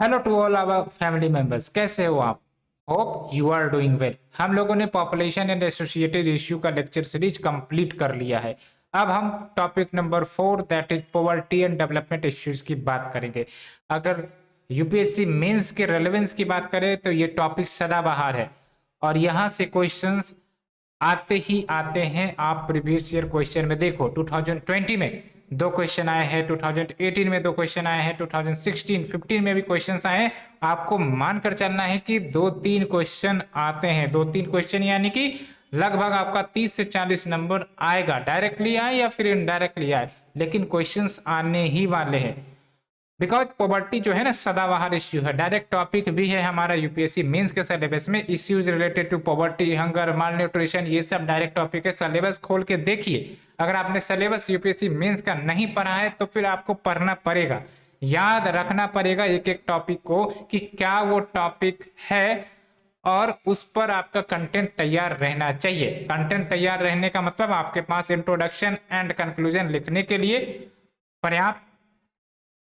Hello to all our family members, कैसे हो आप? Hope you are doing well. हम लोगों ने पॉपुलेशन एंड एसोसिएटेड इश्यू का लेक्चर सीरीज कंप्लीट कर लिया है। अब हम topic number 4 that is poverty and development issues की बात करेंगे। अगर यूपीएससी मेंस के रेलेवेंस की बात करें तो ये टॉपिक सदाबहार है और यहाँ से क्वेश्चंस आते ही आते हैं। आप प्रीवियस ईयर क्वेश्चन में देखो, 2020 में दो क्वेश्चन आए हैं, 2018 में दो क्वेश्चन आए हैं, 2016 15 में भी क्वेश्चंस आए हैं। आपको मानकर चलना है कि दो तीन क्वेश्चन आते हैं, दो तीन क्वेश्चन यानी कि लगभग आपका 30 से 40 नंबर आएगा, डायरेक्टली आए या फिर इनडायरेक्टली आए, लेकिन क्वेश्चंस आने ही वाले हैं। बिकॉज पॉवर्टी जो है ना सदाबहार इश्यू है, डायरेक्ट टॉपिक भी है हमारा यूपीएससी मेंस के सिलेबस में। Issues related to poverty, hunger, malnutrition, ये सब डायरेक्ट टॉपिक है। सिलेबस खोल के देखिए, अगर आपने सिलेबस यूपीएससी मेंस का नहीं पढ़ा है तो फिर आपको पढ़ना पड़ेगा, याद रखना पड़ेगा एक एक टॉपिक को कि क्या वो टॉपिक है और उस पर आपका कंटेंट तैयार रहना चाहिए। कंटेंट तैयार रहने का मतलब आपके पास इंट्रोडक्शन एंड कंक्लूजन लिखने के लिए पर्याप्त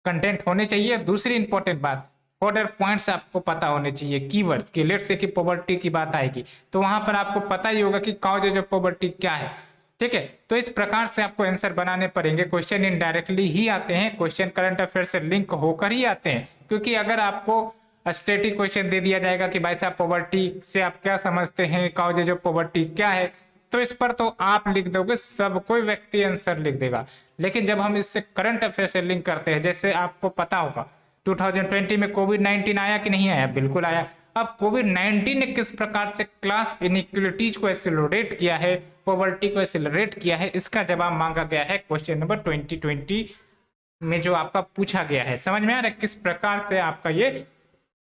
कंटेंट होने चाहिए। दूसरी इंपॉर्टेंट बात, ऑर्डर पॉइंट्स आपको पता होने चाहिए, कीवर्ड्स की। लेट्स से कि पॉवर्टी की बात आएगी तो वहां पर आपको पता ही होगा कि कॉजेज ऑफ पॉवर्टी क्या है। ठीक है, तो इस प्रकार से आपको आंसर बनाने पड़ेंगे। क्वेश्चन इनडायरेक्टली ही आते हैं, क्वेश्चन करंट अफेयर से लिंक होकर ही आते हैं। क्योंकि अगर आपको स्टैटिक क्वेश्चन दे दिया जाएगा कि भाई साहब पॉवर्टी से आप क्या समझते हैं, कॉजेज ऑफ पॉवर्टी क्या है, तो इस पर तो आप लिख दोगे, सब कोई व्यक्ति आंसर लिख देगा। लेकिन जब हम इससे करंट अफेयर से लिंक करते हैं, जैसे आपको पता होगा 2020 में कोविड-19 आया कि नहीं आया? बिल्कुल आया। अब कोविड-19 ने किस प्रकार से क्लास इनइक्वालिटीज को एक्सेलरेट किया है, पॉवर्टी को एक्सेलरेट किया है, इसका जवाब मांगा गया है क्वेश्चन नंबर 2020 में, जो आपका पूछा गया है। समझ में आ रहा है किस प्रकार से आपका ये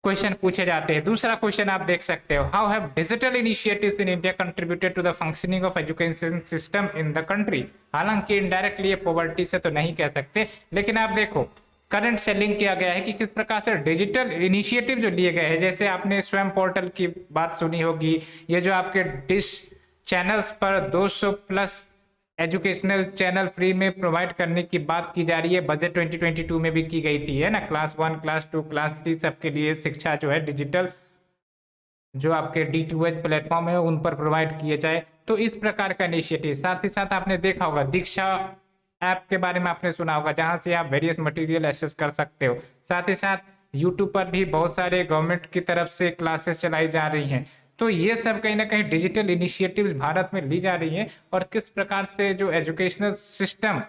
क्वेश्चन पूछे जाते हैं। दूसरा क्वेश्चन आप देख सकते हो, how have digital initiatives in India contributed to the functioning of education system in the country. हालांकि इनडायरेक्टली ये पॉवर्टी से तो नहीं कह सकते, लेकिन आप देखो करंट से लिंक किया गया है कि किस प्रकार से डिजिटल इनिशिएटिव जो लिए गए हैं। जैसे आपने स्वयं पोर्टल की बात सुनी होगी, ये जो आपके डिश चैनल्स पर 200 प्लस एजुकेशनल चैनल फ्री में प्रोवाइड करने की बात की जा रही है, बजट 2022 में भी की गई थी, है ना। क्लास 1, क्लास 2, क्लास 3 सबके लिए शिक्षा जो है डिजिटल, जो आपके D2H प्लेटफॉर्म है उन पर प्रोवाइड किए जाए। तो इस प्रकार का इनिशिएटिव। साथ ही साथ आपने देखा होगा दीक्षा ऐप के बारे में आपने सुना होगा, जहां से आप वेरियस मटेरियल एक्सेस कर सकते हो। साथ ही साथ यूट्यूब पर भी बहुत सारे गवर्नमेंट की तरफ से क्लासेस चलाई जा रही हैं। तो ये सब कहीं ना कहीं डिजिटल इनिशिएटिव्स भारत में ली जा रही हैं और किस प्रकार से जो एजुकेशनल सिस्टम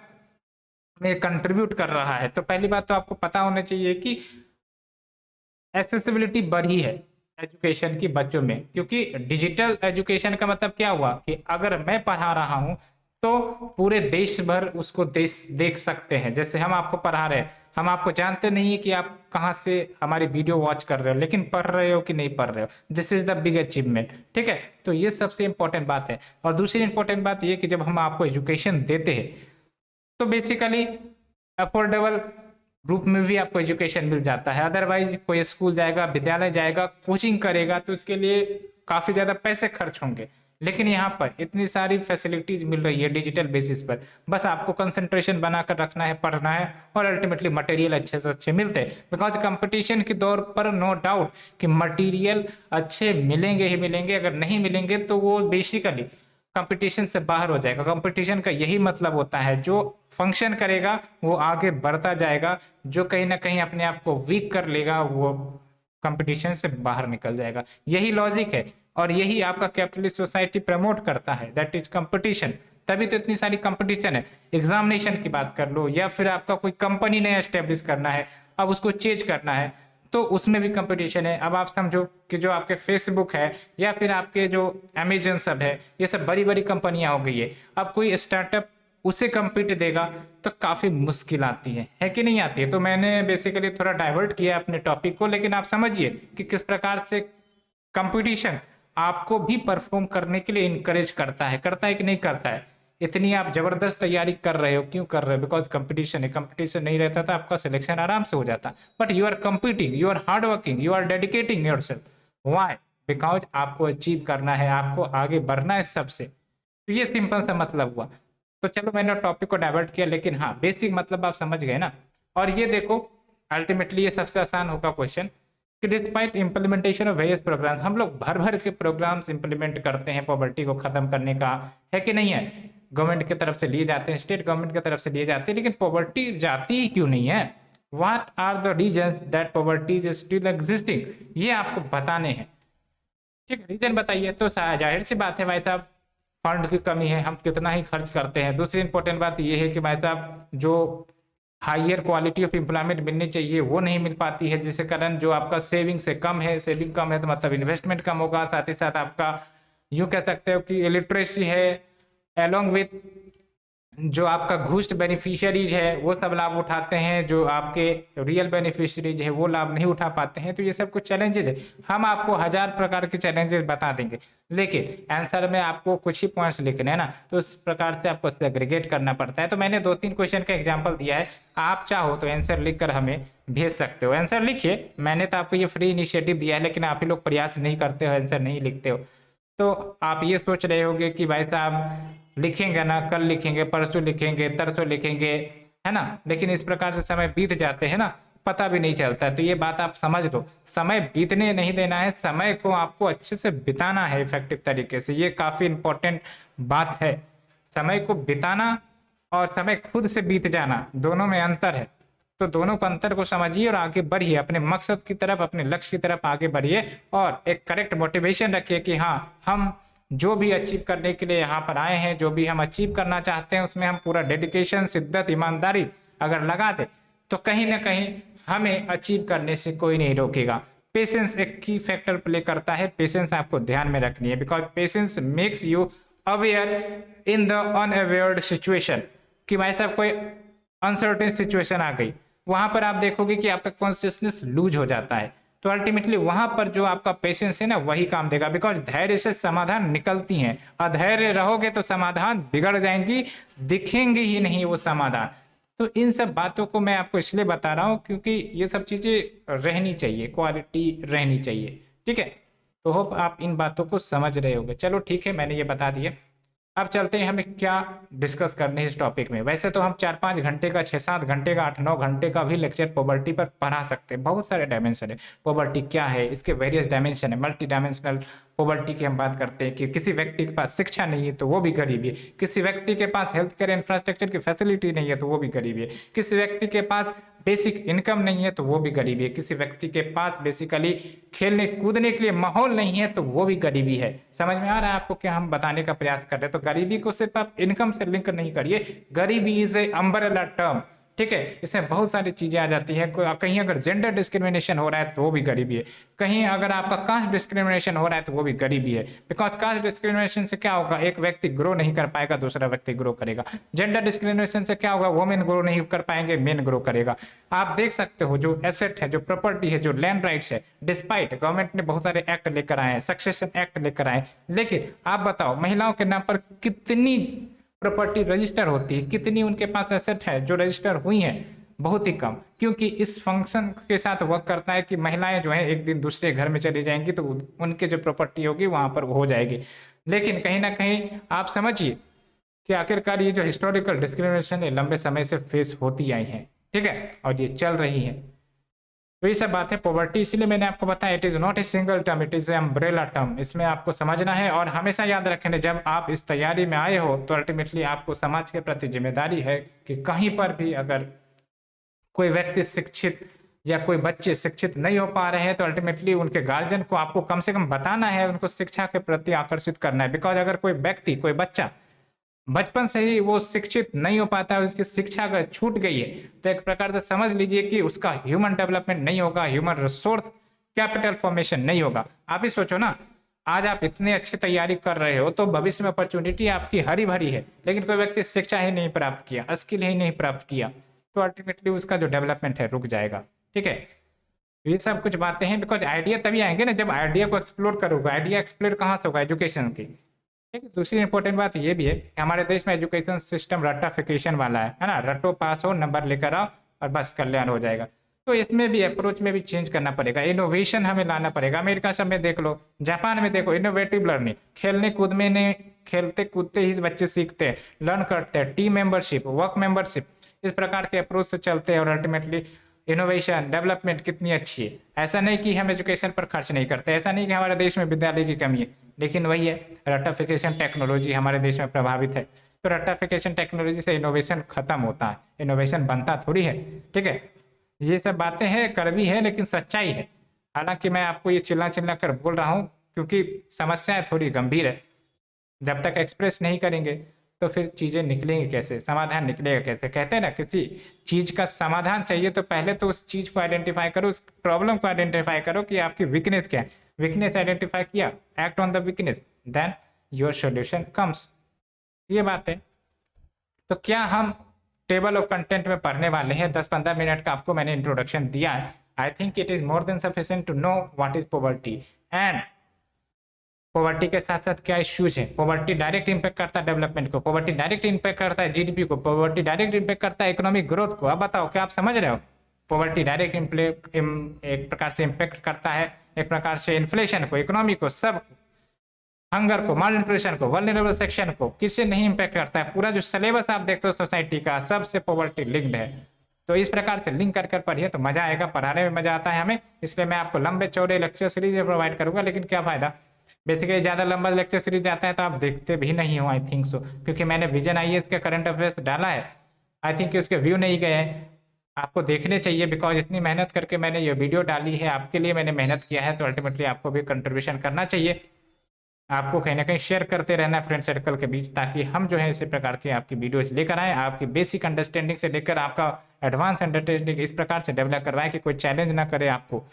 में कंट्रीब्यूट कर रहा है। तो पहली बात तो आपको पता होना चाहिए कि एक्सेसिबिलिटी बढ़ी है एजुकेशन की बच्चों में, क्योंकि डिजिटल एजुकेशन का मतलब क्या हुआ कि अगर मैं पढ़ा रहा हूं तो पूरे देश भर उसको देख सकते हैं। जैसे हम आपको पढ़ा रहे हैं, हम आपको जानते नहीं है कि आप कहाँ से हमारी वीडियो वॉच कर रहे हो, लेकिन पढ़ रहे हो कि नहीं पढ़ रहे हो। This is the big achievement. ठीक है, तो ये सबसे इंपॉर्टेंट बात है। और दूसरी इंपॉर्टेंट बात ये कि जब हम आपको एजुकेशन देते हैं तो बेसिकली अफोर्डेबल रूप में भी आपको एजुकेशन मिल जाता है। अदरवाइज कोई स्कूल जाएगा, विद्यालय जाएगा, कोचिंग करेगा तो उसके लिए काफी ज्यादा पैसे खर्च होंगे। लेकिन यहाँ पर इतनी सारी फैसिलिटीज मिल रही है डिजिटल बेसिस पर, बस आपको कंसंट्रेशन बनाकर रखना है, पढ़ना है और अल्टीमेटली मटेरियल अच्छे से अच्छे मिलते हैं। बिकॉज कंपटीशन के दौर पर नो डाउट कि मटेरियल अच्छे मिलेंगे ही मिलेंगे, अगर नहीं मिलेंगे तो वो बेसिकली कंपटीशन से बाहर हो जाएगा। कंपटीशन का यही मतलब होता है, जो फंक्शन करेगा वो आगे बढ़ता जाएगा, जो कहीं ना कहीं अपने आप को वीक कर लेगा वो कंपटीशन से बाहर निकल जाएगा। यही लॉजिक है और यही आपका कैपिटलिस्ट सोसाइटी प्रमोट करता है, दैट इज कंपटीशन। तभी तो इतनी सारी कंपटीशन है। एग्जामिनेशन की बात कर लो, या फिर आपका कोई कंपनी नया एस्टेब्लिश करना है, अब उसको चेंज करना है तो उसमें भी कंपटीशन है। अब आप समझो कि जो आपके फेसबुक है या फिर आपके जो अमेजन सब है, ये सब बड़ी बड़ी कंपनियां हो गई है। अब कोई स्टार्टअप उसे कम्पीट देगा तो काफी मुश्किल आती है कि नहीं आती है। तो मैंने बेसिकली थोड़ा डाइवर्ट किया अपने टॉपिक को, लेकिन आप समझिए कि किस प्रकार से कंपटीशन आपको भी परफॉर्म करने के लिए इनकरेज करता है कि नहीं करता है। इतनी आप जबरदस्त तैयारी कर रहे हो, क्यों कर रहे हो? बिकॉज कंपटीशन है। कंपटीशन नहीं रहता था आपका सिलेक्शन आराम से हो जाता, but you are competing, you are hard working, you are dedicating yourself. Why? Because आपको अचीव करना है, आपको आगे बढ़ना है सबसे। तो ये सिंपल सा मतलब हुआ। तो चलो मैंने टॉपिक को डाइवर्ट किया, लेकिन हाँ बेसिक मतलब आप समझ गए ना। और ये देखो, अल्टीमेटली ये सबसे आसान होगा क्वेश्चन कि despite implementation of various program, हम लोग भर भर के प्रोग्राम्स इंप्लीमेंट करते हैं पॉवर्टी को खत्म करने का, है कि नहीं है? गवर्नमेंट की तरफ से लिए जाते हैं, स्टेट गवर्नमेंट की तरफ से लिए जाते हैं, लेकिन पॉवर्टी जाती ही क्यों नहीं है? What are the reasons that poverty is still existing, ये आपको बताने हैं। ठीक है, रीजन बताइए। तो जाहिर सी बात है भाई साहब, फंड की कमी है, हम कितना ही खर्च करते हैं। दूसरी इंपॉर्टेंट बात यह है कि भाई साहब जो हायर क्वालिटी ऑफ एम्प्लॉयमेंट मिलनी चाहिए वो नहीं मिल पाती है, जिसके कारण जो आपका सेविंग से कम है, सेविंग कम है तो मतलब इन्वेस्टमेंट कम होगा। साथ ही साथ आपका यूं कह सकते हो कि इलिटरेसी है, एलोंग विथ जो आपका घूस्ट बेनिफिशियरीज है वो सब लाभ उठाते हैं, जो आपके रियल बेनिफिशियरीज है वो लाभ नहीं उठा पाते हैं। तो ये सब कुछ चैलेंजेस है, हम आपको 1000 प्रकार के चैलेंजेस बता देंगे, लेकिन आंसर में आपको कुछ ही पॉइंट्स लिखने हैं ना, तो इस प्रकार से आपको सेग्रीगेट करना पड़ता है। तो मैंने 2-3 क्वेश्चन का एग्जाम्पल दिया है, आप चाहो तो आंसर लिखकर हमें भेज सकते हो। आंसर लिखिए, मैंने तो आपको ये फ्री इनिशिएटिव दिया है, लेकिन आप ही लोग प्रयास नहीं करते हो, आंसर नहीं लिखते हो। तो आप ये सोच रहे होगे कि भाई साहब लिखेंगे ना, कल लिखेंगे, परसों लिखेंगे, तरसों लिखेंगे, है ना, लेकिन इस प्रकार से समय बीत जाते हैं ना, पता भी नहीं चलता है। तो ये बात आप समझ लो, समय बीतने नहीं देना है, समय को आपको अच्छे से बिताना है इफेक्टिव तरीके से। ये काफी इंपॉर्टेंट बात है, समय को बिताना और समय खुद से बीत जाना, दोनों में अंतर है। तो दोनों को अंतर को समझिए और आगे बढ़िए, अपने मकसद की तरफ, अपने लक्ष्य की तरफ आगे बढ़िए और एक करेक्ट मोटिवेशन रखिए कि हाँ, हम जो भी अचीव करने के लिए यहाँ पर आए हैं, जो भी हम अचीव करना चाहते हैं, उसमें हम पूरा डेडिकेशन, शिद्दत, ईमानदारी अगर लगा दे तो कहीं ना कहीं हमें अचीव करने से कोई नहीं रोकेगा। पेशेंस एक की फैक्टर प्ले करता है, पेशेंस आपको ध्यान में रखनी है, because patience makes you aware in the unawared situation. कि भाई साहब कोई अनसर्टेन सिचुएशन आ गई, वहां पर आप देखोगे कि आपका कॉन्शियसनेस लूज हो जाता है, तो अल्टीमेटली वहां पर जो आपका पेशेंस है ना वही काम देगा, बिकॉज धैर्य से समाधान निकलती हैं, अधैर्य रहोगे तो समाधान बिगड़ जाएंगी, दिखेंगे ही नहीं वो समाधान। तो इन सब बातों को मैं आपको इसलिए बता रहा हूं क्योंकि ये सब चीजें रहनी चाहिए, क्वालिटी रहनी चाहिए। ठीक है, तो होप आप इन बातों को समझ रहे होंगे। चलो ठीक है, मैंने ये बता दिया। अब चलते हैं हमें क्या डिस्कस करने हैं इस टॉपिक में। वैसे तो हम 4-5 घंटे का, 6-7 घंटे का, 8-9 घंटे का भी लेक्चर पॉवर्टी पर पढ़ा सकते हैं। बहुत सारे डायमेंशन है, पॉवर्टी क्या है, इसके वेरियस डायमेंशन है। मल्टी डायमेंशनल पॉवर्टी की हम बात करते हैं कि किसी व्यक्ति के पास शिक्षा नहीं है तो वो भी गरीबी है, किसी व्यक्ति के पास हेल्थ केयर इंफ्रास्ट्रक्चर की फैसिलिटी नहीं है तो वो भी गरीबी है, किसी व्यक्ति के पास बेसिक इनकम नहीं है तो वो भी गरीबी है, किसी व्यक्ति के पास बेसिकली खेलने कूदने के लिए माहौल नहीं है तो वो भी गरीबी है। समझ में आ रहा है आपको क्या हम बताने का प्रयास कर रहे हैं? तो गरीबी को सिर्फ आप इनकम से लिंक नहीं करिए, गरीबी इज ए अम्ब्रेला टर्म। ठीक है, इसमें बहुत सारी चीजें आ जाती है। कहीं अगर जेंडर डिस्क्रिमिनेशन हो रहा है तो वो भी गरीबी है, कहीं अगर आपका कास्ट डिस्क्रिमिनेशन हो रहा है तो वो भी गरीबी है। बिकॉज कास्ट डिस्क्रिमिनेशन से क्या होगा, एक व्यक्ति ग्रो नहीं कर पाएगा, दूसरा व्यक्ति ग्रो करेगा। जेंडर डिस्क्रिमिनेशन से क्या होगा, वोमेन ग्रो नहीं कर पाएंगे, मेन ग्रो करेगा। आप देख सकते हो जो एसेट है, जो प्रॉपर्टी है, जो लैंड राइट्स है, डिस्पाइट गवर्नमेंट ने बहुत सारे एक्ट लेकर आए हैं, सक्सेशन एक्ट लेकर आए, लेकिन आप बताओ महिलाओं के नाम पर कितनी प्रॉपर्टी रजिस्टर होती है, कितनी उनके पास एसेट है जो रजिस्टर हुई है? बहुत ही कम, क्योंकि इस फंक्शन के साथ वर्क करता है कि महिलाएं जो है एक दिन दूसरे घर में चली जाएंगी तो उनके जो प्रॉपर्टी होगी वहां पर हो जाएगी। लेकिन कहीं ना कहीं आप समझिए कि आखिरकार ये जो हिस्टोरिकल डिस्क्रिमिनेशन है लंबे समय से फेस होती आई है, ठीक है, और ये चल रही है। तो ये सब बात है पॉवर्टी, इसीलिए मैंने आपको बताया it is not a single term, it is a umbrella term. इसमें आपको समझना है और हमेशा याद रखना, जब आप इस तैयारी में आए हो तो अल्टीमेटली आपको समाज के प्रति जिम्मेदारी है कि कहीं पर भी अगर कोई व्यक्ति शिक्षित या कोई बच्चे शिक्षित नहीं हो पा रहे हैं तो अल्टीमेटली उनके गार्जियन को आपको कम से कम बताना है, उनको शिक्षा के प्रति आकर्षित करना है। बिकॉज अगर कोई व्यक्ति, कोई बच्चा बचपन से ही वो शिक्षित नहीं हो पाता है, उसकी शिक्षा अगर छूट गई है तो एक प्रकार से समझ लीजिए कि उसका ह्यूमन डेवलपमेंट नहीं होगा, ह्यूमन रिसोर्स कैपिटल फॉर्मेशन नहीं होगा। आप ही सोचो ना, आज आप इतने अच्छी तैयारी कर रहे हो तो भविष्य में अपॉर्चुनिटी आपकी हरी भरी है, लेकिन कोई व्यक्ति शिक्षा ही नहीं प्राप्त किया, स्किल ही नहीं प्राप्त किया तो अल्टीमेटली उसका जो डेवलपमेंट है रुक जाएगा। ठीक है, ये सब कुछ बातें हैं। बिकॉज आइडिया तभी आएंगे ना जब आइडिया को एक्सप्लोर करोगे। आइडिया एक्सप्लोर कहाँ से होगा? एजुकेशन की। ठीक है, दूसरी इंपॉर्टेंट बात ये भी है कि हमारे देश में एजुकेशन सिस्टम रट्टाफिकेशन वाला है ना, रट्टो पास हो, नंबर लेकर आओ और बस कल्याण हो जाएगा। तो इसमें भी अप्रोच में भी चेंज करना पड़ेगा, इनोवेशन हमें लाना पड़ेगा। अमेरिका सब में देख लो, जापान में देखो, इनोवेटिव लर्निंग, खेलने कूद में ने खेलते कूदते ही बच्चे सीखते हैं, लर्न करते हैं, टीम मेंबरशिप, वर्क मेंबरशिप, इस प्रकार के अप्रोच से चलते हैं और अल्टीमेटली इनोवेशन डेवलपमेंट कितनी अच्छी है। ऐसा नहीं कि हम एजुकेशन पर खर्च नहीं करते, ऐसा नहीं कि हमारे देश में विद्यालय की कमी है, लेकिन वही है रट्टाफिकेशन टेक्नोलॉजी हमारे देश में प्रभावित है। तो रट्टाफिकेशन टेक्नोलॉजी से इनोवेशन खत्म होता है, इनोवेशन बनता थोड़ी है। ठीक है, ये सब बातें हैं, कड़वी है लेकिन सच्चाई है। हालांकि मैं आपको ये चिल्ला चिल्ला कर बोल रहा हूँ क्योंकि समस्याएं थोड़ी गंभीर है। जब तक एक्सप्रेस नहीं करेंगे तो फिर चीजें निकलेंगी कैसे, समाधान निकलेगा कैसे। कहते हैं ना, किसी चीज का समाधान चाहिए तो पहले तो उस चीज को आइडेंटिफाई करो, उस प्रॉब्लम को आइडेंटिफाई करो कि आपकी वीकनेस क्या है। वीकनेस आइडेंटिफाई किया, act on the weakness, then your solution comes. ये बात है। तो क्या हम टेबल ऑफ कंटेंट में पढ़ने वाले हैं? 10-15 मिनट का आपको मैंने इंट्रोडक्शन दिया है। I think it is more than sufficient to know what is poverty and poverty के साथ साथ क्या इश्यूज है। पॉवर्टी डायरेक्ट इंपैक्ट करता है डेवलपमेंट को, पॉवर्टी डायरेक्ट इंपैक्ट करता है जीडीपी को, पॉवर्टी डायरेक्ट इंपैक्ट करता है इकोनॉमिक ग्रोथ को। अब बताओ क्या आप समझ रहे हो? पॉवर्टी डायरेक्ट एक प्रकार से इंपैक्ट करता है, एक प्रकार से इन्फ्लेशन को, इकोनॉमी को, सब हंगर को, माल न्यूट्रिशन को, वल्नरेबल सेक्शन को, किससे नहीं इंपैक्ट करता है? पूरा जो सिलेबस आप देखते हो सोसाइटी का, सबसे पॉवर्टी लिंक्ड है। तो इस प्रकार से लिंक कर पढ़िए तो मजा आएगा, पढ़ाने में मजा आता है हमें। इसलिए मैं आपको लंबे चौड़े लेक्चर सीरीज प्रोवाइड करूंगा, लेकिन क्या फायदा, बेसिकली ज्यादा लंबा लेक्चर सीरीज आता है तो आप देखते भी नहीं हो, आई थिंक सो, क्योंकि मैंने विजन आईएएस का करंट अफेयर्स डाला है। आई थिंक उसके व्यू नहीं गए हैं, आपको देखने चाहिए, बिकॉज इतनी मेहनत करके मैंने ये वीडियो डाली है, आपके लिए मैंने मेहनत किया है, तो अल्टीमेटली आपको भी कंट्रीब्यूशन करना चाहिए। आपको कहीं ना कहीं शेयर करते रहना फ्रेंड सर्कल के बीच, ताकि हम जो है इसी प्रकार की आपकी वीडियोज लेकर आए, आपकी बेसिक अंडरस्टैंडिंग से लेकर आपका एडवांस अंडरस्टैंडिंग इस प्रकार से डेवलप करवाएं कि कोई चैलेंज ना करे आपको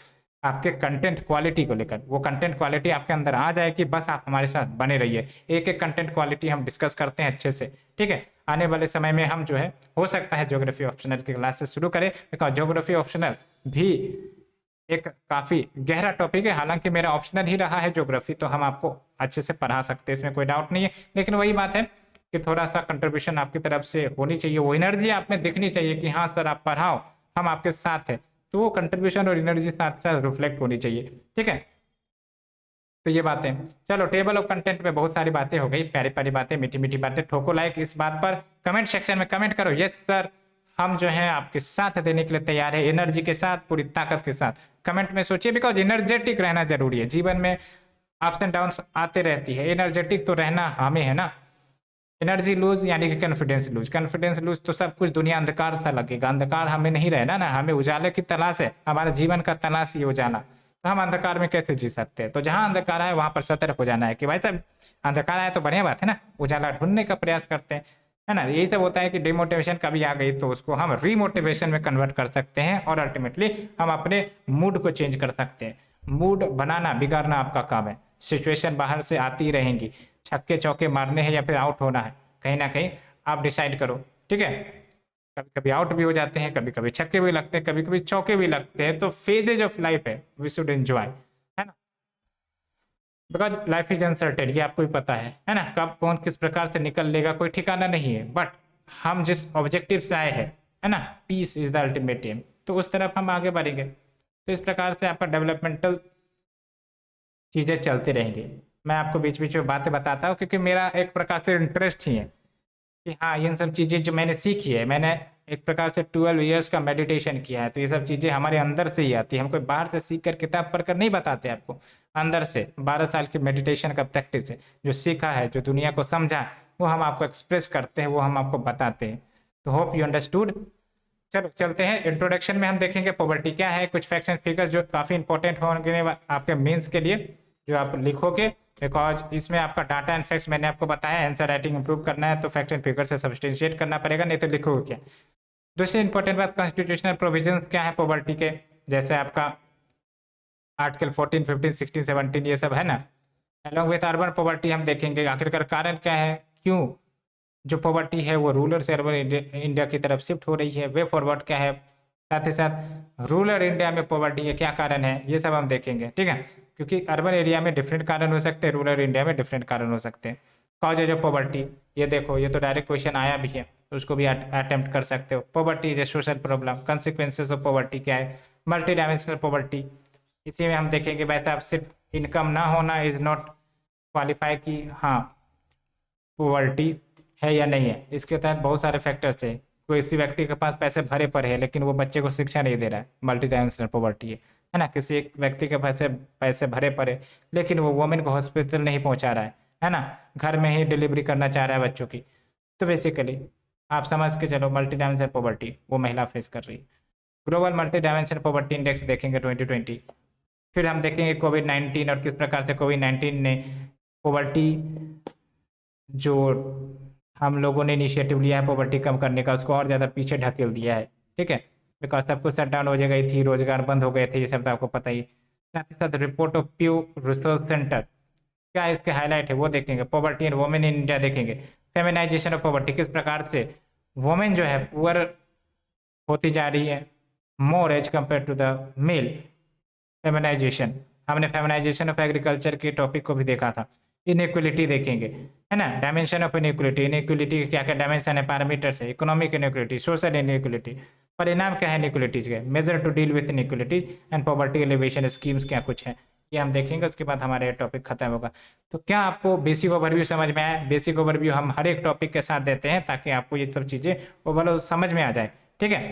आपके कंटेंट क्वालिटी को लेकर। वो कंटेंट क्वालिटी आपके अंदर आ जाए कि बस आप हमारे साथ बने रहिए। एक एक कंटेंट क्वालिटी हम डिस्कस करते हैं अच्छे से। ठीक है, आने वाले समय में हम जो है हो सकता है ज्योग्राफी ऑप्शनल की क्लासेस शुरू करें, बिकॉज ज्योग्राफी ऑप्शनल भी एक काफी गहरा टॉपिक है। हालांकि मेरा ऑप्शनल ही रहा है ज्योग्राफी, तो हम आपको अच्छे से पढ़ा सकते हैं, इसमें कोई डाउट नहीं है। लेकिन वही बात है कि थोड़ा सा कंट्रीब्यूशन आपकी तरफ से होनी चाहिए, वो एनर्जी आप में दिखनी चाहिए कि हाँ सर आप पढ़ाओ, हम आपके साथ हैं। तो वो कंट्रीब्यूशन और एनर्जी साथ साथ रिफ्लेक्ट होनी चाहिए। ठीक है, तो ये बातें, चलो टेबल ऑफ कंटेंट में बहुत सारी बातें हो गई, प्यारी प्यारी बातें, मीठी मीठी बातें। ठोको लाइक इस बात पर, कमेंट सेक्शन में कमेंट करो यस सर, हम जो है आपके साथ देने के लिए तैयार है, एनर्जी के साथ, पूरी ताकत के साथ। कमेंट में सोचिए, बिकॉज एनर्जेटिक रहना जरूरी है। जीवन में अप्स एंड डाउन्स आते रहती है, एनर्जेटिक तो रहना हमें है ना। एनर्जी लूज यानी कि कॉन्फिडेंस लूज, कॉन्फिडेंस लूज तो सब कुछ दुनिया अंधकार सा लगेगा। अंधकार हमें नहीं रहना ना, हमें उजाले की तलाश है, हमारे जीवन का तलाश ही उजाला। तो हम अंधकार में कैसे जी सकते हैं? तो जहां अंधकार है वहां पर सतर्क हो जाना है कि भाई साहब अंधकार आया तो बढ़िया बात है ना, उजाला ढूंढने का प्रयास करते हैं, है ना। यही सब होता है कि डिमोटिवेशन कभी आ गई तो उसको हम रीमोटिवेशन में कन्वर्ट कर सकते हैं, और अल्टीमेटली हम अपने मूड को चेंज कर सकते हैं। मूड बनाना बिगाड़ना आपका काम है। सिचुएशन बाहर से आती रहेंगी, छक्के चौके मारने हैं या फिर आउट होना है, कहीं ना कहीं आप डिसाइड करो। ठीक है, कभी कभी आउट भी हो जाते हैं, कभी कभी छक्के भी लगते हैं, कभी कभी चौके भी लगते हैं। तो फेजेज ऑफ लाइफ है, वी शुड एंजॉय, है ना। बिकॉज लाइफ इज अनसर्टेन, ये आपको भी पता है ना, कब कौन किस प्रकार से निकल लेगा कोई ठिकाना नहीं है। बट हम जिस ऑब्जेक्टिव से आए हैं, है ना, peace is the ultimate aim, तो उस तरफ हम आगे बढ़ेंगे। तो इस प्रकार से आपका डेवलपमेंटल चीजें चलती रहेंगी। मैं आपको बीच बीच में बातें बताता हूँ क्योंकि मेरा एक प्रकार से इंटरेस्ट ही है कि हाँ ये सब चीज़ें जो मैंने सीखी है, मैंने एक प्रकार से 12 ईयर्स का मेडिटेशन किया है, तो ये सब चीज़ें हमारे अंदर से ही आती है। हम कोई बाहर से सीख कर किताब पढ़कर नहीं बताते आपको, अंदर से 12 साल की मेडिटेशन का प्रैक्टिस है। जो सीखा है, जो दुनिया को समझा, वो हम आपको एक्सप्रेस करते हैं, वो हम आपको बताते हैं। तो होप यू अंडरस्टूड। चलो चलते हैं, इंट्रोडक्शन में हम देखेंगे पॉवर्टी क्या है, कुछ फैक्ट्स एंड फिगर्स जो काफ़ी इंपॉर्टेंट होंगे आपके मेंस के लिए, जो आप लिखोगे, बिकॉज इसमें आपका डाटा एंड फैक्ट्स मैंने आपको बताया, आंसर राइटिंग इंप्रूव करना है तो फैक्ट एंड फिगर से सब्सटेंशिएट करना पड़ेगा, नहीं तो लिखोगे क्या। दूसरी इंपॉर्टेंट बात, कॉन्स्टिट्यूशनल प्रोविजंस क्या है पॉवर्टी के, जैसे आपका आर्टिकल 14, 15, 16, 17 ये सब है ना। अलॉन्ग विथ अर्बन पॉवर्टी हम देखेंगे आखिरकार कारण क्या है, क्यों जो पॉवर्टी है वो रूरल से अर्बन इंडिया की तरफ शिफ्ट हो रही है, वे फॉरवर्ड क्या है, साथ ही साथ रूरल इंडिया में पॉवर्टी के क्या कारण है, ये सब हम देखेंगे। ठीक है, क्योंकि अर्बन एरिया में डिफरेंट कारण हो सकते हैं, रूरल इंडिया में डिफरेंट कारण हो सकते हैं। कॉजेज ऑफ पॉवर्टी, ये देखो, ये तो डायरेक्ट क्वेश्चन आया भी है, तो उसको भी अटेम्प्ट कर सकते हो। Poverty is a social problem, consequences of poverty क्या है, मल्टी डायमेंशनल पॉवर्टी, इसी में हम देखेंगे। वैसे आप सिर्फ इनकम ना होना इज नॉट क्वालिफाई कि हाँ पॉवर्टी है या नहीं है, इसके तहत बहुत सारे फैक्टर्स है। किसी व्यक्ति के पास पैसे भरे पड़े हैं लेकिन वो बच्चे को शिक्षा नहीं दे रहा है, मल्टी डायमेंशनल पॉवर्टी है ना। किसी एक व्यक्ति के पैसे पैसे भरे पड़े लेकिन वो वुमेन को हॉस्पिटल नहीं पहुंचा रहा है ना, घर में ही डिलीवरी करना चाह रहा है बच्चों की। तो बेसिकली आप समझ के चलो मल्टी डायमेंशनल पॉवर्टी वो महिला फेस कर रही है। Global multi dimensional poverty index देखेंगे 2020। फिर हम देखेंगे कोविड-19 और किस प्रकार से कोविड-19 ने पॉवर्टी जो हम लोगों ने इनिशिएटिव लिया है पॉवर्टी कम करने का उसको और ज़्यादा पीछे ढकेल दिया है। ठीक है, बिकॉज सब कुछ शट डाउन हो गई थी, रोजगार बंद हो गए थे, ये सब तो आपको पता ही। साथ ही साथ रिपोर्ट ऑफ प्यू रिसोर्स सेंटर क्या इसके हाईलाइट है वो देखेंगे। Poverty and women in India देखेंगे। फेमिनाइजेशन ऑफ पॉवर्टी, किस प्रकार से वुमेन जो है पुअर होती जा रही है more as compare to the male. Feminisation, हमने फेमिनाइजेशन ऑफ एग्रीकल्चर के टॉपिक को भी देखा था। इनइक्वलिटी देखेंगे, है ना, डायमेंशन ऑफ इनइक्वलिटी। इनइक्वलिटी के क्या क्या डायमेंशन है, पैरामीटर्स है। इकोनॉमिक इनइक्वलिटी, सोशल इनइक्वलिटी, परिणाम क्या है इनइक्वलिटीज के, measure to deal with inequalities and poverty alleviation schemes क्या कुछ है, ये हम देखेंगे। उसके बाद हमारे टॉपिक खत्म होगा। तो क्या आपको बेसिक ओवरव्यू समझ में आया? बेसिक ओवरव्यू हम हर एक टॉपिक के साथ देते हैं ताकि आपको ये सब चीज़ें ओवरऑल समझ में आ जाए। ठीक है,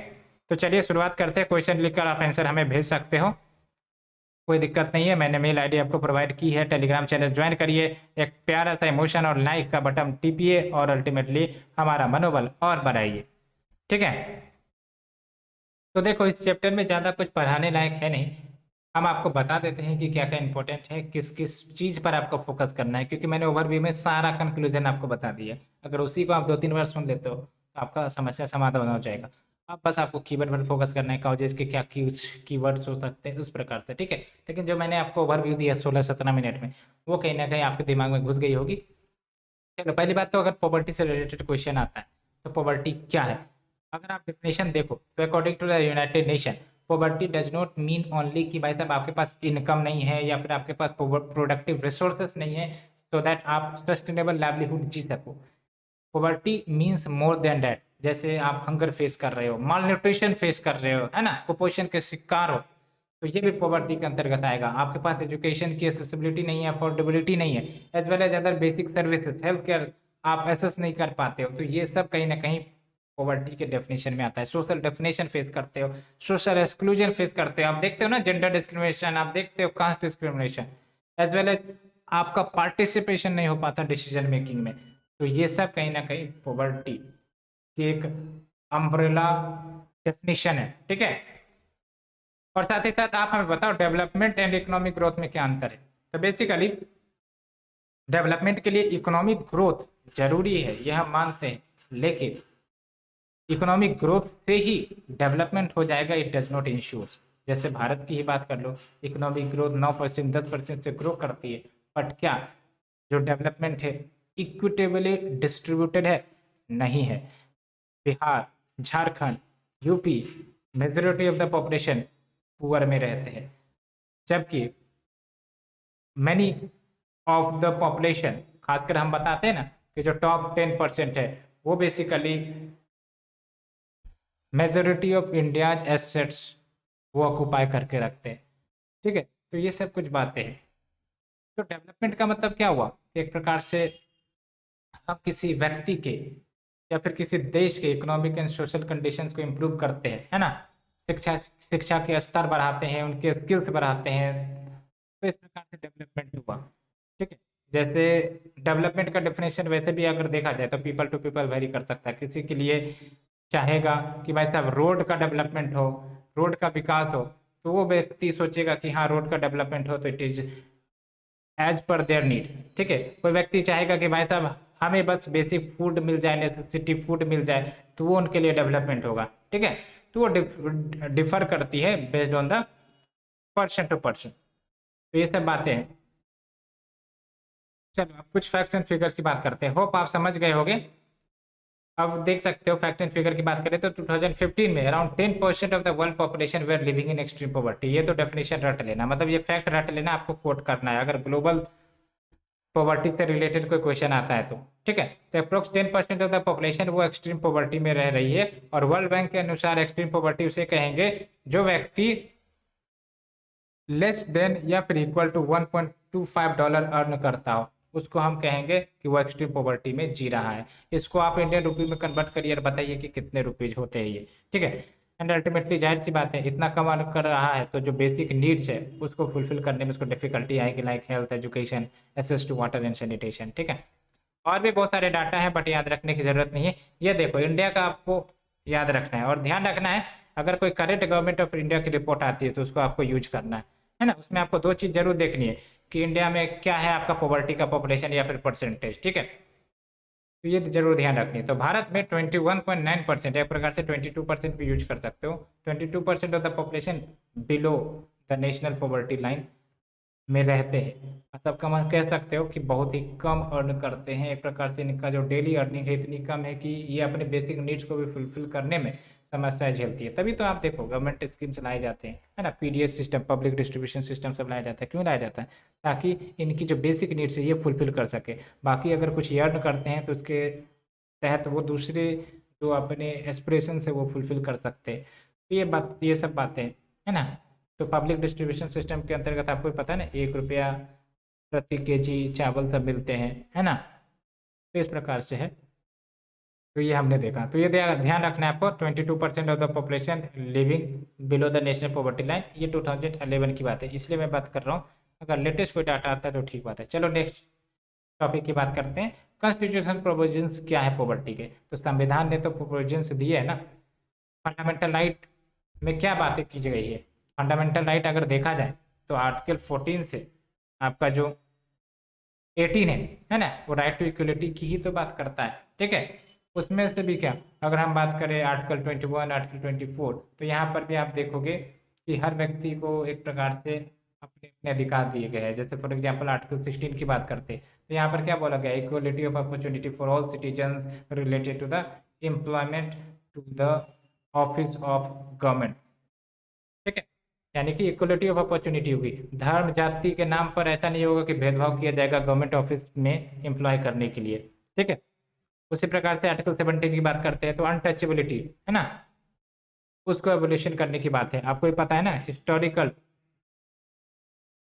तो चलिए शुरुआत करते हैं। क्वेश्चन लिखकर आप आंसर हमें भेज सकते हो, कोई दिक्कत नहीं है। मैंने मेल आईडी आपको प्रोवाइड की है। टेलीग्राम चैनल ज्वाइन करिए, एक प्यारा सा इमोशन और लाइक का बटन टिपिए और अल्टीमेटली हमारा मनोबल और बढ़ाइए। ठीक है, तो देखो इस चैप्टर में ज़्यादा कुछ पढ़ाने लायक है नहीं। हम आपको बता देते हैं कि क्या क्या इंपॉर्टेंट है, किस किस चीज़ पर आपको फोकस करना है, क्योंकि मैंने ओवरव्यू में सारा कंक्लूजन आपको बता दिया है। अगर उसी को आप 2-3 बार सुन लेते हो तो आपका समस्या समाधान हो जाएगा। अब बस आपको कीवर्ड पर फोकस करना है, कॉजेज के क्या कीवर्ड्स हो सकते हैं उस प्रकार से। ठीक है, लेकिन जो मैंने आपको ओवरव्यू दिया 16-17 मिनट में वो कहीं ना कहीं आपके दिमाग में घुस गई होगी। चलो पहली बात तो अगर पॉवर्टी से रिलेटेड क्वेश्चन आता है तो पॉवर्टी क्या है, अगर आप डेफिनेशन देखो तो according to the United Nation poverty does not mean only कि भाई साहब आपके पास इनकम नहीं है या फिर आपके पास प्रोडक्टिव रिसोर्सेस नहीं है सो दैट आप सस्टेनेबल लाइवलीहुड जी सको। Poverty means more than that. जैसे आप हंगर फेस कर रहे हो, माल न्यूट्रिशन फेस कर रहे हो, है ना, कुपोषण के शिकार हो, तो ये भी पॉवर्टी के अंतर्गत आएगा। आपके पास एजुकेशन की एक्सेसिबिलिटी नहीं है, अफोर्डेबिलिटी नहीं है, as well as other basic services, health care आप एसेस नहीं कर पाते हो, तो ये सब कहीं ना कहीं पॉवर्टी के डेफिनेशन में आता है। सोशल डेफिनेशन फेस करते हो, सोशल एक्सक्लूजन फेस करते हो, आप देखते हो ना जेंडर डिस्क्रिमिनेशन, आप देखते हो caste discrimination, as well as आपका पार्टिसिपेशन नहीं हो पाता डिसीजन मेकिंग में, तो ये सब कहीं ना कहीं पॉवर्टी की एक अम्ब्रेला डेफिनेशन है। ठीक है, और साथ ही साथ आप हमें बताओ डेवलपमेंट एंड इकोनॉमिक ग्रोथ में क्या अंतर है। तो बेसिकली डेवलपमेंट के लिए इकोनॉमिक ग्रोथ जरूरी है, यह हम मानते हैं, लेकिन इकोनॉमिक ग्रोथ से ही डेवलपमेंट हो जाएगा, इट डज नॉट इंश्योर। जैसे भारत की ही बात कर लो, इकोनॉमिक ग्रोथ 9% 10% से ग्रो करती है, बट क्या जो डेवलपमेंट है इक्विटेबली डिस्ट्रीब्यूटेड है? नहीं है। Bihar, Jharkhand, UP majority of the population poor में रहते हैं, जबकि मैनी ऑफ द पॉपुलेशन, खासकर हम बताते हैं ना कि जो टॉप 10% है वो basically majority of India's assets वो ऑक्यूपाई करके रखते हैं। ठीक है, तो ये सब कुछ बातें हैं। तो डेवलपमेंट का मतलब क्या हुआ कि एक प्रकार से हम किसी व्यक्ति के या फिर किसी देश के इकोनॉमिक एंड सोशल कंडीशंस को इम्प्रूव करते हैं, है ना, शिक्षा के स्तर बढ़ाते हैं, उनके स्किल्स बढ़ाते हैं, तो इस प्रकार से डेवलपमेंट हुआ। ठीक है, जैसे डेवलपमेंट का डेफिनेशन वैसे भी अगर देखा जाए तो पीपल टू पीपल वेरी कर सकता है। किसी के लिए चाहेगा कि भाई साहब रोड का डेवलपमेंट हो, रोड का विकास हो, तो वो व्यक्ति सोचेगा कि हाँ रोड का डेवलपमेंट हो तो it is as per their need. ठीक है, कोई व्यक्ति चाहेगा कि भाई साहब हमें बस बेसिक फूड मिल जाए, नेसेसिटी फूड मिल जाए, तो वो उनके लिए डेवलपमेंट होगा। ठीक है, तो वो डिफर करती है based on the person to person. तो ये सब बातें हैं। चलो अब कुछ फैक्ट्स एंड फिगर्स की बात करते हैं, होप आप समझ गए होंगे। अब देख सकते हो फैक्ट एंड फिगर की बात करें तो 2015 में around 10% of the world population were living in extreme poverty. ये तो डेफिनेशन रट लेना, मतलब ये फैक्ट रट लेना, आपको कोट करना है अगर ग्लोबल पॉवर्टी से रिलेटेड कोई क्वेश्चन आता है तो। ठीक है, तो अप्रोक्स 10% ऑफ द पॉपुलेशन वो एक्सट्रीम पॉवर्टी में रह रही है, और वर्ल्ड बैंक के अनुसार एक्सट्रीम पॉवर्टी उसे कहेंगे जो व्यक्ति लेस देन या फिर इक्वल टू $1.25 अर्न करता हो। उसको हम कहेंगे कि वो एक्सट्रीम पॉवर्टी में जी रहा है। इसको आप इंडियन रुपी में कन्वर्ट करिए और बताइए कि कितने रुपीज होते हैं ये, ठीक है। एंड अल्टीमेटली जाहिर सी बात है, इतना कम अर्न कर रहा है तो जो बेसिक नीड्स है उसको फुलफिल करने में उसको डिफिकल्टी आएगी, like health, education, access to water and sanitation, ठीक है। और भी बहुत सारे डाटा हैं बट याद रखने की जरूरत नहीं है। ये देखो इंडिया का आपको याद रखना है और ध्यान रखना है, अगर कोई करेंट गवर्नमेंट ऑफ इंडिया की रिपोर्ट आती है तो उसको आपको यूज करना है ना। उसमें आपको दो चीज जरूर देखनी है कि इंडिया में क्या है आपका पॉवर्टी का पॉपुलेशन या फिर परसेंटेज, ठीक है। तो ये जरूर ध्यान रखनी है। तो भारत में 21.9%, एक प्रकार से 22% भी यूज कर सकते हो, 22% of the population below the national poverty line में रहते हैं। मतलब कम कह सकते हो कि बहुत ही कम अर्न करते हैं। एक प्रकार से इनका जो डेली अर्निंग है इतनी कम है कि ये अपने बेसिक नीड्स को भी फुलफिल करने में समस्याएं झेलती है। तभी तो आप देखो गवर्नमेंट स्कीम्स लाए जाते हैं, है ना, PDS system, public distribution system सब लाया जाता है। क्यों लाया जाता है? ताकि इनकी जो बेसिक नीड्स है ये फुलफिल कर सके। बाकी अगर कुछ अर्न करते हैं तो उसके तहत वो दूसरे जो अपने एस्पिरेशन है वो फुलफिल कर सकते हैं। तो ये सब बातें है ना। तो पब्लिक डिस्ट्रीब्यूशन सिस्टम के अंतर्गत आपको पता है ना, 1 रुपया प्रति केजी चावल सब मिलते हैं, है ना। तो इस प्रकार से है। तो ये हमने देखा। तो ये ध्यान रखना है आपको, 22% of the population living below the national poverty line. ये 2011 की बात है, इसलिए मैं बात कर रहा हूँ। अगर लेटेस्ट कोई डाटा आता है तो ठीक बात है। चलो नेक्स्ट टॉपिक की बात करते हैं। कॉन्स्टिट्यूशन प्रोविजंस क्या है पॉवर्टी के? तो संविधान ने तो प्रोविजंस दिए है ना। फंडामेंटल राइट में क्या बातें की गई है? फंडामेंटल राइट अगर देखा जाए तो आर्टिकल 14 से आपका जो 18 है ना, वो राइट टू इक्वलिटी की ही तो बात करता है, ठीक है। उसमें से भी क्या, अगर हम बात करें आर्टिकल 21, आर्टिकल 24, तो यहाँ पर भी आप देखोगे कि हर व्यक्ति को एक प्रकार से अपने अपने अधिकार दिए गए हैं। जैसे फॉर एग्जांपल आर्टिकल 16 की बात करते हैं तो यहाँ पर क्या बोला गया, equality of opportunity for all citizen related to the employment to the office of government, ठीक है। यानी कि इक्वलिटी ऑफ अपॉर्चुनिटी होगी। धर्म जाति के नाम पर ऐसा नहीं होगा कि भेदभाव किया जाएगा गवर्नमेंट ऑफिस में एम्प्लॉय करने के लिए, ठीक है। उसी प्रकार से आर्टिकल 17 की बात करते हैं तो अनटचेबिलिटी है ना, उसको एबोलिशन करने की बात है। आपको ही पता है ना, हिस्टोरिकल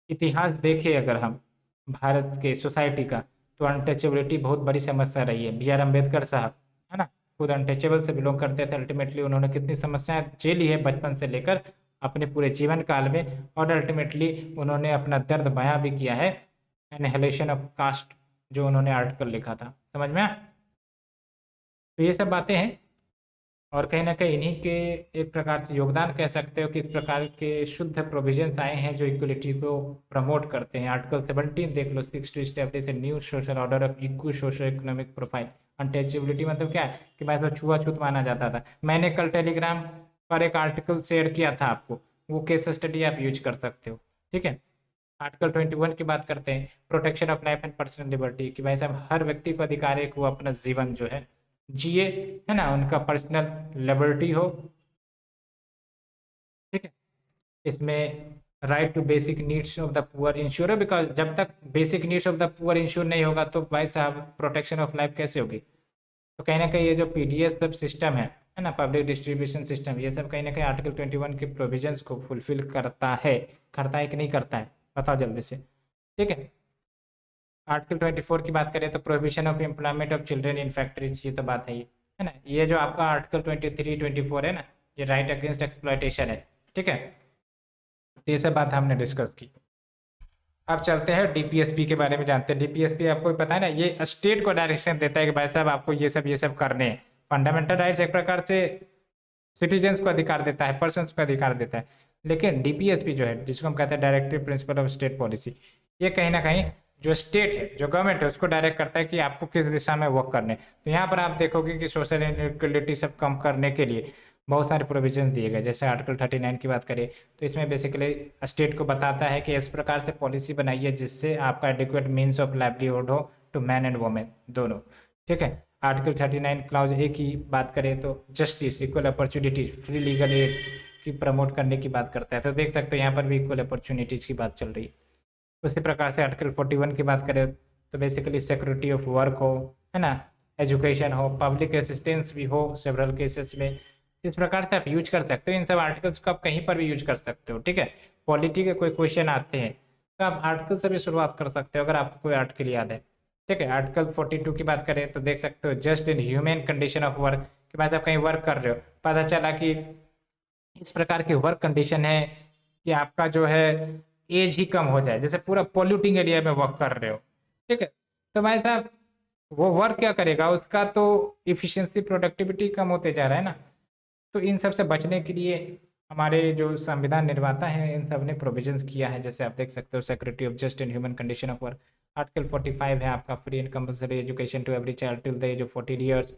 इतिहास देखें अगर हम भारत के सोसाइटी का, तो अनटचेबिलिटी बहुत बड़ी समस्या रही है। बी आर अम्बेडकर साहब है ना, खुद अनटचेबल से बिलोंग करते थे। अल्टीमेटली उन्होंने कितनी समस्याएं झेली है बचपन से लेकर अपने पूरे जीवन काल में, और अल्टीमेटली उन्होंने अपना दर्द बयां भी किया है, एनहेलेशन ऑफ कास्ट, जो उन्होंने आर्टिकल लिखा था। समझ में आया? तो ये सब बातें हैं और कहीं ना कहीं इन्हीं के एक प्रकार से योगदान कह सकते हो कि इस प्रकार के शुद्ध प्रोविजंस आए हैं जो इक्वलिटी को प्रमोट करते हैं। आर्टिकल 17 देख लो, six to establish a new social order of equal socio economic profile. Untouchability मतलब क्या है कि भाई साहब छुआछूत माना जाता था। मैंने कल टेलीग्राम पर एक आर्टिकल शेयर किया था आपको, वो केस स्टडी आप यूज कर सकते हो, ठीक है। आर्टिकल 21 की बात करते हैं, protection of life and personal liberty, कि भाई साहब हर व्यक्ति को अधिकार है कि वो अपना जीवन जो है जिए, है ना, उनका पर्सनल लिबर्टी हो, ठीक है। इसमें right to basic needs of the poor ensure, because जब तक basic needs of the poor ensure नहीं होगा तो भाई साहब प्रोटेक्शन ऑफ लाइफ कैसे होगी? तो कहीं ना कहीं ये जो पीडीएस सब सिस्टम है ना, पब्लिक डिस्ट्रीब्यूशन सिस्टम, ये सब कहीं ना कहीं आर्टिकल 21 के प्रोविजंस को फुलफिल करता है कि नहीं करता है? बताओ जल्दी से, ठीक है। आर्टिकल 24 की बात करें तो prohibition of employment of children in factories, ये तो बात है ना। ये जो आपका आर्टिकल 23, 24 है ना, ये राइट अगेंस्ट एक्सप्लॉयटेशन है, ठीक है। तो ये सब बात हमने डिस्कस की। अब चलते हैं डीपीएसपी के बारे में जानते हैं। डीपीएसपी आपको पता है ना, ये स्टेट को डायरेक्शन देता है कि भाई साहब आपको ये सब करने हैं। फंडामेंटल राइट्स एक प्रकार से सिटीजन्स को अधिकार देता है, पर्सन्स को अधिकार देता है। लेकिन डीपीएसपी जो है, जिसको हम कहते हैं directive principle of state policy, ये कहीं ना कहीं जो स्टेट है, जो गवर्नमेंट है, उसको डायरेक्ट करता है कि आपको किस दिशा में वर्क करने। तो यहाँ पर आप देखोगे कि सोशल इनइक्वलिटी सब कम करने के लिए बहुत सारे प्रोविजन दिए गए। जैसे आर्टिकल 39 की बात करें तो इसमें बेसिकली स्टेट को बताता है कि इस प्रकार से पॉलिसी बनाइए जिससे आपका एडिक्वेट मीन्स ऑफ लाइवलीहुड हो टू मैन एंड वुमेन दोनों, ठीक है। आर्टिकल 39 क्लाउज ए की बात करें तो justice, equal opportunity, free legal aid की प्रमोट करने की बात करता है। तो देख सकते हो यहाँ पर भी इक्वल अपॉर्चुनिटीज की बात चल रही है। उसी प्रकार से आर्टिकल 41 की बात करें तो बेसिकली सिक्योरिटी ऑफ वर्क हो, है ना, एजुकेशन हो, पब्लिक असिस्टेंस भी हो सेवरल केसेस में। इस प्रकार से आप यूज कर सकते हो इन सब आर्टिकल्स को, आप कहीं पर भी यूज कर सकते हो, ठीक है। पॉलिटी के कोई क्वेश्चन आते हैं तो आप आर्टिकल से भी शुरुआत कर सकते हो अगर आपको कोई आर्टिकल याद है। ठीक है, आर्टिकल 42 की बात करें तो देख सकते हो just in human condition of work, कि भाई साहब कहीं वर्क कर रहे हो, पता चला कि इस प्रकार की वर्क कंडीशन है कि आपका जो है एज ही कम हो जाए, जैसे पूरा पॉल्यूटिंग एरिया में वर्क कर रहे हो। ठीक है, तो भाई साहब वो वर्क क्या करेगा, उसका तो इफिशियंसी प्रोडक्टिविटी कम होते जा रहा है ना। तो इन सब से बचने के लिए हमारे जो संविधान निर्माता हैं इन सब ने प्रोविजंस किया है, जैसे आप देख सकते हो security of just and human condition of work. Article 45 है आपका free and compulsory education to every child till the age of 14 years.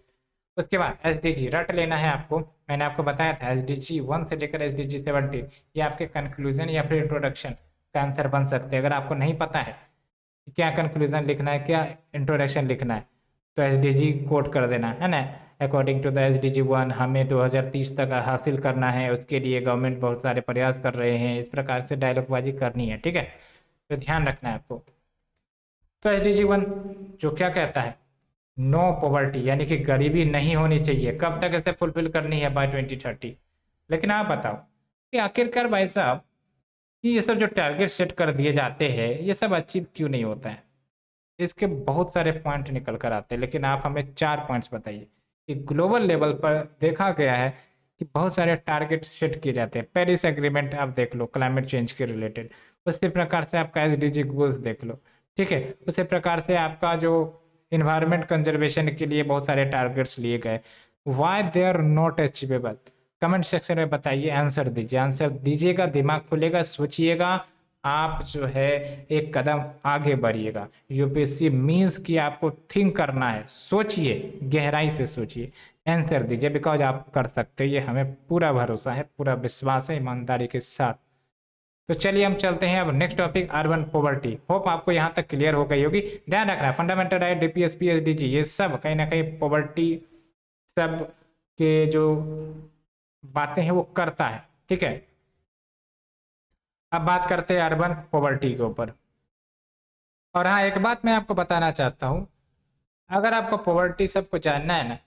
उसके बाद एसडीजी रट लेना है आपको, मैंने आपको बताया था एसडीजी 1 से लेकर एसडीजी 17 ये आपके कंक्लूजन या फिर इंट्रोडक्शन का आंसर बन सकते हैं। अगर आपको नहीं पता है कि क्या कंक्लूजन लिखना है क्या इंट्रोडक्शन लिखना है, तो एसडीजी कोट कर देना है ना। अकॉर्डिंग टू द एसडीजी 1 हमें 2030 तक हासिल करना है, उसके लिए गवर्नमेंट बहुत सारे प्रयास कर रहे हैं, इस प्रकार से डायलॉगबाजी करनी है। ठीक है, तो ध्यान रखना है आपको। तो एसडीजी 1 जो क्या कहता है, नो पॉवर्टी यानी कि गरीबी नहीं होनी चाहिए, कब तक इसे फुलफिल करनी है, बाय 2030। लेकिन आप बताओ कि आखिरकार भाई साहब कि ये सब जो टारगेट सेट कर दिए जाते हैं ये सब अचीव क्यों नहीं होता है। इसके बहुत सारे पॉइंट निकल कर आते हैं, लेकिन आप हमें 4 पॉइंट्स बताइए कि ग्लोबल लेवल पर देखा गया है कि बहुत सारे टारगेट सेट किए जाते हैं। पेरिस एग्रीमेंट आप देख लो क्लाइमेट चेंज के रिलेटेड, उसी प्रकार से आपका एसडीजी गोल्स देख लो। ठीक है, उसी प्रकार से आपका जो इन्वायरमेंट कंजर्वेशन के लिए बहुत सारे टारगेट्स लिए गए, why they are not achievable. Comment section में बताइए, आंसर दीजिएगा, दिमाग खुलेगा, सोचिएगा, आप जो है एक कदम आगे बढ़िएगा। यूपीएससी मीन्स कि आपको थिंक करना है, सोचिए, गहराई से सोचिए, आंसर दीजिए, बिकॉज आप कर सकते हैं, ये हमें पूरा भरोसा है, पूरा विश्वास है ईमानदारी के साथ। तो चलिए हम चलते हैं अब next topic, urban poverty. Hope आपको यहाँ तक क्लियर हो गई होगी। ध्यान रखना फंडामेंटल राइट डीपीएसपी एसडीजी ये सब कहीं ना कहीं पॉवर्टी सब के जो बातें हैं वो करता है। ठीक है, अब बात करते हैं अर्बन पॉवर्टी के ऊपर। और हाँ, एक बात मैं आपको बताना चाहता हूँ, अगर आपको पॉवर्टी सबको जानना है ना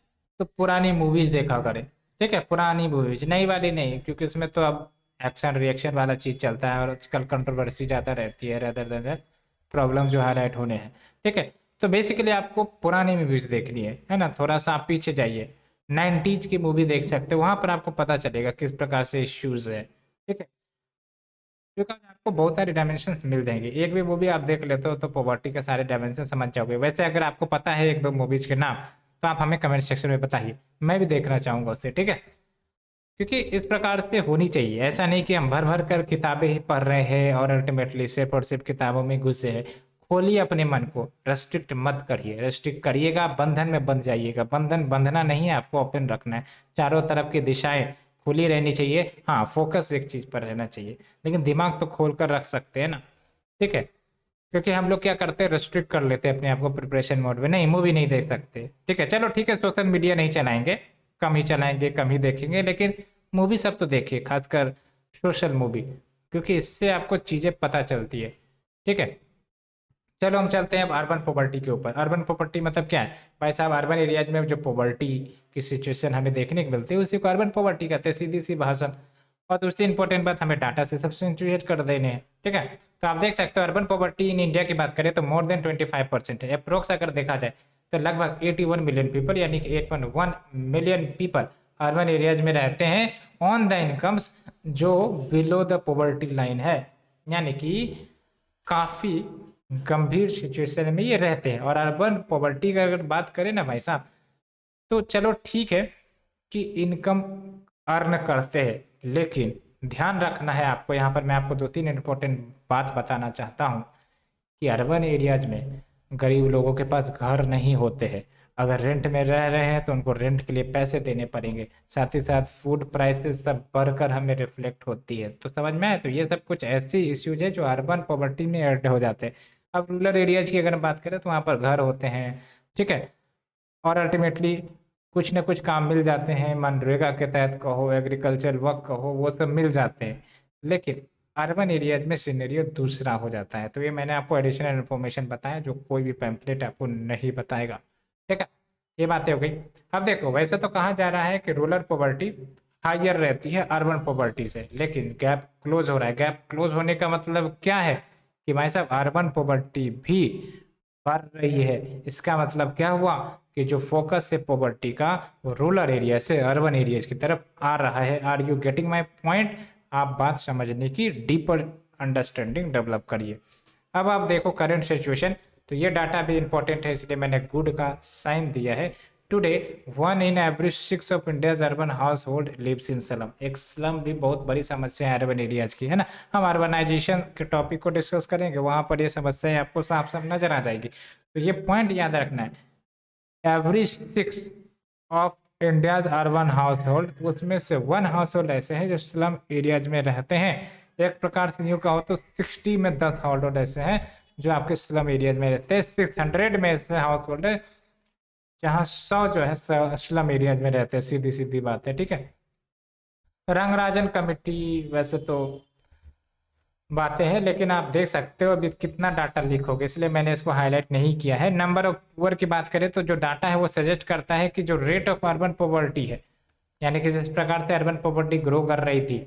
तो पुरानी मूवीज देखा करें। ठीक है, पुरानी मूवीज, नई वाली नहीं, क्योंकि इसमें तो अब एक्शन रिएक्शन वाला चीज चलता है और आजकल कंट्रोवर्सी ज़्यादा रहती है रेदर देन प्रॉब्लम जो हाईलाइट होने हैं। ठीक है, तो बेसिकली आपको पुरानी मूवीज देखनी है ना, थोड़ा सा आप पीछे जाइए, 90s की मूवी देख सकते हो, वहां पर आपको पता चलेगा किस प्रकार से इश्यूज है। ठीक है, बिकॉज आपको बहुत सारे डायमेंशन मिल जाएंगे, एक भी मूवी आप देख लेते हो तो पॉवर्टी के सारे डायमेंशन समझ जाओगे। वैसे अगर आपको पता है एक दो मूवीज के नाम तो आप हमें कमेंट सेक्शन में बताइए, मैं भी देखना चाहूंगा उससे। ठीक है, क्योंकि इस प्रकार से होनी चाहिए, ऐसा नहीं कि हम भर भर कर किताबें ही पढ़ रहे हैं और अल्टीमेटली सिर्फ और सिर्फ किताबों में घुसे हैं। खोलिए अपने मन को, रेस्ट्रिक्ट मत करिए, रेस्ट्रिक्ट करिएगा बंधन में बंध जाइएगा। बंधन बंधना नहीं है, आपको ओपन रखना है, चारों तरफ की दिशाएं खुली रहनी चाहिए। हाँ, फोकस एक चीज पर रहना चाहिए, लेकिन दिमाग तो खोल कर रख सकते हैं ना। ठीक है, क्योंकि हम लोग क्या करते हैं, रेस्ट्रिक्ट कर लेते हैं अपने आप को प्रिपरेशन मोड में, नहीं मूवी नहीं देख सकते। ठीक है, चलो ठीक है, सोशल मीडिया नहीं चलाएंगे, कम ही चलाएंगे, कम ही देखेंगे, लेकिन मूवी सब तो देखिए, खासकर सोशल मूवी, क्योंकि इससे आपको चीज़ें पता चलती है। ठीक है, चलो हम चलते हैं अब अर्बन पॉवर्टी के ऊपर। अर्बन पॉवर्टी मतलब क्या है भाई साहब, अर्बन एरियाज में जो पॉवर्टी की सिचुएशन हमें देखने को मिलती है उसी को अर्बन पॉवर्टी कहते हैं, सीधी सी भाषा। और दूसरी इंपॉर्टेंट बात, हमें डाटा से सब्सटेंशिएट कर देने हैं। ठीक है, तो आप देख सकते हो अर्बन पॉवर्टी इन इंडिया की बात करें तो मोर देन 25% है, अप्रोक्स अगर देखा जाए तो लगभग 81 मिलियन पीपल यानी कि 8.1 मिलियन पीपल अर्बन एरियाज में रहते हैं ऑन द इनकम्स जो बिलो द पॉवर्टी लाइन है, यानी कि काफी गंभीर सिचुएशन में ये रहते हैं। और अर्बन पॉवर्टी का अगर बात करें ना भाई साहब, तो चलो ठीक है कि इनकम अर्न करते हैं, लेकिन ध्यान रखना है आपको, यहाँ पर मैं आपको 2-3 इंपॉर्टेंट बात बताना चाहता हूँ कि अर्बन एरियाज में गरीब लोगों के पास घर नहीं होते हैं। अगर रेंट में रह रहे हैं तो उनको रेंट के लिए पैसे देने पड़ेंगे, साथ ही साथ फूड प्राइसेस सब बढ़कर हमें रिफ्लेक्ट होती है। तो समझ में आए, तो ये सब कुछ ऐसी इश्यूज है जो अर्बन पॉवर्टी में ऐड हो जाते हैं। अब रूरल एरियाज की अगर बात करें तो वहाँ पर घर होते हैं। ठीक है, और अल्टीमेटली कुछ ना कुछ काम मिल जाते हैं, मनरेगा के तहत कहो, एग्रीकल्चर वर्क कहो, वो सब मिल जाते हैं। लेकिन अर्बन एरियाज में सिनेरियो दूसरा हो जाता है। तो ये मैंने आपको एडिशनल इन्फॉर्मेशन बताया जो कोई भी पैम्पलेट आपको नहीं बताएगा। ठीक है, ये बातें हो गई। अब देखो, वैसे तो कहा जा रहा है कि रूरल पॉवर्टी हायर रहती है अर्बन पॉवर्टी से, लेकिन गैप क्लोज हो रहा है। गैप क्लोज होने का मतलब क्या है कि भाई साहब अर्बन पॉवर्टी भी बढ़ रही है। इसका मतलब क्या हुआ कि जो फोकस है पॉवर्टी का वो रूरल एरिया से अर्बन एरियाज की तरफ आ रहा है। Are you getting my point? आप बात समझने की डीपर अंडरस्टैंडिंग डेवलप करिए। अब आप देखो करंट सिचुएशन, तो ये डाटा भी इंपॉर्टेंट है इसलिए मैंने गुड का साइन दिया है। Today 1 in every 6 of India's urban household lives in slum. एक स्लम भी बहुत बड़ी समस्या है अर्बन एरियाज की, है ना। हम अर्बनाइजेशन के टॉपिक को डिस्कस करेंगे, वहां पर ये समस्याएं आपको साफ साफ नजर आ जाएगी। तो ये पॉइंट याद रखना है, every 6 of India's urban house hold, उसमें से 1 हाउस होल्ड ऐसे हैं जो स्लम एरियाज में रहते हैं। एक प्रकार से यूँ कहो तो 60 में 10 हाउस होल्ड ऐसे हैं जो आपके स्लम एरियाज में रहते हैं। 600 में ऐसे हाउस होल्ड है जहाँ 100 जो है स्लम एरियाज में रहते हैं। सीधी सीधी बात है, ठीक है। रंगराजन कमेटी वैसे तो बातें हैं, लेकिन आप देख सकते हो अभी कितना डाटा लीक हो गया, इसलिए मैंने इसको हाईलाइट नहीं किया है। नंबर ऑफ पुअर की बात करें तो जो डाटा है वो सजेस्ट करता है कि जो रेट ऑफ अर्बन पॉवर्टी है, यानी कि जिस प्रकार से अर्बन पॉवर्टी ग्रो कर रही थी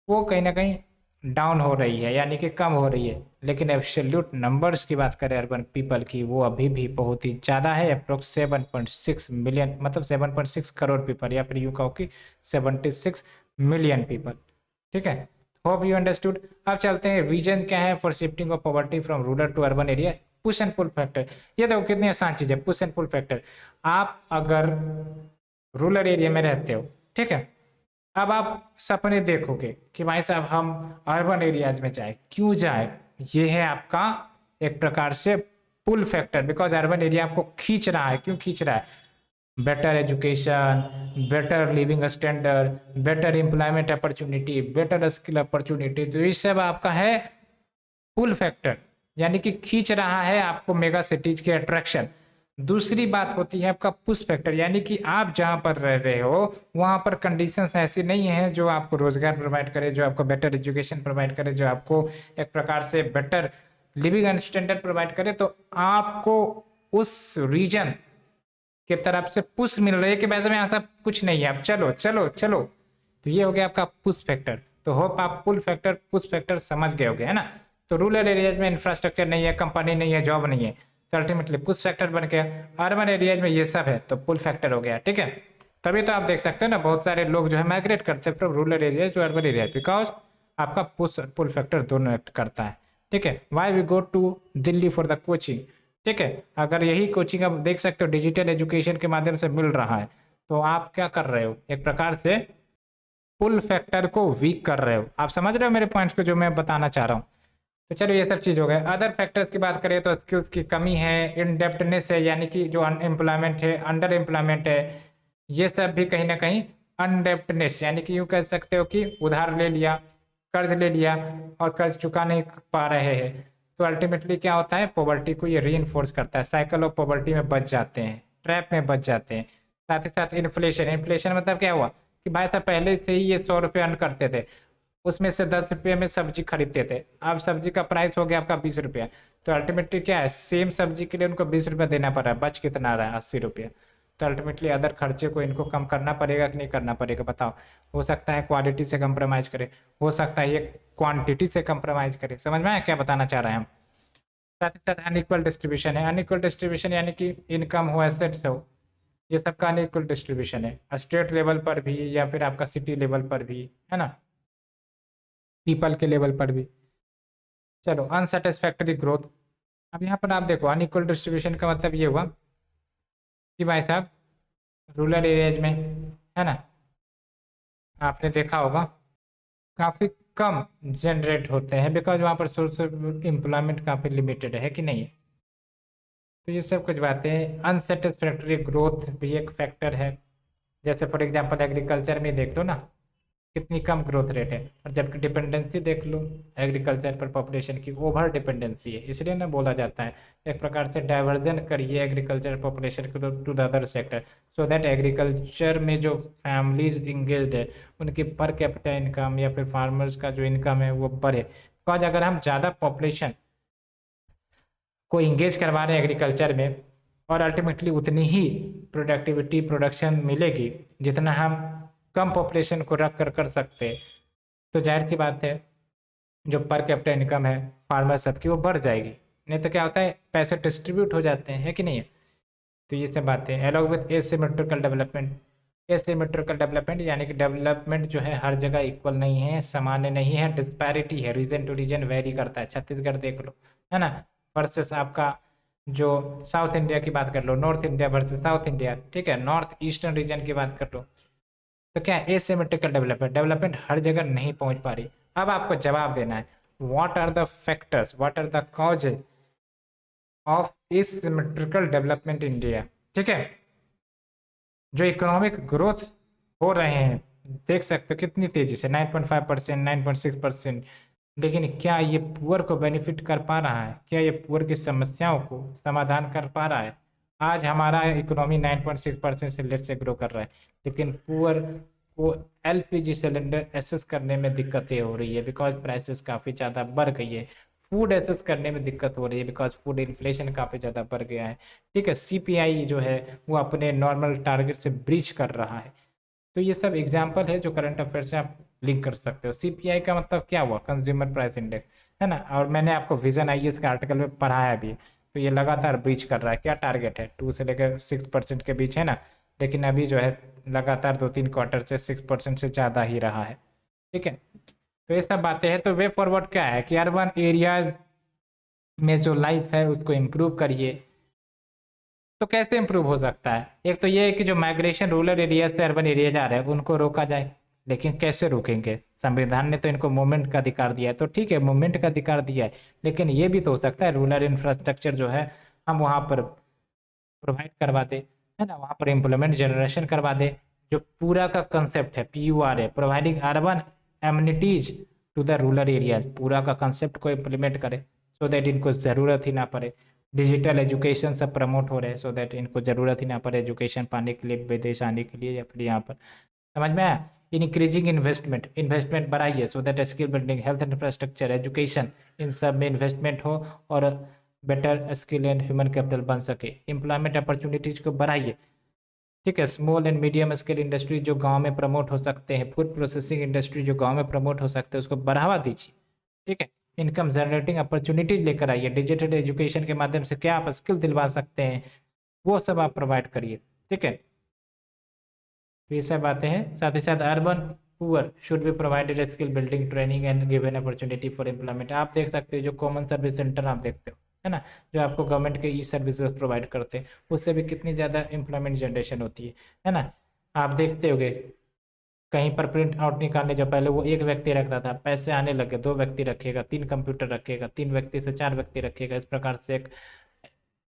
वो कहीं ना कहीं डाउन हो रही है, यानी कि कम हो रही है। लेकिन एब्सोल्यूट नंबर्स की बात करें अर्बन पीपल की, वो अभी भी बहुत ही ज़्यादा है। अप्रोक्स 7.6 मिलियन, मतलब 7.6 करोड़ पीपल, या फिर यूँ कहो कि 76 मिलियन पीपल, ठीक है। Hope you understood. अब चलते हैं रीजन क्या है for shifting of poverty from rural to urban area. Push and pull factor, ये देखो कितनी आसान चीज़ है। पुश एंड पुल फैक्टर, आप अगर रूरल एरिया में रहते हो, ठीक है, अब आप सपने देखोगे कि भाई साहब हम अर्बन एरियाज में जाए, क्यों जाए? ये है आपका एक प्रकार से pull factor, because urban area आपको खींच रहा है। क्यों खींच रहा है? Better education, better living standard, better employment opportunity, better skill opportunity, तो ये सब आपका है पुल फैक्टर, यानी कि खींच रहा है आपको मेगा सिटीज के अट्रैक्शन। दूसरी बात होती है आपका पुश फैक्टर, यानी कि आप जहां पर रह रहे हो वहां पर कंडीशंस ऐसी नहीं है जो आपको रोजगार प्रोवाइड करे, जो आपको बेटर एजुकेशन प्रोवाइड करे, जो आपको एक प्रकार से बेटर लिविंग स्टैंडर्ड प्रोवाइड करे। तो आपको उस रीजन की तरफ से पुश मिल रही है कि वैसे में ऐसा कुछ नहीं है, आप चलो चलो चलो। तो ये हो गया आपका पुश फैक्टर। तो होप आप पुल फैक्टर पुश फैक्टर समझ गए होगे, है ना। तो रूरल एरियाज में इंफ्रास्ट्रक्चर नहीं है, कंपनी नहीं है, जॉब नहीं है, तो अल्टीमेटली पुश फैक्टर बन गया। अर्बन एरियाज में ये सब है तो पुल फैक्टर हो गया, ठीक है। तभी तो आप देख सकते हैं ना बहुत सारे लोग जो है माइग्रेट करते हैं from rural areas to urban area, because आपका पुश पुल फैक्टर दोनों एक्ट करता है, ठीक है। Why we go to Delhi for the coaching, ठीक है। अगर यही कोचिंग आप देख सकते हो डिजिटल एजुकेशन के माध्यम से मिल रहा है, तो आप क्या कर रहे हो? एक प्रकार से पुल फैक्टर को वीक कर रहे हो। आप समझ रहे हो मेरे पॉइंट्स को जो मैं बताना चाह रहा हूँ? तो चलो ये सब चीज़ हो गया। अदर फैक्टर्स की बात करें तो स्किल्स की कमी है, इनडेप्टनेस है, यानी कि जो अनएम्प्लॉयमेंट है, अंडर एम्प्लॉयमेंट है, ये सब भी कहीं ना कहीं अनडेप्टनेस, यानी कि यूँ कह सकते हो कि उधार ले लिया, कर्ज ले लिया और कर्ज चुका नहीं पा रहे हैं, तो अल्टीमेटली क्या होता है, पॉवर्टी को ये री करता है, साइकिल ऑफ पॉवर्टी में बच जाते हैं, ट्रैप में बच जाते हैं। साथ ही साथ इन्फ्लेशन, इन्फ्लेशन मतलब क्या हुआ कि भाई साहब पहले से ही ये 100 रुपये अर्न करते थे, उसमें से 10 रुपये में सब्जी खरीदते थे, अब सब्जी का प्राइस हो गया आपका 20 रुपया, तो अल्टीमेटली क्या है, सेम सब्जी के लिए उनको 20 रुपया देना पड़ रहा है, बच कितना आ रहा है, 80 रुपया। तो अल्टीमेटली अदर खर्चे को इनको कम करना पड़ेगा कि नहीं करना पड़ेगा, बताओ। हो सकता है क्वालिटी से कंप्रोमाइज करे, हो सकता है ये क्वांटिटी से कंप्रोमाइज करे। समझ में आया क्या बताना चाह रहे हैं हम? साथ ही साथ अनइक्वल डिस्ट्रीब्यूशन है। अनइक्वल डिस्ट्रीब्यूशन यानी कि इनकम हो, एसेट्स हो, ये सब का अनइक्वल डिस्ट्रीब्यूशन है, स्टेट लेवल पर भी या फिर आपका सिटी लेवल पर भी, है ना, पीपल के लेवल पर भी। चलो अनसेटिस्फैक्टरी ग्रोथ। अब यहाँ पर आप देखो अनइक्वल डिस्ट्रीब्यूशन का मतलब ये हुआ कि भाई साहब रूरल एरियाज में, है ना, आपने देखा होगा काफ़ी कम जनरेट होते हैं, बिकॉज वहाँ पर सोर्स ऑफ एम्प्लॉयमेंट काफ़ी लिमिटेड है कि नहीं। तो ये सब कुछ बातें, अनसेटिस्फैक्टरी ग्रोथ भी एक फैक्टर है। जैसे फॉर एग्जांपल एग्रीकल्चर में देख लो ना, कितनी कम ग्रोथ रेट है, और जबकि डिपेंडेंसी देख लो एग्रीकल्चर पर पॉपुलेशन की, ओवर डिपेंडेंसी है। इसलिए ना बोला जाता है एक प्रकार से डाइवर्जन करिए एग्रीकल्चर पॉपुलेशन को to the other sector, so that agriculture में जो फैमिलीज इंगेज्ड है उनकी पर कैपिटा इनकम या फिर फार्मर्स का जो इनकम है वो बढ़े। बिकॉज अगर हम ज़्यादा पॉपुलेशन को इंगेज करवा रहे हैं एग्रीकल्चर में, और अल्टीमेटली उतनी ही प्रोडक्टिविटी प्रोडक्शन मिलेगी जितना हम कम पॉपुलेशन को रख कर सकते हैं, तो जाहिर सी बात है जो पर कैपिटा इनकम है फार्मर सबकी वो बढ़ जाएगी। नहीं तो क्या होता है, पैसे डिस्ट्रीब्यूट हो जाते हैं, है कि नहीं है। तो ये सब बातें along with asymmetrical development. Asymmetrical development यानी कि डेवलपमेंट जो है हर जगह इक्वल नहीं है, सामान्य नहीं है, डिस्पैरिटी है, रीजन टू रीजन वेरी करता है। छत्तीसगढ़ देख लो, है ना, वर्सेस आपका जो साउथ इंडिया की बात कर लो, north India versus south India, ठीक है, नॉर्थ ईस्टर्न रीजन की बात कर लो। तो क्या एसिमेट्रिकल डेवलपमेंट, डेवलपमेंट हर जगह नहीं पहुंच पा रही। अब आपको जवाब देना है, what are the factors, what are the causes of asymmetrical development India, ठीक है। जो इकोनॉमिक ग्रोथ हो रहे हैं, देख सकते हो कितनी तेजी से 9.5%, 9.6%, लेकिन क्या ये पुअर को बेनिफिट कर पा रहा है, क्या ये पुअर की समस्याओं को समाधान कर पा रहा है। आज हमारा इकोनॉमी 9.6% से लेट से ग्रो कर रहा है, लेकिन पुअर को एलपीजी सिलेंडर एसेस करने में दिक्कतें हो रही है बिकॉज प्राइसेस काफ़ी ज़्यादा बढ़ गई है। फूड एसेस करने में दिक्कत हो रही है बिकॉज फूड इन्फ्लेशन काफ़ी ज़्यादा बढ़ गया है, ठीक है। सीपीआई जो है वो अपने नॉर्मल टारगेट से ब्रीच कर रहा है। तो ये सब एग्जाम्पल है जो करंट अफेयर से आप लिंक कर सकते हो। सीपीआई का मतलब क्या हुआ, कंज्यूमर प्राइस इंडेक्स, है ना। और मैंने आपको विजन आईएएस के आर्टिकल में पढ़ाया भी है। तो ये लगातार ब्रीच कर रहा है। क्या टारगेट है, 2 से लेकर 6% के बीच, है ना। लेकिन अभी जो है लगातार 2-3 क्वार्टर से 6% से ज़्यादा ही रहा है, ठीक है। तो ये सब बातें हैं। तो वे फॉरवर्ड क्या है कि अर्बन एरियाज में जो लाइफ है उसको इम्प्रूव करिए। तो कैसे इम्प्रूव हो सकता है, एक तो ये है कि जो माइग्रेशन रूरल एरिया से अर्बन एरिया जा रहे हैं उनको रोका जाए। लेकिन कैसे रोकेंगे, संविधान ने तो इनको मूवमेंट का अधिकार दिया है, तो ठीक है मूवमेंट का अधिकार दिया है, लेकिन ये भी तो हो सकता है रूरल इंफ्रास्ट्रक्चर जो है हम वहाँ पर प्रोवाइड करवा दे, है ना, वहाँ पर एम्प्लॉयमेंट जनरेशन करवा दे। जो पूरा का कंसेप्ट है PUR है, providing urban amenities to the rural areas, पूरा का कंसेप्ट को इम्प्लीमेंट करे सो दैट इनको ज़रूरत ही ना पड़े। डिजिटल एजुकेशन सब प्रमोट हो रहे हैं सो दैट इनको ज़रूरत ही ना पड़े एजुकेशन पाने के लिए, विदेश आने के लिए या फिर यहाँ पर। समझ में आया। इंक्रीजिंग इन्वेस्टमेंट, इन्वेस्टमेंट बढ़ाइए so that skill building, health infrastructure, education, इन सब में इन्वेस्टमेंट हो और better skill and human capital बन सके। एम्प्लॉयमेंट अपॉर्चुनिटीज को बढ़ाइए, ठीक है। Small and medium scale industry जो गांव में प्रमोट हो सकते हैं, फूड प्रोसेसिंग इंडस्ट्री जो गांव में प्रमोट हो सकते हैं उसको बढ़ावा दीजिए, ठीक है। इनकम जनरेटिंग अपॉर्चुनिटीज लेकर आइए, डिजिटल एजुकेशन के माध्यम से क्या आप स्किल दिलवा सकते हैं वो सब आप प्रोवाइड करिए, ठीक है। तो ये सब बातें हैं। साथ ही साथ urban poor should be provided skill building training and given opportunity for employment. आप देख सकते हो जो कॉमन सर्विस सेंटर आप देखते हो, है ना, जो आपको गवर्नमेंट के ई सर्विसेज प्रोवाइड करते हैं, उससे भी कितनी ज़्यादा एम्प्लॉयमेंट जनरेशन होती है ना। आप देखते होगे कहीं पर प्रिंट आउट निकालने जो पहले वो एक व्यक्ति रखता था, पैसे आने लगे 2 व्यक्ति रखेगा, 3 कंप्यूटर रखेगा, 3 व्यक्ति से 4 व्यक्ति रखेगा, इस प्रकार से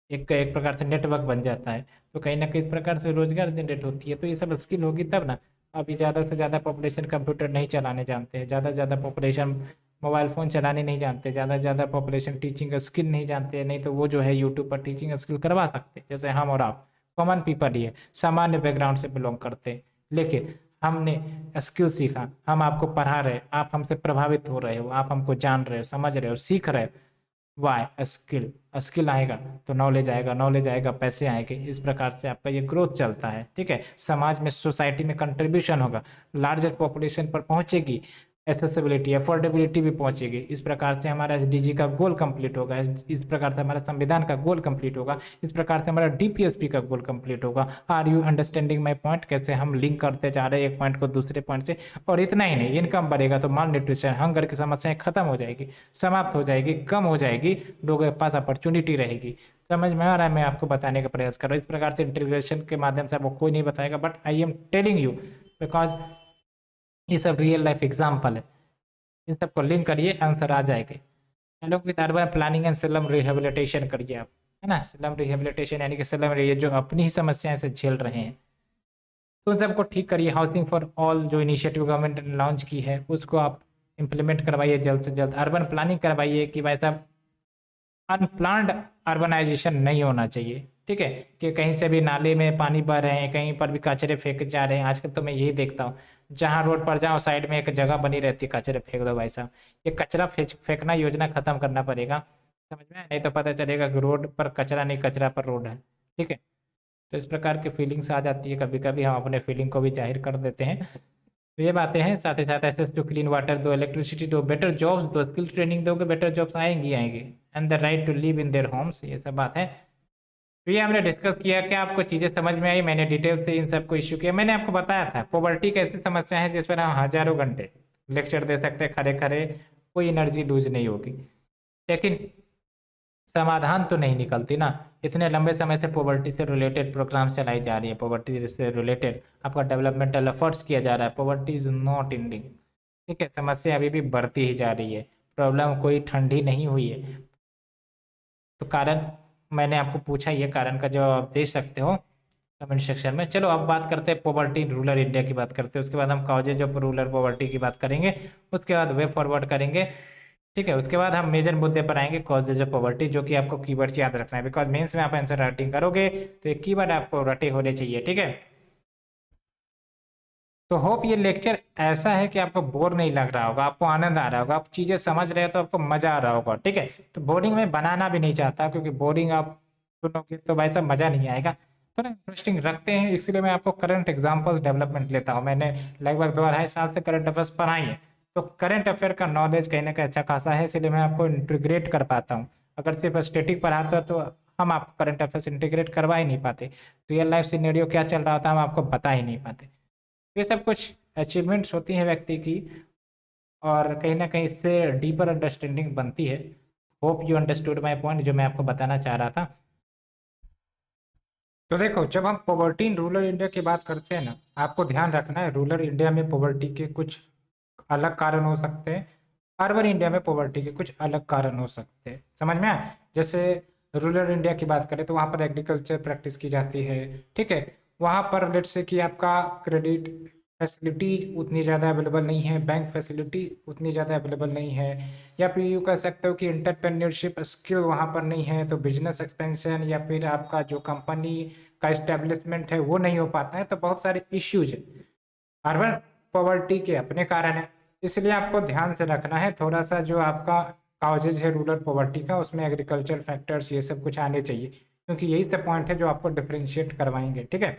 एक प्रकार से नेटवर्क बन जाता है। तो कहीं ना कहीं इस प्रकार से रोजगार जनरेट होती है। तो ये सब स्किल होगी तब ना। अभी ज़्यादा से ज़्यादा पॉपुलेशन कंप्यूटर नहीं चलाने जानते हैं, ज़्यादा से ज़्यादा पॉपुलेशन मोबाइल फ़ोन चलाने नहीं जानते, ज़्यादा से ज़्यादा पॉपुलेशन टीचिंग स्किल नहीं जानते हैं। नहीं तो वो जो है यूट्यूब पर टीचिंग स्किल करवा सकते हैं, जैसे हम और आप कॉमन पीपल ही है, सामान्य बैकग्राउंड से बिलोंग करते हैं। लेकिन हमने स्किल सीखा, हम आपको पढ़ा रहे, आप हमसे प्रभावित हो रहे हो, आप हमको जान रहे हो, समझ रहे हो, सीख रहे हो। वाई स्किल, स्किल आएगा तो नॉलेज आएगा, नॉलेज आएगा पैसे आएंगे। इस प्रकार से आपका ये ग्रोथ चलता है, ठीक है। समाज में, सोसाइटी में कंट्रीब्यूशन होगा, लार्जर पॉपुलेशन पर पहुंचेगी, एसेसिबिलिटी अफोर्डेबिलिटी भी पहुंचेगी। इस प्रकार से हमारा एसडीजी का गोल कंप्लीट होगा, इस प्रकार से हमारा संविधान का गोल कंप्लीट होगा, इस प्रकार से हमारा डीपीएसपी का गोल कंप्लीट होगा। Are you understanding my point, कैसे हम लिंक करते जा रहे हैं एक पॉइंट को दूसरे पॉइंट से। और इतना ही नहीं, इनकम बढ़ेगा तो माल न्यूट्रिशन, हंगर की समस्याएं खत्म हो जाएगी, समाप्त हो जाएगी, कम हो जाएगी, लोगों के पास अपॉर्चुनिटी रहेगी। समझ में आ रहा है, मैं आपको बताने का प्रयास कर रहा हूँ। इस प्रकार से इंटीग्रेशन के माध्यम से आपको कोई नहीं बताएगा, but I am telling you because ये सब रियल लाइफ एग्जाम्पल है। इन सबको लिंक करिए, आंसर आ जाएंगे। Hello with urban planning and slum rehabilitation करिए आप, है ना। स्लम रिहेबिलिटेशन यानी कि स्लम एरिया जो अपनी ही समस्याएं से झेल रहे हैं, तो उन सबको ठीक करिए। हाउसिंग फॉर ऑल जो इनिशिएटिव गवर्नमेंट ने लॉन्च की है उसको आप इम्प्लीमेंट करवाइए जल्द से जल्द। अर्बन प्लानिंग करवाइए कि भाई साहब अनप्लान्ड अर्बनाइजेशन नहीं होना चाहिए, ठीक है। कि कहीं से भी नाले में पानी बह रहे हैं, कहीं पर भी कचरे फेंके जा रहे हैं। आजकल तो मैं यही देखता हूँ, जहाँ रोड पर जाओ साइड में एक जगह बनी रहती है, कचरे फेंक दो भाई साहब। ये कचरा फेंकना योजना खत्म करना पड़ेगा, समझ में आया? नहीं तो पता चलेगा कि रोड पर कचरा नहीं, कचरा पर रोड है, ठीक है। तो इस प्रकार की फीलिंग्स आ जाती है, कभी कभी हम अपने फीलिंग को भी जाहिर कर देते हैं। तो ये बातें हैं। साथ ही साथ एक्सेस टू क्लीन वाटर दो, इलेक्ट्रिसिटी दो, बेटर जॉब्स दो, स्किल ट्रेनिंग दोगे, बेटर जॉब्स आएंगी आएंगी, and the right to live in their homes, ये सब बात है। तो ये हमने डिस्कस किया। क्या आपको चीज़ें समझ में आई? मैंने डिटेल से इन सबको इश्यू किया। मैंने आपको बताया था पॉवर्टी एक ऐसी समस्या है जिस पर हम हजारों घंटे लेक्चर दे सकते हैं खड़े खड़े, कोई एनर्जी लूज नहीं होगी, लेकिन समाधान तो नहीं निकलती ना। इतने लंबे समय से पॉवर्टी से रिलेटेड प्रोग्राम चलाई जा रही है, पॉवर्टी से रिलेटेड आपका डेवलपमेंटल एफर्ट्स किया जा रहा है, पॉवर्टी इज नॉट एंडिंग। ठीक है, समस्या अभी भी बढ़ती ही जा रही है, प्रॉब्लम कोई ठंडी नहीं हुई है। तो कारण मैंने आपको पूछा, ये कारण का जवाब आप दे सकते हो कमेंट सेक्शन में। चलो अब बात करते हैं पॉवर्टी रूरल इंडिया की बात करते हैं, उसके बाद हम कॉजेज ऑफ रूरल पॉवर्टी की बात करेंगे, उसके बाद वे फॉरवर्ड करेंगे। ठीक है, उसके बाद हम मेजर मुद्दे पर आएंगे कॉजेज ऑफ पॉवर्टी, जो कि आपको कीवर्ड्स याद रखना है, बिकॉज मेंस में आप आंसर राइटिंग करोगे तो ये कीवर्ड आपको रटे होने चाहिए। ठीक है, तो होप ये लेक्चर ऐसा है कि आपको बोर नहीं लग रहा होगा, आपको आनंद आ रहा होगा, आप चीजें समझ रहे हो तो आपको मजा आ रहा होगा। ठीक है, तो बोरिंग में बनाना भी नहीं चाहता, क्योंकि बोरिंग आप सुनोगे तो भाई साहब मजा नहीं आएगा। तो ना इंटरेस्टिंग रखते हैं, इसलिए मैं आपको करंट एग्जांपल्स डेवलपमेंट लेता हूँ। मैंने लगभग 2 2.5 साल से करंट अफेयर्स पढ़ाई है, तो करंट अफेयर का नॉलेज कहीं ना कहीं अच्छा खासा है, इसलिए मैं आपको इंटीग्रेट कर पाता हूँ। अगर सिर्फ स्टेटिक पढ़ाता तो हम आपको करंट अफेयर्स इंटीग्रेट करवा ही नहीं पाते, रियल लाइफ सिनेरियो क्या चल रहा था हम आपको बता ही नहीं पाते। ये सब कुछ अचीवमेंट्स होती हैं व्यक्ति की, और कहीं ना कहीं इससे डीपर अंडरस्टैंडिंग बनती है। Hope you understood my point, जो मैं आपको बताना चाह रहा था। तो देखो, जब हम पॉवर्टी इन रूरल इंडिया की बात करते हैं ना, आपको ध्यान रखना है रूरल इंडिया में पॉवर्टी के कुछ अलग कारण हो सकते हैं, अर्बन इंडिया में पॉवर्टी के कुछ अलग कारण हो सकते हैं। समझ में आया? जैसे रूरल इंडिया की बात करें तो वहाँ पर एग्रीकल्चर प्रैक्टिस की जाती है। ठीक है, वहाँ पर लेट्स से कि आपका क्रेडिट फैसिलिटीज उतनी ज़्यादा अवेलेबल नहीं है, बैंक फैसिलिटी उतनी ज़्यादा अवेलेबल नहीं है, या फिर यूँ कह सकते हो कि इंटरप्रेन्योरशिप स्किल वहाँ पर नहीं है, तो बिजनेस एक्सपेंशन या फिर आपका जो कंपनी का इस्टेब्लिशमेंट है वो नहीं हो पाता है। तो बहुत सारे इश्यूज है, अर्बन पॉवर्टी के अपने कारण है। इसलिए आपको ध्यान से रखना है थोड़ा सा, जो आपका काउजेज है रूरल पॉवर्टी का, उसमें एग्रीकल्चर फैक्टर्स ये सब कुछ आने चाहिए, क्योंकि यही सब पॉइंट है जो आपको डिफ्रेंशिएट करवाएंगे। ठीक है,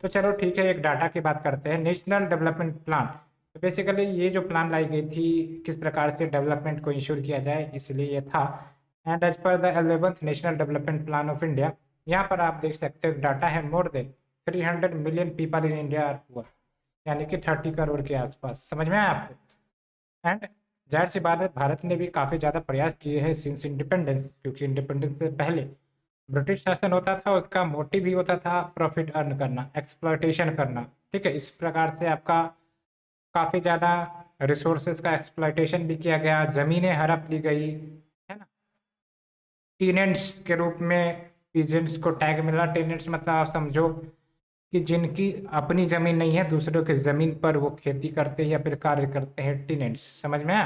तो चलो ठीक है, एक डाटा की बात करते हैं, नेशनल डेवलपमेंट प्लान। तो बेसिकली ये जो प्लान लाई गई थी किस प्रकार से डेवलपमेंट को इंश्योर किया जाए, इसलिए ये था। And as per the 11th national development plan of India, यहाँ पर आप देख सकते हो डाटा है, more than 300 million people in India are poor, यानी कि 30 करोड़ के आसपास। समझ में आया आपको? एंड जाहिर सी बात है, भारत ने भी काफ़ी ज़्यादा प्रयास किए हैं सिंस इंडिपेंडेंस, क्योंकि इंडिपेंडेंस से पहले ब्रिटिश शासन होता था, उसका मोटिव ही होता था प्रॉफिट अर्न करना, एक्सप्लॉयटेशन करना। ठीक है, इस प्रकार से आपका काफ़ी ज़्यादा रिसोर्सेज का एक्सप्लॉयटेशन भी किया गया, ज़मीनें हड़प ली गई, है ना। टेनेंट्स के रूप में पीजेंट्स को टैग मिला। टेनेंट्स मतलब आप समझो कि जिनकी अपनी जमीन नहीं है, दूसरों की जमीन पर वो खेती करते हैं या फिर कार्य करते हैं, टेनेंट्स। समझ में आया?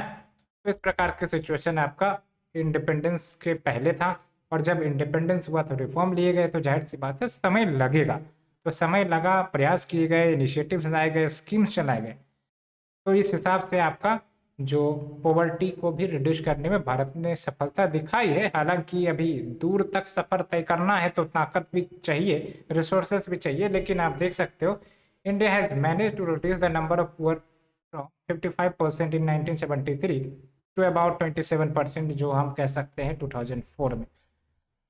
तो इस प्रकार के सिचुएशन आपका इंडिपेंडेंस के पहले था, और जब इंडिपेंडेंस हुआ तो रिफॉर्म लिए गए, तो जाहिर सी बात है समय लगेगा। तो समय लगा, प्रयास किए गए, इनिशिएटिव्स लाए गए, स्कीम्स चलाए गए, तो इस हिसाब से आपका जो पॉवर्टी को भी रिड्यूस करने में भारत ने सफलता दिखाई है। हालांकि अभी दूर तक सफर तय करना है तो ताकत भी चाहिए, रिसोर्सेस भी चाहिए, लेकिन आप देख सकते हो India has manage to reduce the number of poor from 55% in 1973 to about 27%, जो हम कह सकते हैं 2004 में।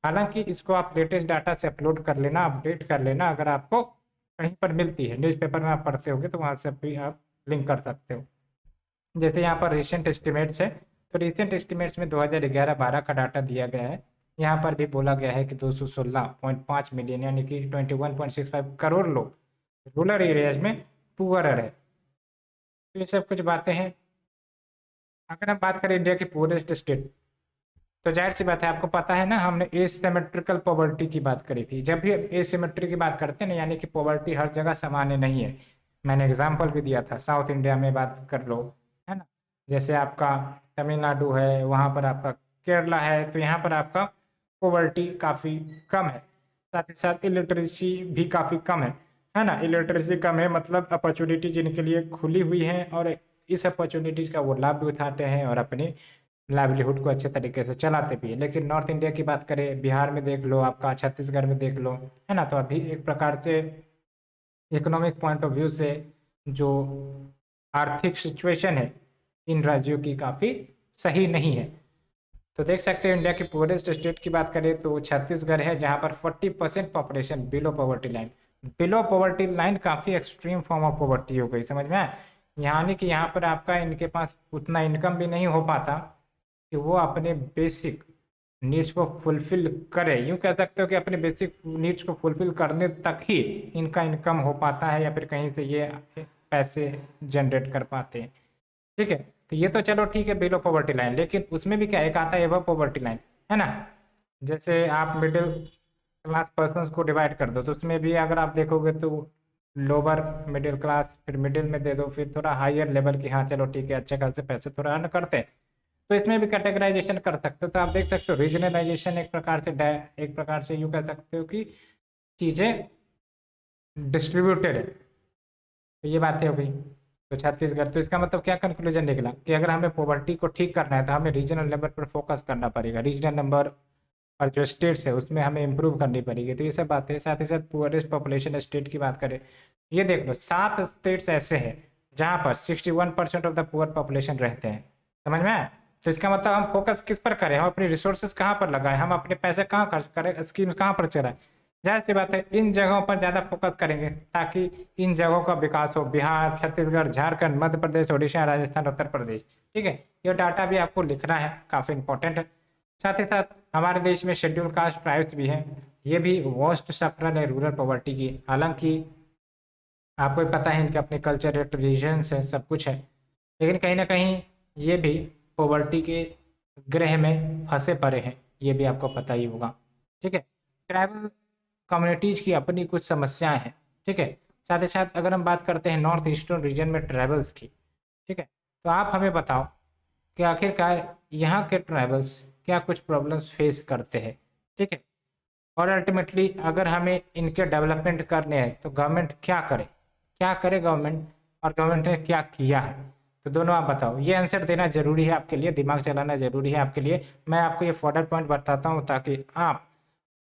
हालांकि इसको आप लेटेस्ट डाटा से अपलोड कर लेना, अपडेट कर लेना, अगर आपको कहीं पर मिलती है, न्यूज़पेपर में आप पढ़ते होगे तो वहाँ से भी आप लिंक कर सकते हो। जैसे यहाँ पर रिसेंट एस्टिमेट्स है, तो रिसेंट एस्टिमेट्स में 2011-12 का डाटा दिया गया है। यहाँ पर भी बोला गया है कि 216.5 मिलियन यानी कि 21.65 करोड़ लोग रूरल एरियाज में पुअर है। तो ये सब कुछ बातें हैं। अगर हम बात करें इंडिया के पुअरेस्ट स्टेट, तो जाहिर सी बात है आपको पता है ना, हमने एसिमेट्रिकल पॉवर्टी की बात करी थी। जब भी एसिमेट्री की बात करते हैं ना, यानी कि पॉवर्टी हर जगह सामान्य नहीं है, मैंने एग्जाम्पल भी दिया था, साउथ इंडिया में बात कर लो, है ना। जैसे आपका तमिलनाडु है, वहाँ पर आपका केरला है, तो यहाँ पर आपका पॉवर्टी काफ़ी कम है। साथ ही साथ इलिटरेसी भी काफ़ी कम है ना। इलिटरेसी कम है मतलब अपॉर्चुनिटी जिनके लिए खुली हुई है, और इस अपॉर्चुनिटीज़ का वो लाभ भी उठाते हैं और अपनी लाइवलीहुड को अच्छे तरीके से चलाते भी है। लेकिन नॉर्थ इंडिया की बात करें, बिहार में देख लो, आपका छत्तीसगढ़ में देख लो, है ना, तो अभी एक प्रकार से इकोनॉमिक पॉइंट ऑफ व्यू से जो आर्थिक सिचुएशन है इन राज्यों की काफ़ी सही नहीं है। तो देख सकते हो इंडिया की पुअरेस्ट स्टेट की बात करें तो छत्तीसगढ़ है, जहाँ पर 40% population below poverty line. Below poverty line काफ़ी एक्सट्रीम फॉर्म ऑफ पॉवर्टी हो गई, समझ में आया? यानी कि यहाँ पर आपका इनके पास उतना इनकम भी नहीं हो पाता कि वो अपने बेसिक नीड्स को फुलफिल करे। यूँ कह सकते हो कि अपने बेसिक नीड्स को फुलफिल करने तक ही इनका इनकम हो पाता है, या फिर कहीं से ये पैसे जनरेट कर पाते हैं। ठीक है, तो ये तो चलो ठीक है बिलो पॉवर्टी लाइन, लेकिन उसमें भी क्या एक आता है एबव पॉवर्टी लाइन, है ना? जैसे आप मिडिल क्लास पर्सन को डिवाइड कर दो तो उसमें भी अगर आप देखोगे तो लोअर मिडिल क्लास, फिर मिडिल में दे दो, फिर थोड़ा हायर लेवल की, हाँ चलो ठीक है अच्छे खासे पैसे थोड़ा अर्न करते हैं, तो इसमें भी कैटेगराइजेशन कर सकते हो। तो आप देख सकते हो रीजनलाइजेशन एक प्रकार से यूँ कह सकते हो कि चीज़ें डिस्ट्रीब्यूटेड है। तो ये बातें हो गई। तो छत्तीसगढ़, तो इसका मतलब क्या कंक्लूजन निकला कि अगर हमें पॉवर्टी को ठीक करना है तो हमें रीजनल लेवल पर फोकस करना पड़ेगा, रीजनल नंबर और जो स्टेट्स है उसमें हमें इम्प्रूव करनी पड़ेगी। तो ये सब बातें, साथ ही साथ पुअरेस्ट पॉपुलेशन स्टेट की बात करें, ये देख लो 7 स्टेट्स ऐसे हैं जहाँ पर 61% ऑफ द पुअर पॉपुलेशन रहते हैं, समझ में आया? तो इसका मतलब हम फोकस किस पर करें, हम अपने रिसोर्सेज कहाँ पर लगाएं, हम अपने पैसे कहाँ खर्च करें, स्कीम्स कहाँ पर चलाएं? जाहिर सी बात है इन जगहों पर ज़्यादा फोकस करेंगे ताकि इन जगहों का विकास हो। बिहार, छत्तीसगढ़, झारखंड, मध्य प्रदेश, उड़ीसा, राजस्थान, उत्तर प्रदेश। ठीक है, ये डाटा भी आपको लिखना है, काफ़ी इंपॉर्टेंट है। साथ ही साथ हमारे देश में शेड्यूल कास्ट ट्राइब्स भी हैं, ये भी वर्स्ट सफरर है रूरल पॉवर्टी की। हालांकि आपको पता है इनके अपने कल्चर, ट्रेडिशंस है, सब कुछ है, लेकिन कहीं ना कहीं ये भी पॉवर्टी के ग्रह में फंसे पड़े हैं, ये भी आपको पता ही होगा। ठीक है, ट्राइबल कम्युनिटीज की अपनी कुछ समस्याएं हैं। ठीक है, साथ ही साथ अगर हम बात करते हैं नॉर्थ ईस्टर्न रीजन में ट्राइबल्स की, ठीक है, तो आप हमें बताओ कि आखिरकार यहाँ के ट्राइबल्स क्या कुछ प्रॉब्लम्स फेस करते हैं। ठीक है, और अल्टीमेटली अगर हमें इनके डेवलपमेंट करने हैं तो गवर्नमेंट क्या करे, क्या करे गवर्नमेंट, और गवर्नमेंट ने क्या किया है? तो दोनों आप बताओ। ये आंसर देना जरूरी है आपके लिए, दिमाग चलाना जरूरी है आपके लिए। मैं आपको ये फॉर्डर पॉइंट बताता हूँ ताकि आप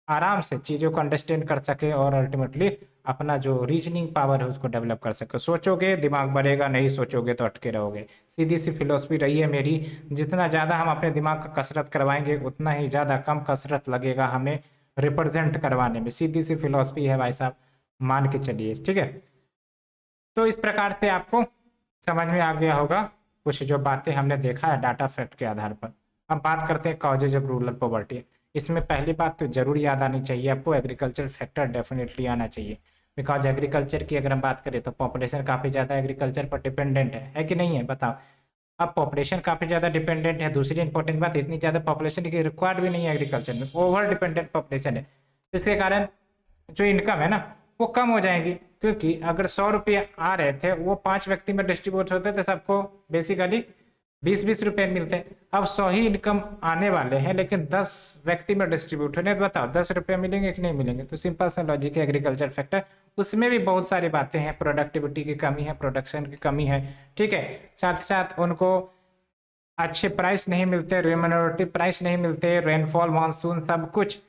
आराम से चीज़ों को अंडरस्टैंड कर सके और अल्टीमेटली अपना जो रीजनिंग पावर है उसको डेवलप कर सके। सोचोगे दिमाग बढ़ेगा, नहीं सोचोगे तो अटके रहोगे। सीधी सी फिलोसफी रही है मेरी, जितना ज़्यादा हम अपने दिमाग का कसरत करवाएंगे उतना ही ज़्यादा कम कसरत लगेगा हमें रिप्रेजेंट करवाने में। सीधी सी फिलोसफी है भाई साहब, मान के चलिए। ठीक है, तो इस प्रकार से आपको समझ में आ गया होगा कुछ जो बातें हमने देखा है डाटा फैक्ट के आधार पर। अब बात करते हैं कॉजेज ऑफ रूरल पॉवर्टी। इसमें पहली बात तो जरूर याद आनी चाहिए आपको, एग्रीकल्चर फैक्टर डेफिनेटली आना चाहिए। बिकॉज एग्रीकल्चर की अगर हम बात करें तो पॉपुलेशन काफ़ी ज़्यादा एग्रीकल्चर पर डिपेंडेंट है कि नहीं है? बताओ। अब पॉपुलेशन काफ़ी ज़्यादा डिपेंडेंट है, दूसरी इंपॉर्टेंट बात इतनी ज़्यादा पॉपुलेशन की रिक्वायर्ड भी नहीं है एग्रीकल्चर में, ओवर डिपेंडेंट पॉपुलेशन है। इसके कारण जो इनकम है ना वो कम हो जाएगी, क्योंकि अगर 100 रुपये आ रहे थे वो 5 व्यक्ति में डिस्ट्रीब्यूट होते थे, सबको बेसिकली 20-20 रुपये मिलते। अब 100 ही इनकम आने वाले हैं लेकिन 10 व्यक्ति में डिस्ट्रीब्यूट होने, तो बताओ 10 रुपये मिलेंगे कि नहीं मिलेंगे? तो सिंपल सा लॉजिक है एग्रीकल्चर फैक्टर। उसमें भी बहुत सारी बातें हैं, प्रोडक्टिविटी की कमी है, प्रोडक्शन की कमी है। ठीक है, साथ ही साथ उनको अच्छे प्राइस नहीं मिलते, रेम्यूनरेटिव प्राइस नहीं मिलते, रेनफॉल, मानसून सब कुछ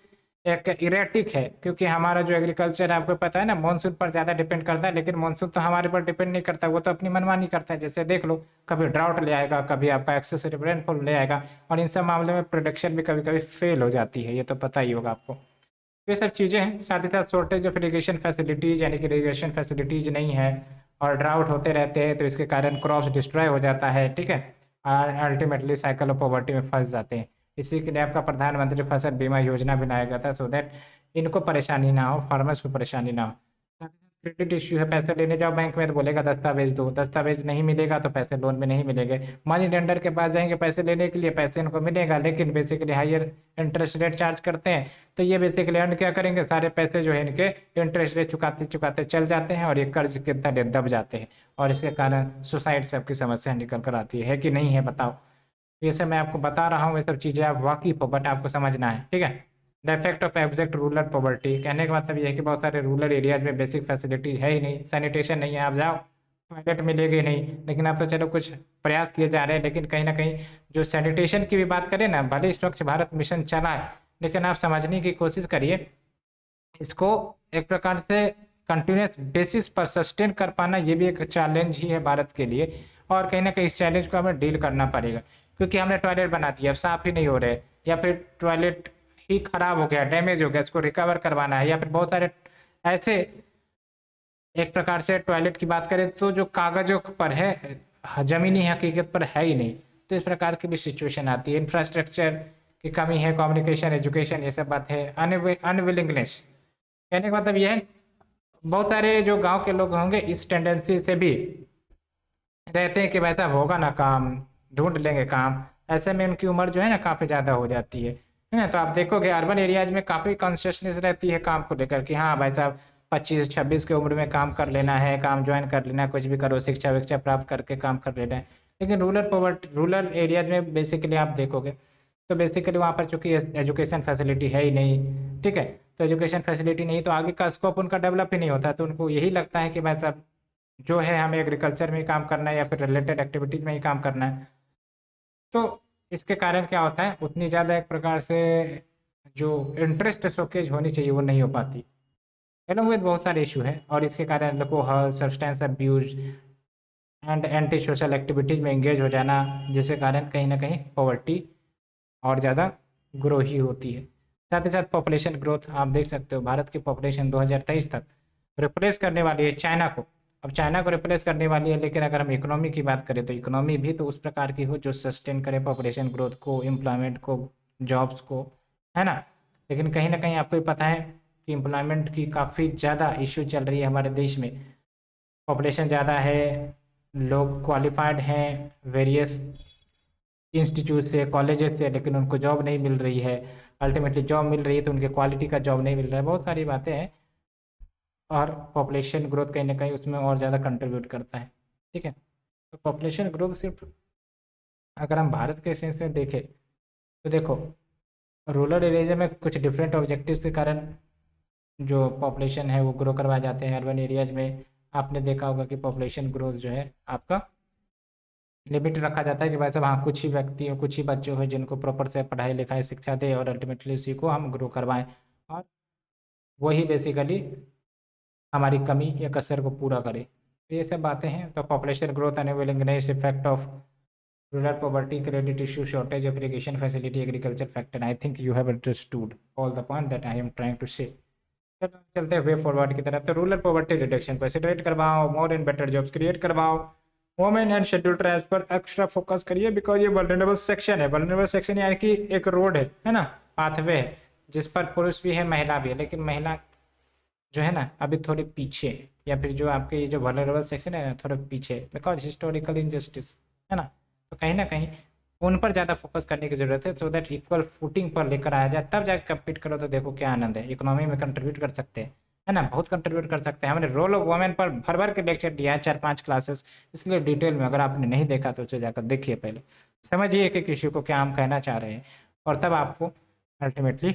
एक इरेटिक है, क्योंकि हमारा जो एग्रीकल्चर है आपको पता है ना मानसून पर ज़्यादा डिपेंड करता है, लेकिन मानसून तो हमारे पर डिपेंड नहीं करता, वो तो अपनी मनमानी करता है। जैसे देख लो, कभी ड्राउट ले आएगा, कभी आपका एक्सेसिव रेनफॉल ले आएगा, और इन सब मामले में प्रोडक्शन भी कभी कभी फेल हो जाती है, ये तो पता ही होगा आपको। ये सब चीज़ें हैं। साथ ही साथ शॉर्टेज ऑफ इरीगेशन फैसिलिटीज़, यानी कि इरीगेशन फैसिलिटीज़ नहीं है, और ड्राउट होते रहते हैं तो इसके कारण क्रॉप्स डिस्ट्रॉय हो जाता है। ठीक है, और अल्टीमेटली साइकिल ऑफ पॉवर्टी में फंस जाते हैं। इसी के लिए आपका प्रधानमंत्री फसल बीमा योजना बनाया गया था, सो दैट इनको परेशानी ना हो, फार्मर्स को परेशानी ना हो। क्रेडिट इश्यू है, पैसे लेने जाओ बैंक में तो बोलेगा दस्तावेज दो, दस्तावेज नहीं मिलेगा तो पैसे लोन में नहीं मिलेंगे। मनी लेंडर के पास जाएंगे पैसे लेने के लिए, पैसे इनको मिलेगा लेकिन basically higher interest rate charge करते हैं। तो ये बेसिकली अर्न क्या करेंगे, सारे पैसे जो है इनके इंटरेस्ट रेट चुकाते चुकाते चल जाते हैं और ये कर्ज के तले दब जाते हैं, और इसके कारण सुसाइड से आपकी समस्या निकल कर आती है कि नहीं है? बताओ। ये सब मैं आपको बता रहा हूँ, ये सब चीज़ें आप वाकिफ हो, बट आपको समझना है। ठीक है, the effect of abject rural poverty, कहने का मतलब ये है कि बहुत सारे रूरल एरियाज में बेसिक फैसिलिटी है ही नहीं, सैनिटेशन नहीं है, आप जाओ टॉयलेट मिलेगी नहीं। लेकिन आप तो चलो कुछ प्रयास किए जा रहे हैं, लेकिन कहीं ना कहीं जो सैनिटेशन की भी बात करें ना, भले ही स्वच्छ भारत मिशन चला है, लेकिन आप समझने की कोशिश करिए, इसको एक प्रकार से कंटिन्यूस बेसिस पर सस्टेन कर पाना ये भी एक चैलेंज ही है भारत के लिए, और कहीं ना कहीं इस चैलेंज को हमें डील करना पड़ेगा, क्योंकि हमने टॉयलेट बना दिया, अब साफ ही नहीं हो रहे, या फिर टॉयलेट ही खराब हो गया, डैमेज हो गया, इसको रिकवर करवाना है, या फिर बहुत सारे ऐसे, एक प्रकार से टॉयलेट की बात करें तो जो कागजों पर है, जमीनी हकीकत पर है ही नहीं, तो इस प्रकार की भी सिचुएशन आती है। इंफ्रास्ट्रक्चर की कमी है, कम्युनिकेशन, एजुकेशन, ये सब बात है। अनविलिंगनेस, कहने का मतलब यह है बहुत सारे जो गांव के लोग होंगे इस टेंडेंसी से भी रहते हैं कि वैसा होगा ना काम, ढूंढ लेंगे काम, ऐसे में उनकी उम्र जो है ना काफ़ी ज़्यादा हो जाती है ना। तो आप देखोगे अर्बन एरियाज में काफ़ी कॉन्शियसनेस रहती है काम को लेकर कि हाँ भाई साहब 25-26 की उम्र में काम कर लेना है, काम ज्वाइन कर लेना है, कुछ भी करो, शिक्षा विक्षा प्राप्त करके काम कर लेना है। लेकिन रूरल एरियाज में बेसिकली आप देखोगे तो बेसिकली वहाँ पर चूंकि एजुकेशन फैसिलिटी है ही नहीं, ठीक है, तो एजुकेशन फैसिलिटी नहीं तो आगे का स्कोप उनका डेवलप ही नहीं होता, तो उनको यही लगता है कि भाई साहब जो है हमें एग्रीकल्चर में ही काम करना है या फिर रिलेटेड एक्टिविटीज में ही काम करना है। तो इसके कारण क्या होता है, उतनी ज़्यादा एक प्रकार से जो इंटरेस्ट शोकेज होनी चाहिए वो नहीं हो पाती, एलोंग विद बहुत सारे इशू है, और इसके कारण alcohol, substance abuse and anti social activities में एंगेज हो जाना, जिसके कारण कहीं ना कहीं पॉवर्टी और ज़्यादा ग्रो ही होती है। साथ ही साथ पॉपुलेशन ग्रोथ आप देख सकते हो, भारत की पॉपुलेशन 2023 तक रिप्लेस करने वाली है चाइना को। अब चाइना को रिप्लेस करने वाली है, लेकिन अगर हम इकोनॉमी की बात करें तो इकोनॉमी भी तो उस प्रकार की हो जो सस्टेन करे पॉपुलेशन ग्रोथ को, एम्प्लॉयमेंट को, जॉब्स को, है ना। लेकिन कहीं ना कहीं आपको ही पता है कि एम्प्लॉयमेंट की काफ़ी ज़्यादा इशू चल रही है हमारे देश में। पॉपुलेशन ज़्यादा है, लोग क्वालिफाइड हैं वेरियस इंस्टीट्यूट से, कॉलेजेस से, लेकिन उनको जॉब नहीं मिल रही है। अल्टीमेटली जॉब मिल रही है तो उनके क्वालिटी का जॉब नहीं मिल रहा है, बहुत सारी बातें हैं, और पॉपुलेशन ग्रोथ कहीं ना कहीं उसमें और ज़्यादा कंट्रीब्यूट करता है, ठीक है। तो पॉपुलेशन ग्रोथ सिर्फ अगर हम भारत के सेंस में देखें तो देखो रूरल एरिया में कुछ डिफरेंट ऑब्जेक्टिव्स के कारण जो पॉपुलेशन है वो ग्रो करवाए जाते हैं। अर्बन एरियाज में आपने देखा होगा कि पॉपुलेशन ग्रोथ जो है आपका लिमिट रखा जाता है कि भाई साहब हाँ कुछ ही व्यक्ति हो, कुछ ही बच्चे हो जिनको प्रॉपर से पढ़ाई लिखाई शिक्षा दे और अल्टीमेटली उसी को हम ग्रो करवाएं, और वही बेसिकली हमारी कमी या कसर को पूरा करे। तो ये सब बातें हैं। तो population growth, unwillingness, effect of rural poverty, credit issue, shortage of irrigation facility, agriculture factor. I think you have understood all the point that I am trying to say. चलो चलते हैं वे फॉरवर्ड की तरफ। तो rural poverty reduction पर सेटरेट करवाओ, more and better jobs create करवाओ, women and schedule tribes पर एक्स्ट्रा फोकस करिए, बिकॉज ये वल्नरेबल सेक्शन है। वल्नरेबल सेक्शन यानी कि एक रोड है ना, पाथवे है जिस पर पुरुष भी है महिला भी है, लेकिन महिला जो है ना अभी थोड़े पीछे, या फिर जो आपके ये जो वल्नरेबल सेक्शन है ना थोड़े पीछे, बिकॉज हिस्टोरिकल इंजस्टिस है ना। तो कहीं ना कहीं उन पर ज़्यादा फोकस करने की जरूरत है, सो दैट इक्वल फुटिंग पर लेकर आया जाए, तब जाकर कम्पीट करो तो देखो क्या आनंद है। इकोनॉमी में कंट्रीब्यूट कर सकते हैं, है ना, बहुत कंट्रीब्यूट कर सकते हैं। हमने रोल ऑफ वुमेन पर भर भर के लेक्चर दिया है, 4-5 क्लासेस, इसलिए डिटेल में अगर आपने नहीं देखा तो उसे जाकर देखिए, पहले समझिए एक एक इश्यू को क्या हम कहना चाह रहे हैं, और तब आपको अल्टीमेटली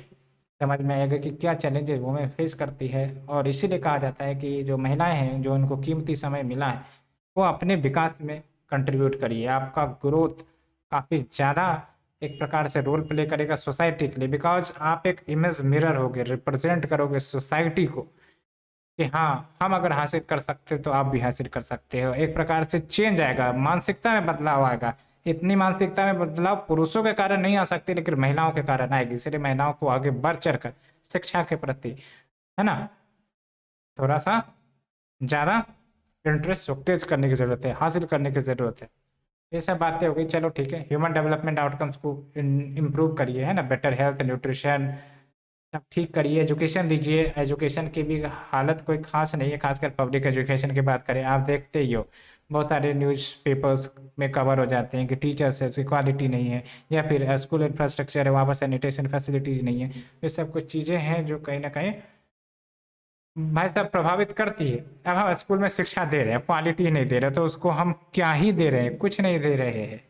समझ में आएगा कि क्या चैलेंजेस वुमेन फेस करती है। और इसीलिए कहा जाता है कि जो महिलाएं हैं, जो उनको कीमती समय मिला है, वो अपने विकास में कंट्रीब्यूट करिए। आपका ग्रोथ काफ़ी ज़्यादा एक प्रकार से रोल प्ले करेगा सोसाइटी के लिए, बिकॉज आप एक इमेज मिरर होगे, रिप्रेजेंट करोगे सोसाइटी को कि हाँ हम अगर हासिल कर सकते तो आप भी हासिल कर सकते हो। एक प्रकार से चेंज आएगा, मानसिकता में बदलाव आएगा। इतनी मानसिकता में बदलाव पुरुषों के कारण नहीं आ सकती, लेकिन महिलाओं के कारण आएगी, इसलिए महिलाओं को आगे बढ़ चढ़ कर शिक्षा के प्रति, है ना, थोड़ा सा ज़्यादा इंटरेस्ट शोकेज करने की ज़रूरत है, हासिल करने की ज़रूरत है। ये सब बातें हो गई, चलो ठीक है। ह्यूमन डेवलपमेंट आउटकम्स को इम्प्रूव करिए, है ना, बेटर हेल्थ, न्यूट्रिशन सब ठीक करिए, एजुकेशन दीजिए। एजुकेशन की भी हालत कोई खास नहीं है, खासकर पब्लिक एजुकेशन की बात करें, आप देखते ही हो बहुत सारे न्यूज़पेपर्स में कवर हो जाते हैं कि टीचर्स है उसकी क्वालिटी नहीं है, या फिर स्कूल इंफ्रास्ट्रक्चर है वहाँ पर सैनिटेशन फैसिलिटीज़ नहीं है। ये सब कुछ चीज़ें हैं जो कहीं ना कहीं भाई साहब प्रभावित करती है। अब हम स्कूल में शिक्षा दे रहे हैं, क्वालिटी नहीं दे रहे, तो उसको हम क्या ही दे रहे हैं, कुछ नहीं दे रहे हैं,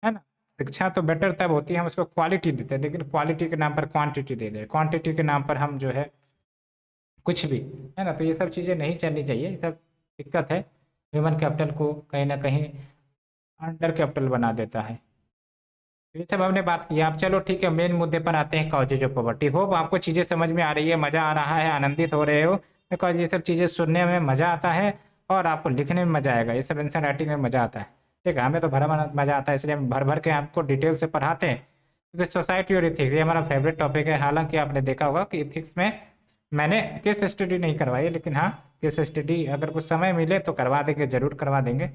है ना। शिक्षा तो बेटर तब होती है हम उसको क्वालिटी देते हैं, लेकिन क्वालिटी के नाम पर क्वांटिटी दे रहे हैं, क्वांटिटी के नाम पर हम जो है कुछ भी, है ना। तो ये सब चीज़ें नहीं चलनी चाहिए, ये सब दिक्कत है, ह्यूमन कैपिटल को कहीं ना कहीं अंडर कैपिटल बना देता है। तो ये सब हमने बात की। आप चलो ठीक है, मेन मुद्दे पर आते हैं, कॉजेज ऑफ पॉवर्टी। होप आपको चीज़ें समझ में आ रही है, मज़ा आ रहा है, आनंदित हो रहे हो। बिकॉज ये सब चीज़ें सुनने में मज़ा आता है और आपको लिखने में मज़ा आएगा, ये सब आंसर राइटिंग में मज़ा आता है। ठीक है, हमें तो भरा मज़ा आता है, इसलिए हम भर भर के आपको डिटेल से पढ़ाते हैं, क्योंकि सोसाइटी और इथिक्स ये हमारा फेवरेट टॉपिक है। हालांकि आपने देखा होगा कि इथिक्स में मैंने केस स्टडी नहीं करवाई, लेकिन हाँ केस स्टडी अगर कुछ समय मिले तो करवा देंगे, जरूर करवा देंगे।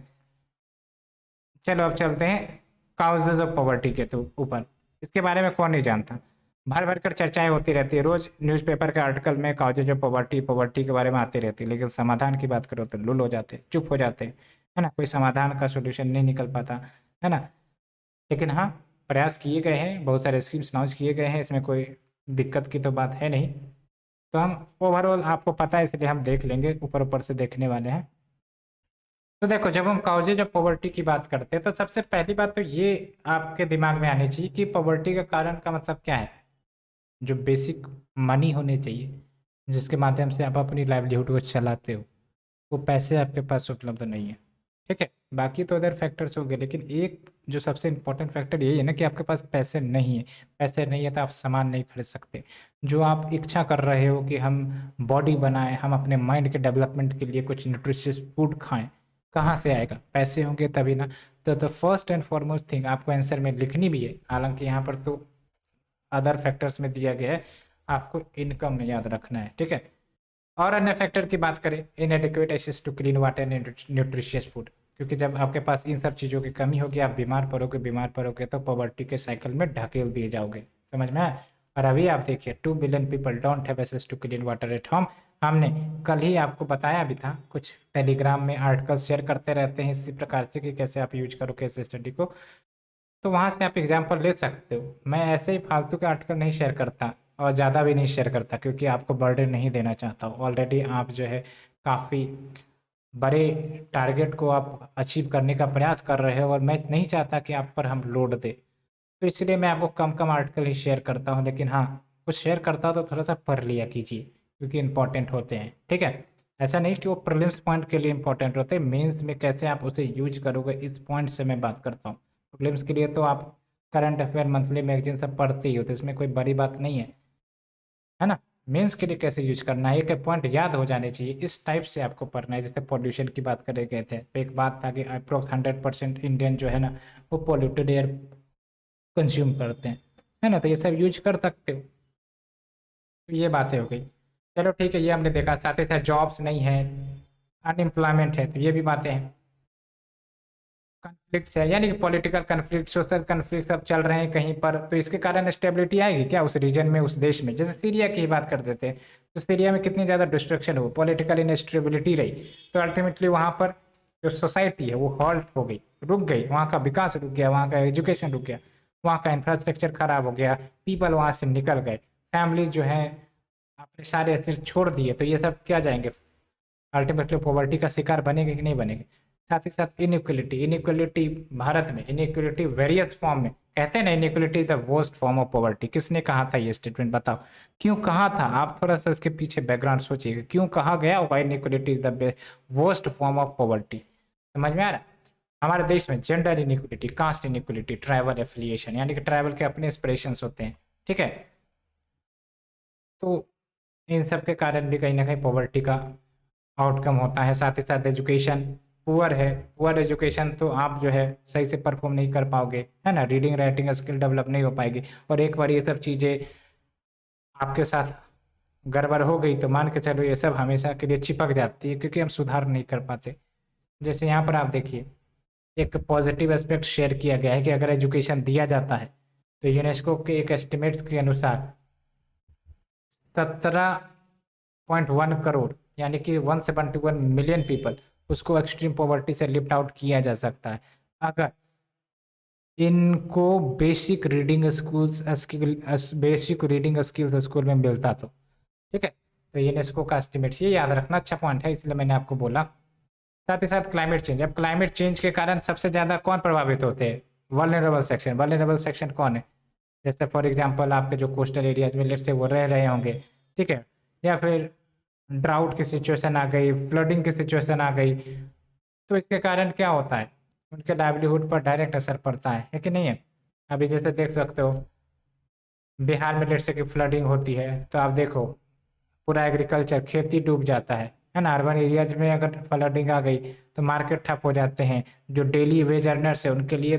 चलो अब चलते हैं काउजेज ऑफ पॉवर्टी के तो ऊपर। इसके बारे में कौन नहीं जानता, भर भर कर चर्चाएं होती रहती है, रोज न्यूज़पेपर के आर्टिकल में काउजेज ऑफ पॉवर्टी पॉवर्टी के बारे में आती रहती है, लेकिन समाधान की बात करो तो लुल हो जाते, चुप हो जाते, है ना, कोई समाधान का सोल्यूशन नहीं निकल पाता, है ना। लेकिन हाँ, प्रयास किए गए हैं, बहुत सारे स्कीम्स लॉन्च किए गए हैं, इसमें कोई दिक्कत की तो बात है नहीं। तो हम ओवरऑल आपको पता है इसलिए हम देख लेंगे, ऊपर ऊपर से देखने वाले हैं। तो देखो, जब हम काउजेज ऑफ पॉवर्टी की बात करते हैं तो सबसे पहली बात तो ये आपके दिमाग में आनी चाहिए कि पॉवर्टी का कारण का मतलब क्या है। जो बेसिक मनी होने चाहिए जिसके माध्यम से आप अपनी लाइवलीहुड को चलाते हो, वो पैसे आपके पास उपलब्ध नहीं है। ठीक है, बाकी तो अदर फैक्टर्स हो गए, लेकिन एक जो सबसे इंपॉर्टेंट फैक्टर यही है ना कि आपके पास पैसे नहीं है। पैसे नहीं है तो आप सामान नहीं खरीद सकते। जो आप इच्छा कर रहे हो कि हम बॉडी बनाएं, हम अपने माइंड के डेवलपमेंट के लिए कुछ न्यूट्रिशियस फूड खाएं, कहाँ से आएगा? पैसे होंगे तभी ना। तो the first and foremost thing आपको आंसर में लिखनी भी है, हालांकि यहाँ पर तो अदर फैक्टर्स में दिया गया है, आपको इनकम में याद रखना है। ठीक है, और अन्य फैक्टर की बात करें, inadequate access to clean water and nutritious food, क्योंकि जब आपके पास इन सब चीज़ों की कमी होगी, आप बीमार पड़ोगे तो पॉवर्टी के साइकिल में ढकेल दिए जाओगे। समझ में आया? और अभी आप देखिए 2 billion people don't have access to clean water at home. हमने कल ही आपको बताया भी था, कुछ टेलीग्राम में आर्टिकल्स शेयर करते रहते हैं इसी प्रकार से कि कैसे आप यूज करो केस स्टडी को, तो वहाँ से आप एग्जाम्पल ले सकते हो। मैं ऐसे ही फालतू के आर्टिकल नहीं शेयर करता और ज़्यादा भी नहीं शेयर करता, क्योंकि आपको बर्डन नहीं देना चाहता हूँ। ऑलरेडी आप जो है काफ़ी बड़े टारगेट को आप अचीव करने का प्रयास कर रहे हो और मैं नहीं चाहता कि आप पर हम लोड दे, तो इसलिए मैं आपको कम कम आर्टिकल ही शेयर करता हूँ। लेकिन हाँ, कुछ शेयर करता हूँ तो थोड़ा सा पढ़ लिया कीजिए, क्योंकि इंपॉर्टेंट होते हैं। ठीक है, ऐसा नहीं कि वो प्रीलिम्स पॉइंट के लिए इंपॉर्टेंट होते हैं, मेंस में कैसे आप उसे यूज करोगे इस पॉइंट से मैं बात करता हूँ। प्रीलिम्स के लिए तो आप करंट अफेयर, मंथली मैगजीन सब पढ़ते ही हो, तो इसमें कोई बड़ी बात नहीं है ना। मेंस के लिए कैसे यूज करना है, एक पॉइंट याद हो जाने चाहिए, इस टाइप से आपको पढ़ना है। जैसे पॉल्यूशन की बात करे गए थे, तो एक बात था कि अप्रोक्स 100% इंडियन जो है ना, वो पॉल्यूटेड एयर कंज्यूम करते हैं, है ना, तो ये सब यूज कर सकते हो। तो ये बातें हो गई। चलो ठीक है, ये हमने देखा। साथ ही साथ जॉब्स नहीं है, अनएम्प्लॉयमेंट है, तो ये भी बातें हैं। कन्फ्लिक्ट्स है, यानी कि पॉलिटिकल कन्फ्लिक्ट, सोशल कन्फ्लिक्ट सब चल रहे हैं कहीं पर, तो इसके कारण स्टेबिलिटी आएगी क्या उस रीजन में, उस देश में? जैसे सीरिया की ही बात कर देते हैं, तो सीरिया में कितनी ज़्यादा डिस्ट्रक्शन हो, पॉलिटिकल इनस्टेबिलिटी रही, तो अल्टीमेटली वहाँ पर जो सोसाइटी है वो हॉल्ट हो गई, रुक गई, वहाँ का विकास रुक गया, वहाँ का एजुकेशन रुक गया, वहाँ का इंफ्रास्ट्रक्चर खराब हो गया, पीपल वहाँ से निकल गए, फैमिली जो है अपने सारे एसेट छोड़ दिए, तो ये सब क्या जाएंगे, अल्टीमेटली पॉवर्टी का शिकार बनेंगे कि नहीं बनेंगे? साथ ही साथ इनइक्वलिटी, इनइक्वलिटी भारत में इनइक्वलिटी वेरियस फॉर्म में, कहते हैं ना inequality the worst form of poverty. किसने कहा था ये स्टेटमेंट, बताओ क्यों कहा था? आप थोड़ा सा इसके पीछे बैकग्राउंड सोचिएगा, क्यों कहा गया होगा inequality is the worst form of poverty? समझ में आ रहा है? हमारे देश में gender inequality, caste inequality, tribal affiliation, यानी कि ट्राइबल के अपने एस्पिरेशंस होते हैं। ठीक है, तो इन सब के कारण भी कहीं ना कहीं पॉवर्टी का आउटकम होता है। साथ ही साथ एजुकेशन पुअर है, पुअर एजुकेशन तो आप जो है सही से परफॉर्म नहीं कर पाओगे, है ना, रीडिंग राइटिंग स्किल डेवलप नहीं हो पाएगी। और एक बार ये सब चीज़ें आपके साथ गड़बड़ हो गई तो मान के चलो ये सब हमेशा के लिए चिपक जाती है, क्योंकि हम सुधार नहीं कर पाते। जैसे यहाँ पर आप देखिए, एक पॉजिटिव एस्पेक्ट शेयर किया गया है कि अगर एजुकेशन दिया जाता है तो यूनेस्को के एक एस्टिमेट्स के अनुसार 17.1 करोड़, यानी कि 171 मिलियन पीपल, उसको एक्सट्रीम पॉवर्टी से लिफ्ट आउट किया जा सकता है अगर इनको बेसिक रीडिंग स्किल्स स्कूल में मिलता तो। ठीक है, तो यूनेस्को का एस्टिमेट, ये याद रखना, अच्छा पॉइंट है, इसलिए मैंने आपको बोला। साथ ही साथ क्लाइमेट चेंज, अब क्लाइमेट चेंज के कारण सबसे ज़्यादा कौन प्रभावित होते हैं? Vulnerable section. वल्नरेबल सेक्शन कौन है? जैसे फॉर एग्जांपल आपके जो कोस्टल एरियाज में लेट्स से वो रह रहे होंगे, ठीक है, या फिर ड्राउट की सिचुएशन आ गई, फ्लडिंग की सिचुएशन आ गई, तो इसके कारण क्या होता है, उनके लाइवलीहुड पर डायरेक्ट असर पड़ता है कि नहीं है? अभी जैसे देख सकते हो बिहार में लेट्स से कि फ्लडिंग होती है, तो आप देखो पूरा एग्रीकल्चर खेती डूब जाता है ना। अर्बन एरियाज में अगर फ्लडिंग आ गई तो मार्केट ठप हो जाते हैं, जो डेली वेज अर्नर्स है उनके लिए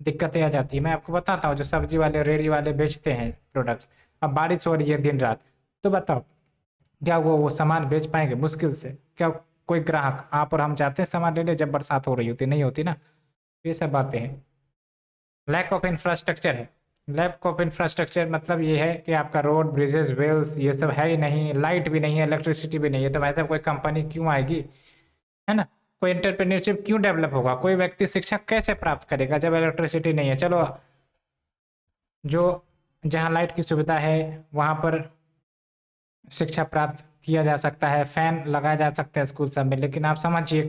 दिक्कतें आ जाती है। मैं आपको बताता हूँ, जो सब्जी वाले रेडी वाले बेचते हैं प्रोडक्ट्स, अब बारिश हो रही है दिन रात, तो बताओ क्या वो सामान बेच पाएंगे? मुश्किल से। क्या कोई ग्राहक, आप और हम जाते हैं सामान लेने जब बरसात हो रही होती? नहीं होती ना। ये सब बातें हैं। लैक ऑफ इंफ्रास्ट्रक्चर है। लैक ऑफ इंफ्रास्ट्रक्चर मतलब ये है कि आपका रोड, ब्रिजेस, वेल्स ये सब है ही नहीं, लाइट भी नहीं है, इलेक्ट्रिसिटी भी नहीं है, तो भाई साहब कोई कंपनी क्यों आएगी, है ना? कोई एंटरप्रेन्योरशिप क्यों डेवलप होगा? कोई व्यक्ति शिक्षा कैसे प्राप्त करेगा जब इलेक्ट्रिसिटी नहीं है? चलो, जो जहाँ लाइट की सुविधा है वहाँ पर शिक्षा प्राप्त किया जा सकता है, फैन लगाया जा सकता है स्कूल सब में, लेकिन आप समझिए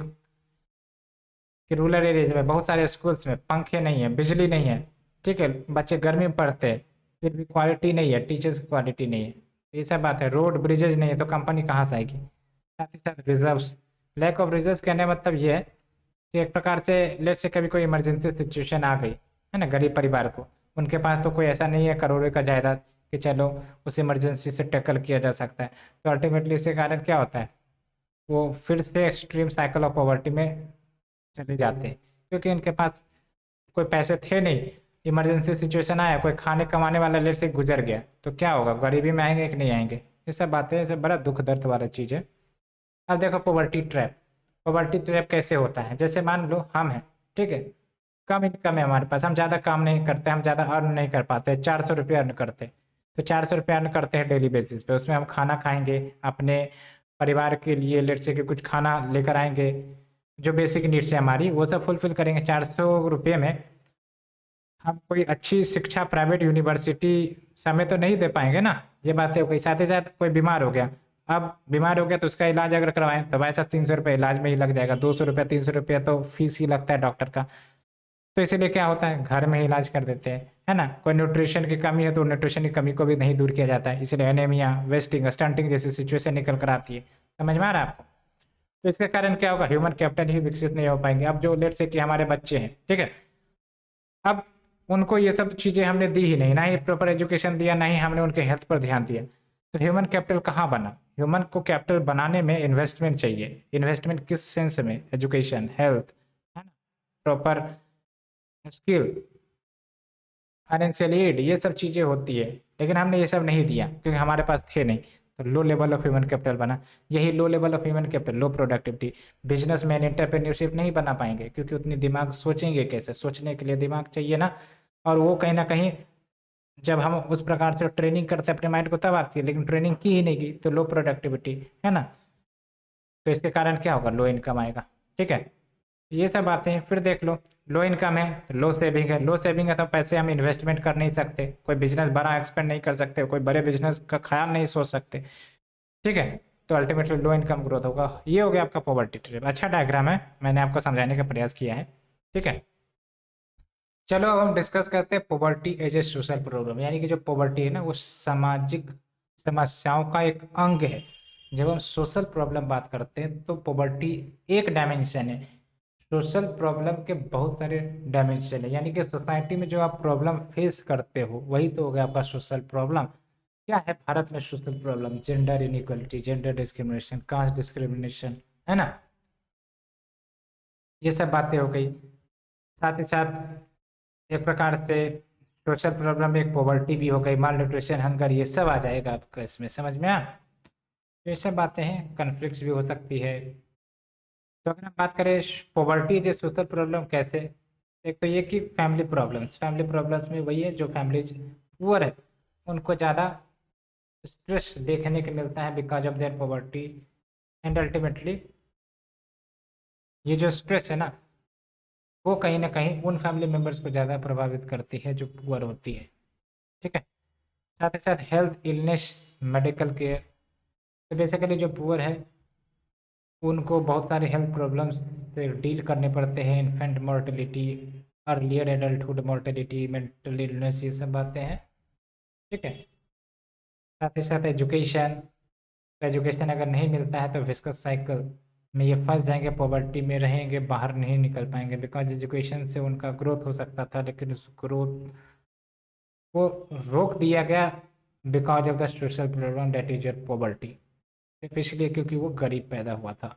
कि रूरल एरियाज में बहुत सारे स्कूल्स में पंखे नहीं है, बिजली नहीं है, ठीक है, बच्चे गर्मी में पढ़ते हैं, फिर भी क्वालिटी नहीं है, टीचर्स की क्वालिटी नहीं है। ये सब बात है। रोड ब्रिजेज नहीं है तो कंपनी कहाँ से आएगी? साथ ही साथ रिजर्व्स। लैक ऑफ रिजर्व्स कहने का मतलब ये है कि एक प्रकार से लेट से कभी कोई इमरजेंसी सिचुएशन आ गई है ना, गरीब परिवार को, उनके पास तो कोई ऐसा नहीं है करोड़ों का जायदाद कि चलो उस इमरजेंसी से टैकल किया जा सकता है। तो अल्टीमेटली इसके कारण क्या होता है, वो फिर से एक्सट्रीम साइकिल ऑफ पॉवर्टी में चले जाते हैं, क्योंकि उनके पास कोई पैसे थे नहीं, इमरजेंसी सिचुएशन आया, कोई खाने कमाने वाला लेट से गुजर गया, तो क्या होगा? गरीबी में आएंगे कि नहीं आएंगे? ये सब बातें, ये सब बड़ा दुख दर्द वाला चीज़ है। अब देखो पॉवर्टी ट्रैप। पॉवर्टी ट्रैप कैसे होता है? जैसे मान लो हम हैं, ठीक है, कम इनकम है हमारे पास, हम ज़्यादा काम नहीं करते, हम ज़्यादा अर्न नहीं कर पाते, 400 रुपये अर्न करते, तो 400 रुपये अर्न करते हैं डेली बेसिस पे, उसमें हम खाना खाएंगे, अपने परिवार के लिए लेट से कि कुछ खाना लेकर आएंगे, जो बेसिक नीड्स है हमारी वो सब फुलफिल करेंगे। 400 रुपये में हम कोई अच्छी शिक्षा प्राइवेट यूनिवर्सिटी समय तो नहीं दे पाएंगे ना, ये बातें हो गई। साथ ही साथ कोई बीमार हो गया, अब बीमार हो गया तो उसका इलाज अगर करवाएं तो भाई साहब 300 रुपये इलाज में ही लग जाएगा, 200 रुपया 300 रुपया तो फीस ही लगता है डॉक्टर का। तो इसीलिए क्या होता है, घर में ही इलाज कर देते हैं, है ना। कोई न्यूट्रिशन की कमी है तो न्यूट्रिशन की कमी को भी नहीं दूर किया जाता है, इसलिए एनीमिया, वेस्टिंग, स्टंटिंग जैसी सिचुएशन निकल कर आती है। समझ में आ रहा है आपको? तो इसके कारण क्या होगा, ह्यूमन कैपिटल ही विकसित नहीं हो पाएंगे। अब जो लेट से कि हमारे बच्चे हैं, ठीक है, अब उनको ये सब चीज़ें हमने दी ही नहीं, ना ही प्रॉपर एजुकेशन दिया, ना ही हमने उनके हेल्थ पर ध्यान दिया, तो ह्यूमन कैपिटल कहाँ बना? ह्यूमन को कैपिटल बनाने में इन्वेस्टमेंट चाहिए। इन्वेस्टमेंट किस सेंस में? एजुकेशन, हेल्थ, है ना, प्रॉपर स्किल, फाइनेंशियल एड, ये सब चीज़ें होती है, लेकिन हमने ये सब नहीं दिया क्योंकि हमारे पास थे नहीं, तो low level of human capital बना। यही low level of human capital, low productivity, businessman, entrepreneurship नहीं बना पाएंगे क्योंकि उतनी दिमाग सोचेंगे कैसे? सोचने के लिए दिमाग चाहिए ना, और वो कहीं ना कहीं जब हम उस प्रकार से ट्रेनिंग करते हैं अपने माइंड को तब आती है, लेकिन ट्रेनिंग की ही नहीं की तो लो प्रोडक्टिविटी, है ना। तो इसके कारण क्या होगा, लो इनकम आएगा, ठीक है। ये सब बातें हैं। फिर देख लो, लो इनकम है तो लो सेविंग है, लो सेविंग है तो पैसे हम इन्वेस्टमेंट कर नहीं सकते, कोई बिजनेस बड़ा एक्सपेंड नहीं कर सकते, कोई बड़े बिजनेस का ख्याल नहीं सोच सकते, ठीक है। तो अल्टीमेटली लो इनकम ग्रोथ होगा। ये हो गया आपका पॉवर्टी ट्रैप। अच्छा डायग्राम है, मैंने आपको समझाने का प्रयास किया है, ठीक है। चलो अब हम डिस्कस करते हैं poverty as a social problem, यानी कि जो पॉवर्टी है ना वो सामाजिक समस्याओं का एक अंग है। जब हम सोशल प्रॉब्लम बात करते हैं तो पॉवर्टी एक डायमेंशन है, सोशल प्रॉब्लम के बहुत सारे डायमेंशन है, यानी कि सोसाइटी में जो आप प्रॉब्लम फेस करते हो वही तो हो गया आपका सोशल प्रॉब्लम। क्या है भारत में social problem? Gender inequality, gender discrimination, caste discrimination, है ना, ये सब बातें हो गई। साथ ही साथ एक प्रकार से सोशल प्रॉब्लम एक पॉवर्टी भी हो गई, माल न्यूट्रिशन, हंगर, ये सब आ जाएगा आपका इसमें, समझ में आ? तो ये सब बातें हैं, कन्फ्लिक्ट्स भी हो सकती है। तो अगर हम बात करें पॉवर्टी जो सोशल प्रॉब्लम कैसे, एक तो ये कि फैमिली प्रॉब्लम्स में वही है जो फैमिलीज पुअर है उनको ज़्यादा स्ट्रेस देखने को मिलता है because of their poverty, and ultimately ये जो स्ट्रेस है ना वो कहीं ना कहीं उन फैमिली मेम्बर्स को ज़्यादा प्रभावित करती है जो पुअर होती है, ठीक है। साथ ही साथ हेल्थ, इलनेस, मेडिकल केयर, तो बेसिकली जो पुअर है उनको बहुत सारे हेल्थ प्रॉब्लम्स से डील करने पड़ते हैं, infant mortality, earlier adulthood mortality, mental illness, ये सब बातें हैं, ठीक है। साथ ही साथ एजुकेशन, एजुकेशन अगर नहीं मिलता है तो विस्कस साइकिल में ये फंस जाएंगे, पॉवर्टी में रहेंगे, बाहर नहीं निकल पाएंगे, बिकॉज एजुकेशन से उनका ग्रोथ हो सकता था लेकिन उस ग्रोथ को रोक दिया गया because of the social problem that is your poverty. सिर्फ इसलिए क्योंकि वो गरीब पैदा हुआ था।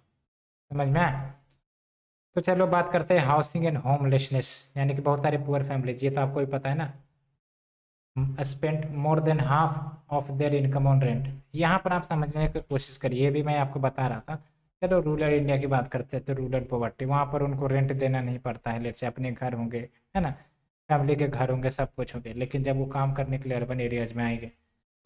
समझ में आया? तो चलो बात करते हैं हाउसिंग एंड होमलेसनेस, यानी कि बहुत सारे पुअर फैमिलीज, ये तो आपको भी पता है ना, spend more than half of their income on rent. यहाँ पर आप समझने की कोशिश करिए, ये भी मैं आपको बता रहा था। चलो रूरल इंडिया की बात करते हैं, तो रूरल पॉवर्टी, वहाँ पर उनको रेंट देना नहीं पड़ता है, लेट से अपने घर होंगे, है ना, फैमिली के घर होंगे, सब कुछ होंगे, लेकिन जब वो काम करने के लिए अर्बन एरियाज में आएंगे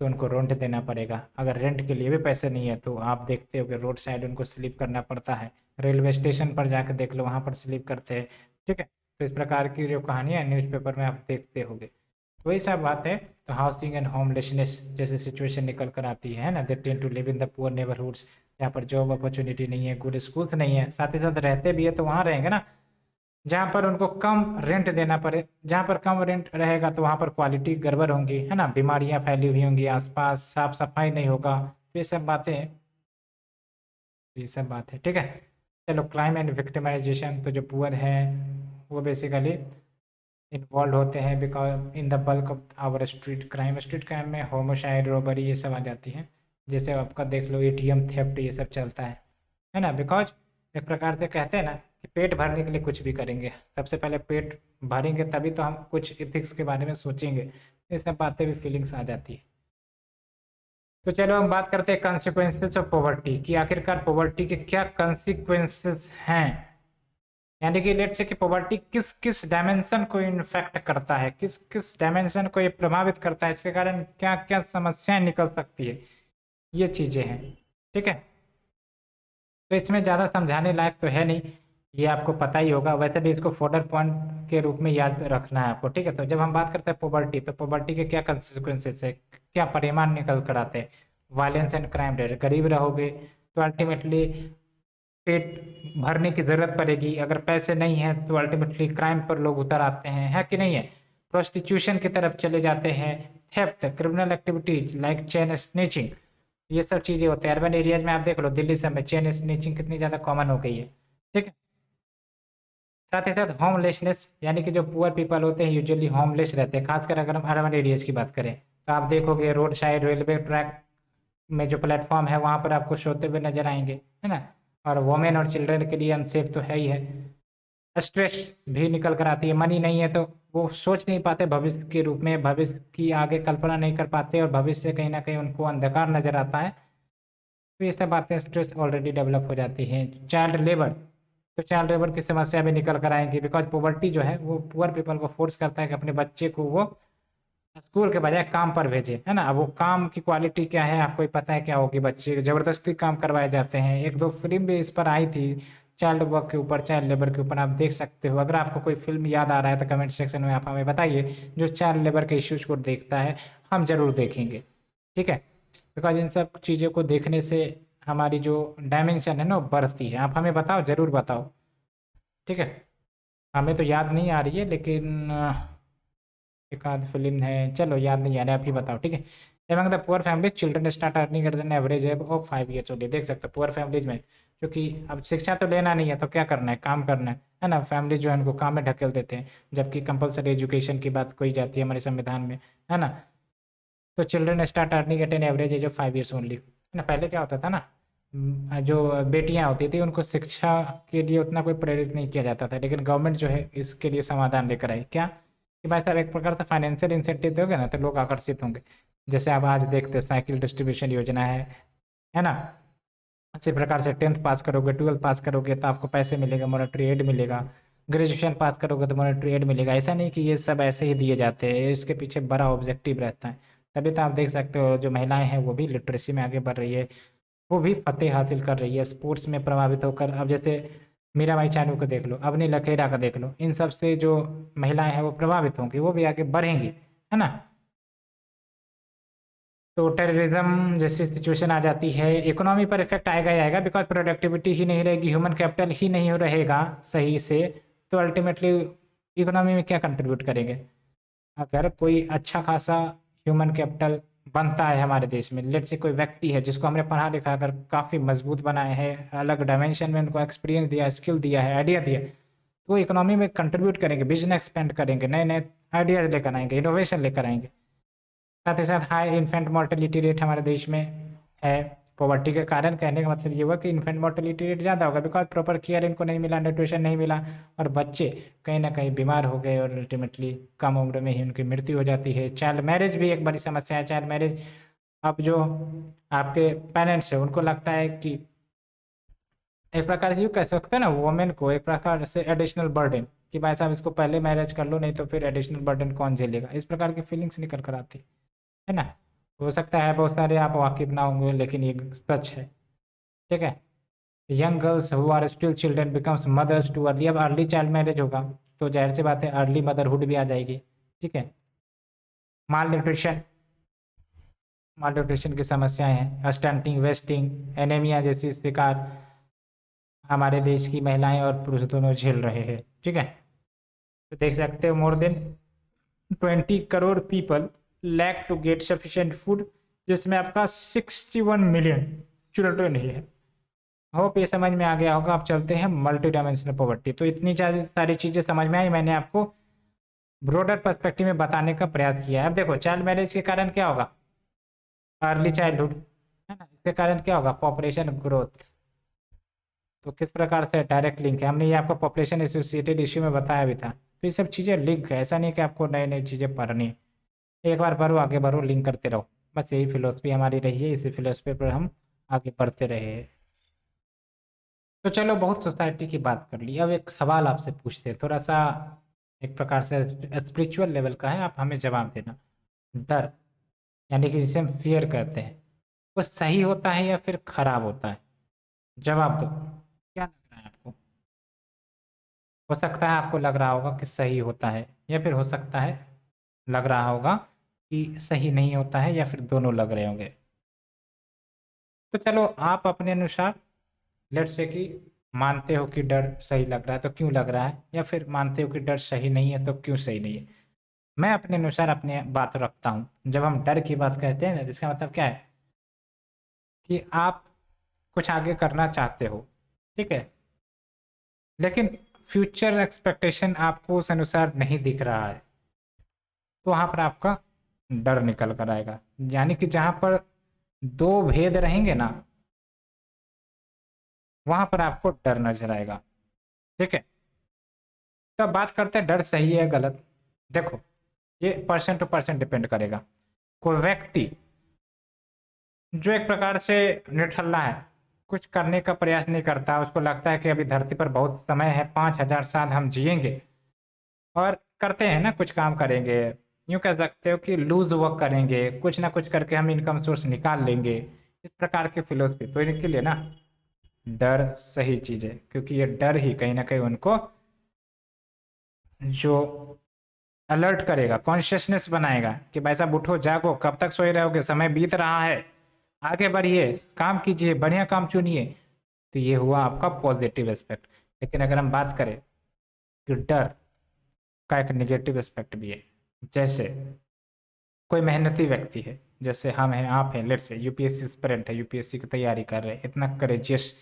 तो उनको रेंट देना पड़ेगा। अगर रेंट के लिए भी पैसे नहीं है तो आप देखते हो कि रोड साइड उनको स्लीप करना पड़ता है, रेलवे स्टेशन पर जाकर देख लो, वहाँ पर स्लीप करते हैं। ठीक है, तो इस प्रकार की जो कहानियाँ न्यूज़पेपर में आप देखते होंगे, वही सब बात है। तो हाउसिंग एंड होमलेसनेस जैसे सिचुएशन निकल कर आती है ना, they tend to live in the poor neighbourhoods, जहाँ पर जॉब अपॉर्चुनिटी नहीं है, गुड स्कूल्स नहीं है, साथ ही साथ रहते भी है तो वहाँ रहेंगे ना जहाँ पर उनको कम रेंट देना पड़े। जहाँ पर कम रेंट रहेगा तो वहाँ पर क्वालिटी गड़बड़ होंगी, है ना, बीमारियाँ फैली हुई होंगी, आसपास साफ सफाई नहीं होगा, तो ये सब बात है। ठीक है, चलो क्राइम एंड विक्टिमाइजेशन, तो जो पुअर है वो बेसिकली इन्वॉल्व होते हैं because in the bulk of our street crime में होमोसाइड, रॉबरी, ये सब आ जाती हैं। जैसे आपका देख लो एटीएम थेफ्ट, ये सब चलता है ना, बिकॉज एक प्रकार से कहते हैं ना कि पेट भरने के लिए कुछ भी करेंगे, सबसे पहले पेट भरेंगे तभी तो हम कुछ इथिक्स के बारे में सोचेंगे, ये सब बातें भी फीलिंग्स आ जाती है। तो चलो हम बात करते हैं कॉन्सिक्वेंसेस ऑफ पॉवर्टी, कि आखिरकार पॉवर्टी के क्या कॉन्सिक्वेंसेस हैं, यानी कि लेट्स से कि पॉवर्टी किस किस डायमेंशन को इन्फेक्ट करता है, किस किस डायमेंशन को ये प्रभावित करता है, इसके कारण क्या क्या समस्याएं निकल सकती है, ये चीजें हैं। ठीक है, तो इसमें ज़्यादा समझाने लायक तो है नहीं, ये आपको पता ही होगा, वैसे भी इसको फोर्डर पॉइंट के रूप में याद रखना है आपको। ठीक है, तो जब हम बात करते हैं पॉवर्टी, तो पॉवर्टी के क्या कंसिक्वेंसेस है, क्या परिणाम निकल कर आते हैं। वायलेंस एंड क्राइम रेट, गरीब रहोगे तो अल्टीमेटली पेट भरने की जरूरत पड़ेगी, अगर पैसे नहीं है तो अल्टीमेटली क्राइम पर लोग उतर आते हैं, है कि नहीं है, प्रोस्टिट्यूशन की तरफ चले जाते हैं, theft, criminal activities like chain snatching, ये सब चीजें होते हैं। अर्बन एरियाज में आप देख लो, दिल्ली सब में चेन स्नेचिंग कितनी ज्यादा कॉमन हो गई है। ठीक है, साथ ही साथ होमलेसनेस, यानी कि जो पुअर पीपल होते हैं यूजुअली होमलेस रहते हैं, खासकर अगर हम अर्बन एरियाज की बात करें तो आप देखोगे रोड साइड रेलवे ट्रैक में जो प्लेटफॉर्म है वहां पर आपको सोते हुए नजर आएंगे, है ना, और वोमेन और चिल्ड्रन के लिए अनसेफ तो है ही है। स्ट्रेस भी निकल कर आती है, मनी नहीं है तो वो सोच नहीं पाते भविष्य के रूप में, भविष्य की आगे कल्पना नहीं कर पाते, और भविष्य से कहीं ना कहीं उनको अंधकार नजर आता है, तो ये सब बातें स्ट्रेस ऑलरेडी डेवलप हो जाती हैं। चाइल्ड लेबर, तो चाइल्ड लेबर की समस्या भी निकल कर आएंगी, बिकॉज पॉवर्टी जो है वो पुअर पीपल को फोर्स करता है कि अपने बच्चे को वो स्कूल के बजाय काम पर भेजे, है ना। अब वो काम की क्वालिटी क्या है आपको ही पता है क्या होगी, बच्चे जबरदस्ती काम करवाए जाते हैं। एक दो फिल्म भी इस पर आई थी चाइल्ड वर्क के ऊपर, चाइल्ड लेबर के ऊपर, आप देख सकते हो। अगर आपको कोई फिल्म याद आ रहा है तो कमेंट सेक्शन में आप हमें बताइए, जो चाइल्ड लेबर के इश्यूज को देखता है, हम जरूर देखेंगे। ठीक है, बिकॉज इन सब चीज़ों को देखने से हमारी जो डायमेंशन है ना वो बढ़ती है। आप हमें बताओ, जरूर बताओ। ठीक है, हमें तो याद नहीं आ रही है, लेकिन एक आध फिल्म है, चलो याद नहीं आ रहा है, आप ही बताओ। ठीक है, among the poor family children start earning eight an average age of 5 years old, देख सकते हो पुअर फैमिलीज में, क्योंकि अब शिक्षा तो लेना नहीं है तो क्या करना है, काम करना है ना, फैमिली जो है उनको काम में ढकेल देते हैं, जबकि कंपलसरी एजुकेशन की बात कही जाती है हमारे संविधान में, है ना। तो children start earning eight an average age of 5 years only, है ना। पहले क्या होता था ना, जो बेटियां होती थी उनको शिक्षा के लिए उतना कोई प्रेरित नहीं किया जाता था, लेकिन गवर्नमेंट जो है इसके लिए समाधान लेकर आई, क्या कि भाई साहब एक प्रकार से फाइनेंशियल इंसेंटिव दोगे ना तो लोग आकर्षित होंगे। जैसे आप आज देखते हैं साइकिल डिस्ट्रीब्यूशन योजना है ना। इसी प्रकार से 10th पास करोगे, 12th पास करोगे तो आपको पैसे मिलेगा, मॉनेटरी एड मिलेगा, ग्रेजुएशन पास करोगे तो मॉनेटरी एड मिलेगा। ऐसा नहीं कि ये सब ऐसे ही दिए जाते हैं, इसके पीछे बड़ा ऑब्जेक्टिव रहता है। तभी तो आप देख सकते हो जो महिलाएं हैं वो भी लिटरेसी में आगे बढ़ रही है, वो भी फतेह हासिल कर रही है, स्पोर्ट्स में प्रभावित होकर। अब जैसे मीराबाई चानू को देख लो, अवनी लखेरा का देख लो, इन सब से जो महिलाएं हैं वो प्रभावित होंगी, वो भी आगे बढ़ेंगी, है ना। तो टेररिज्म जैसी सिचुएशन आ जाती है, इकोनॉमी पर इफेक्ट आएगा ही आएगा, बिकॉज प्रोडक्टिविटी ही नहीं रहेगी, ह्यूमन कैपिटल ही नहीं रहेगा सही से, तो अल्टीमेटली इकोनॉमी में क्या कंट्रीब्यूट करेंगे। अगर कोई अच्छा खासा ह्यूमन कैपिटल बनता है हमारे देश में, लेट से कोई व्यक्ति है जिसको हमने पढ़ा लिखा कर काफ़ी मजबूत बनाए हैं, अलग डायमेंशन में उनको एक्सपीरियंस दिया, स्किल दिया है, आइडिया दिया, तो वो इकोनॉमी में कंट्रीब्यूट करेंगे, बिजनेस एक्सपेंड करेंगे, नए नए आइडियाज लेकर आएंगे, इनोवेशन लेकर आएंगे। साथ ही साथ हाई इन्फेंट मोर्टेलिटी रेट हमारे देश में है, पॉवर्टी के कारण कहने का मतलब ये हुआ कि इन्फेंट मोर्टेलिटी रेट ज़्यादा होगा, बिकॉज प्रॉपर केयर इनको नहीं मिला, न्यूट्रिशन नहीं मिला, और बच्चे कहीं ना कहीं बीमार हो गए और अल्टीमेटली कम उम्र में ही उनकी मृत्यु हो जाती है। चाइल्ड मैरिज भी एक बड़ी समस्या है। चाइल्ड मैरिज, अब जो आपके पेरेंट्स है उनको लगता है कि एक प्रकार से यूँ कह सकते हैं ना, वुमेन को एक प्रकार से एडिशनल बर्डन, कि भाई साहब इसको पहले मैरिज कर लो, नहीं तो फिर एडिशनल बर्डन कौन झेलेगा, इस प्रकार की फीलिंग्स निकल कर आती है ना। हो सकता है बहुत सारे आप वाकिफ ना होंगे, लेकिन ये सच है, ठीक है। Young girls who are still children becomes mothers too early, अब अर्ली चाइल्ड मैरिज होगा तो जाहिर सी बात है अर्ली मदरहुड भी आ जाएगी, ठीक है। माल न्यूट्रिशन, माल न्यूट्रिशन की समस्याएं हैं, स्टंटिंग, वेस्टिंग, एनीमिया जैसी शिकार हमारे देश की महिलाएं और पुरुष दोनों झेल रहे हैं, ठीक है। तो देख सकते हो more than 20 crore people lack to get sufficient food, जिसमें आपका 61 मिलियन चिल्ड्रन ही है। होप ये समझ में आ गया होगा। अब चलते हैं मल्टी डायमेंशनल पॉवर्टी। तो इतनी सारी चीज़ें समझ में आई, मैंने आपको ब्रॉडर पर्सपेक्टिव में बताने का प्रयास किया है। अब देखो चाइल्ड मैरिज के कारण क्या होगा, अर्ली चाइल्डहुड, है ना, इसके कारण क्या होगा, पॉपुलेशन ग्रोथ। तो किस प्रकार से डायरेक्ट लिंक है, हमने ये आपको पॉपुलेशन एसोसिएटेड इश्यू में बताया भी था। तो ये सब चीज़ें लिंक है, ऐसा नहीं कि आपको नई नई चीज़ें पढ़नी है, एक बार पढ़ो आगे बढ़ो, लिंक करते रहो, बस यही फिलोसफी हमारी रही है, इसी फिलोसफी पर हम आगे बढ़ते रहे हैं। तो चलो बहुत सोसाइटी की बात कर ली, अब एक सवाल आपसे पूछते हैं, थोड़ा सा एक प्रकार से स्पिरिचुअल लेवल का है, आप हमें जवाब देना। डर यानी कि जिसे हम फियर कहते हैं, वो सही होता है या फिर खराब होता है? जवाब दो, क्या लग रहा है आपको? हो सकता है आपको लग रहा होगा कि सही होता है, या फिर हो सकता है लग रहा होगा कि सही नहीं होता है, या फिर दोनों लग रहे होंगे। तो चलो आप अपने अनुसार लेट्स से कि मानते हो कि डर सही लग रहा है तो क्यों लग रहा है, या फिर मानते हो कि डर सही नहीं है तो क्यों सही नहीं है। मैं अपने अनुसार अपने बात रखता हूँ। जब हम डर की बात कहते हैं ना, इसका मतलब क्या है कि आप कुछ आगे करना चाहते हो, ठीक है, लेकिन फ्यूचर एक्सपेक्टेशन आपको उस अनुसार नहीं दिख रहा है, तो वहाँ पर आपका डर निकल कर आएगा। यानी कि जहाँ पर दो भेद रहेंगे ना, वहाँ पर आपको डर नजर आएगा, ठीक है। तो अब बात करते हैं डर सही है गलत। देखो ये पर्सन टू पर्सन डिपेंड करेगा। कोई व्यक्ति जो एक प्रकार से निठल्ला है, कुछ करने का प्रयास नहीं करता, उसको लगता है कि अभी धरती पर बहुत समय है, 5,000 साल हम जिएंगे, और करते हैं ना, कुछ काम करेंगे, यूँ कह सकते हो कि लूज वर्क करेंगे, कुछ ना कुछ करके हम इनकम सोर्स निकाल लेंगे, इस प्रकार की फिलोसफी। तो इनके लिए ना डर सही चीज़ है, क्योंकि ये डर ही कहीं ना कहीं उनको जो अलर्ट करेगा, कॉन्शियसनेस बनाएगा कि भाई साहब उठो जागो, कब तक सोए रहोगे, समय बीत रहा है, आगे बढ़िए, काम कीजिए, बढ़िया काम चुनिए। तो ये हुआ आपका पॉजिटिव एस्पेक्ट। लेकिन अगर हम बात करें कि डर का एक नेगेटिव एस्पेक्ट भी है, जैसे कोई मेहनती व्यक्ति है, जैसे हम हैं, आप हैं, लेट्स से यूपीएससी एस्पिरेंट है, यूपीएससी की तैयारी कर रहे हैं, इतना करेजियस,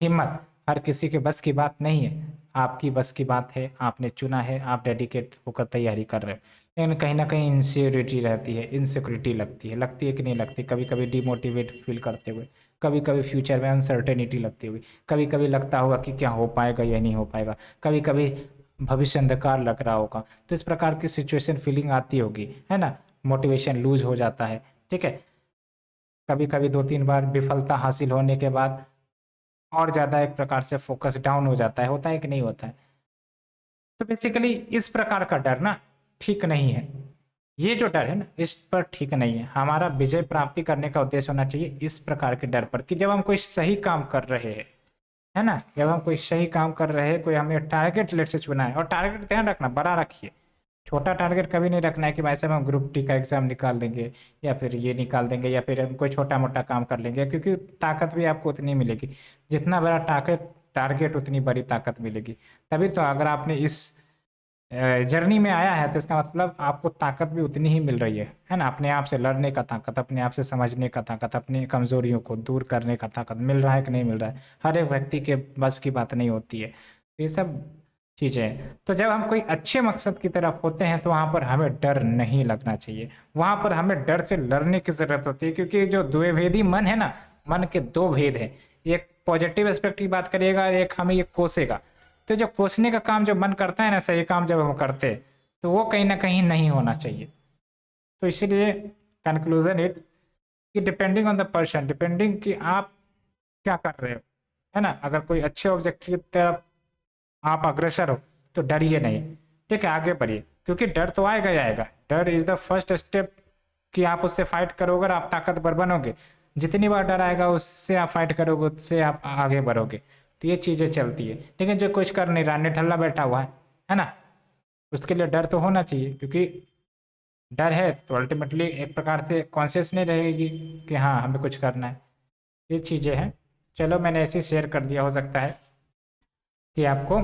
हिम्मत हर किसी के बस की बात नहीं है, आपकी बस की बात है, आपने चुना है, आप डेडिकेट होकर तैयारी कर रहे हो, लेकिन कहीं ना कहीं इंसिक्योरिटी रहती है, इनसिक्योरिटी लगती है कि नहीं लगती, कभी कभी डिमोटिवेट फील करते हुए, कभी कभी फ्यूचर में अनसर्टेनिटी लगती हुई, कभी कभी लगता होगा कि क्या हो पाएगा या नहीं हो पाएगा, कभी कभी भविष्य अंधकार लग रहा होगा। तो इस प्रकार की सिचुएशन फीलिंग आती होगी, है ना, मोटिवेशन लूज हो जाता है, ठीक है। कभी कभी 2-3 बार विफलता हासिल होने के बाद और ज़्यादा एक प्रकार से फोकस डाउन हो जाता है, होता है कि नहीं होता है। तो बेसिकली इस प्रकार का डर ना ठीक नहीं है। ये जो डर है ना, इस पर ठीक नहीं है। हमारा विजय प्राप्ति करने का उद्देश्य होना चाहिए इस प्रकार के डर पर, कि जब हम कोई सही काम कर रहे हैं, है ना, जब हम कोई सही काम कर रहे हैं, कोई हमें टारगेट लेट से चुना है, और टारगेट ध्यान रखना बड़ा रखिए, छोटा टारगेट कभी नहीं रखना है कि भाई साहब हम ग्रुप डी का एग्जाम निकाल देंगे, या फिर ये निकाल देंगे, या फिर हम कोई छोटा मोटा काम कर लेंगे, क्योंकि ताकत भी आपको उतनी मिलेगी, जितना बड़ा टारगेट टारगेट उतनी बड़ी ताकत मिलेगी। तभी तो अगर आपने इस जर्नी में आया है, तो इसका मतलब आपको ताकत भी उतनी ही मिल रही है ना, अपने आप से लड़ने का ताकत, अपने आप से समझने का ताकत, अपनी कमजोरियों को दूर करने का ताकत मिल रहा है कि नहीं मिल रहा है। हर एक व्यक्ति के बस की बात नहीं होती है। तो ये सब चीज़ें हैं। तो जब हम कोई अच्छे मकसद की तरफ होते हैं, तो वहाँ पर हमें डर नहीं लगना चाहिए, वहाँ पर हमें डर से लड़ने की ज़रूरत होती है, क्योंकि जो द्विवेदी मन है ना, मन के दो भेद हैं, एक पॉजिटिव एस्पेक्ट की बात करिएगा और एक हमें ये कोसेगा। तो जो कोसने का काम जो मन करता है ना, सही काम जब हम करते हैं तो वो कहीं ना कहीं नहीं होना चाहिए। तो इसीलिए कंक्लूजन इट कि depending on the person, depending कि आप क्या कर रहे हो, है ना। अगर कोई अच्छे ऑब्जेक्टिव की तरफ आप अग्रसर हो तो डरिए नहीं, ठीक है, आगे बढ़िए, क्योंकि डर तो आएगा ही आएगा। डर इज द फर्स्ट स्टेप कि आप उससे फाइट करोगे और आप ताकतवर बनोगे। जितनी बार डर आएगा उससे आप फाइट करोगे, उससे आप आगे बढ़ोगे। तो ये चीज़ें चलती है। लेकिन जो कुछ कर नहीं रहा, निठल्ला बैठा हुआ है ना, उसके लिए डर तो होना चाहिए, क्योंकि डर है तो अल्टीमेटली एक प्रकार से कॉन्शियस नहीं रहेगी कि हाँ हमें कुछ करना है। ये चीज़ें हैं। चलो मैंने ऐसे शेयर कर दिया, हो सकता है कि आपको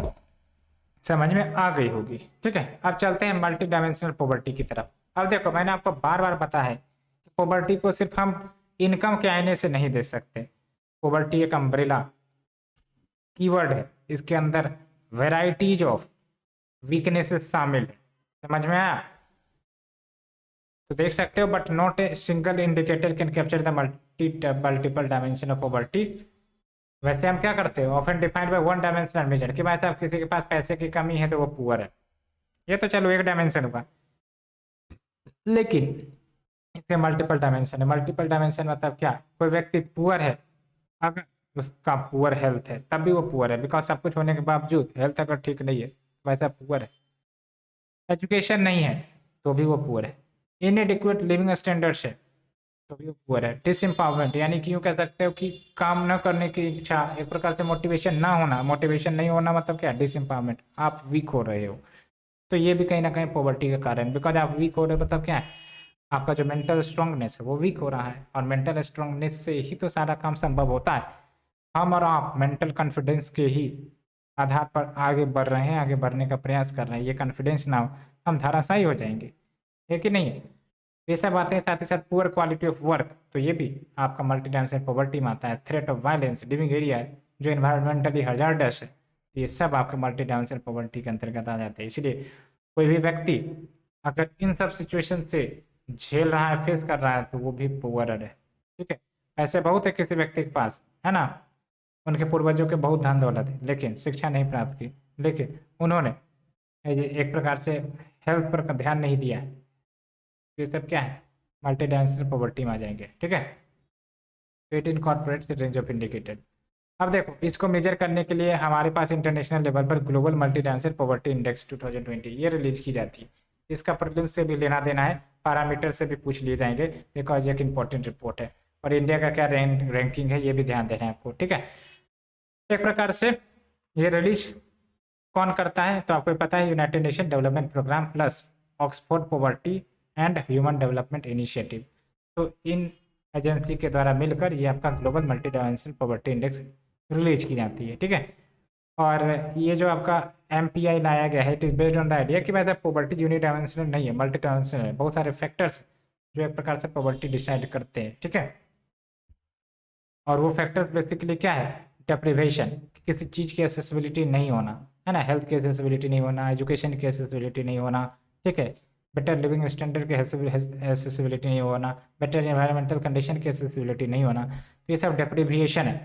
समझ में आ गई होगी। ठीक है, अब चलते हैं मल्टी डायमेंशनल पॉवर्टी की तरफ। अब देखो, मैंने आपको बार बार बताया है कि पॉवर्टी को सिर्फ हम इनकम के आईने से नहीं देख सकते। पॉवर्टी एक अम्ब्रेला कीवर्ड है, इसके अंदर वेराइटीज ऑफ वीकनेसेस शामिल है। समझ में आया? तो देख सकते हो, but not a single indicator can capture the multiple dimension of poverty. वैसे हम क्या करते हैं, often defined by one dimensional measure, कि भाई साहब किसी के पास पैसे की कमी है तो वो पुअर है। ये तो चलो एक डायमेंशन हुआ, लेकिन इसके मल्टीपल डायमेंशन है। मल्टीपल डायमेंशन मतलब क्या, कोई व्यक्ति पुअर है, अगर उसका पुअर हेल्थ है तब भी वो पुअर है, बिकॉज सब कुछ होने के बावजूद हेल्थ अगर ठीक नहीं है तो वैसा पुअर है। एजुकेशन नहीं है तो भी वो पुअर है। इनएडिक्वेट लिविंग स्टैंडर्ड्स है तो भी वो पुअर है। डिसएम्पावरमेंट यानी कि यूँ कह सकते हो कि काम न करने की इच्छा, एक प्रकार से मोटिवेशन ना होना। मोटिवेशन नहीं होना मतलब क्या, डिसएम्पावरमेंट, आप वीक हो रहे हो। तो ये भी कहीं ना कहीं पॉवर्टी का कारण, बिकॉज आप वीक हो रहे हो मतलब क्या है, आपका जो मेंटल स्ट्रांगनेस है वो वीक हो रहा है, और मेंटल स्ट्रांगनेस से ही तो सारा काम संभव होता है। हम और आप मेंटल कॉन्फिडेंस के ही आधार पर आगे बढ़ रहे हैं, आगे बढ़ने का प्रयास कर रहे हैं। ये कॉन्फिडेंस ना हो हम धराशायी हो जाएंगे, है कि नहीं है? ये सब बातें, साथ ही साथ पुअर क्वालिटी ऑफ वर्क, तो ये भी आपका मल्टी डायमेंशनल पॉवर्टी में आता है। Threat of violence, living area जो इन्वायरमेंटली हजार्डस है, ये सब आपके मल्टी डायमेंशनल पॉवर्टी के अंतर्गत आ जाते हैं। इसलिए कोई भी व्यक्ति अगर इन सब सिचुएशन से झेल रहा है, फेस कर रहा है, तो वो भी पुअर है। ठीक है, ऐसे बहुत है किसी व्यक्ति के पास, है ना, उनके पूर्वजों के बहुत धन दौलत है लेकिन शिक्षा नहीं प्राप्त की, लेकिन उन्होंने एक प्रकार से हेल्थ पर ध्यान नहीं दिया है। ये सब क्या है, मल्टी डायमेंशनल पॉवर्टी में आ जाएंगे। ठीक है, तो it incorporates range of indicated. अब देखो, इसको मेजर करने के लिए हमारे पास इंटरनेशनल लेवल पर global multi dimensional poverty index 2020 ये रिलीज की जाती है। इसका प्रीलिम्स से भी लेना देना है, पैरामीटर से भी पूछ लिए जाएंगे, बिकॉज एक इंपॉर्टेंट रिपोर्ट है। और इंडिया का क्या रैंकिंग है ये भी ध्यान देना है आपको। ठीक है, एक प्रकार से ये रिलीज कौन करता है तो आपको पता है, United Nation Development Program plus Oxford Poverty and Human Development Initiative. तो इन एजेंसी के द्वारा मिलकर ये आपका global multi dimensional poverty index release की जाती है। ठीक है, और ये जो आपका MPI लाया गया है, it is based on the idea कि वैसे पॉवर्टी यूनिडायमेंशनल नहीं है, मल्टी डायमेंशनल है। बहुत सारे फैक्टर्स जो एक प्रकार से पॉवर्टी डिसाइड करते हैं। ठीक है, और वो फैक्टर्स बेसिकली क्या है, डेप्रिवेशन, किसी चीज़ की एक्सेसिबिलिटी नहीं होना, है ना, हेल्थ की एक्सेसिबिलिटी नहीं होना, एजुकेशन की एक्सेसिबिलिटी नहीं होना, ठीक है, बेटर लिविंग स्टैंडर्ड की एक्सेसिबिलिटी नहीं होना, बेटर एनवायरमेंटल कंडीशन की एक्सेसिबिलिटी नहीं होना, तो ये सब डेप्रिविएशन है।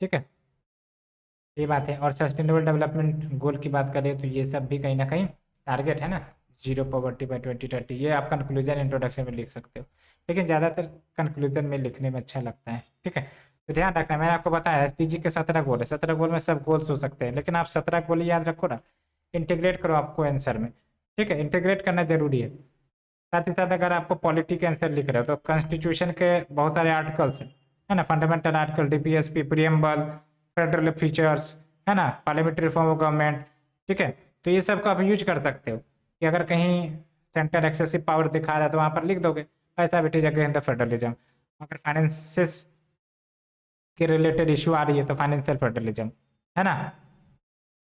ठीक है, ये बात है। और सस्टेनेबल डेवलपमेंट गोल की बात करें तो ये सब भी कहीं ना कहीं टारगेट है ना, जीरो पॉवर्टी बाय 2030। ये आप कंक्लूजन इंट्रोडक्शन में लिख सकते हो, लेकिन ज़्यादातर कंक्लूजन में लिखने में अच्छा लगता है। ठीक है, तो ध्यान रखना, मैंने आपको बताया SDG के 17 गोल है। 17 गोल में सब गोल्स हो सकते हैं, लेकिन आप 17 गोल याद रखो ना, इंटीग्रेट करो आपको आंसर में। ठीक है, इंटीग्रेट करना जरूरी है। साथ ही साथ अगर आपको पॉलिटी के आंसर लिख रहे हो तो कॉन्स्टिट्यूशन के बहुत सारे आर्टिकल्स हैं, है ना, fundamental article, DPSP, preamble, federal features, है ना, पार्लियामेंट्री रिफॉर्म ऑफ गवर्नमेंट। ठीक है, तो ये सब को आप यूज कर सकते हो कि अगर कहीं सेंटर एक्सेसिव पावर दिखा रहा है तो वहाँ पर लिख दोगे ऐसा बेटी जगह इन द फेडरलिज्म। अगर फाइनेंसिस के रिलेटेड इशू आ रही है तो फाइनेंशियल फेडरलिज्म, है ना,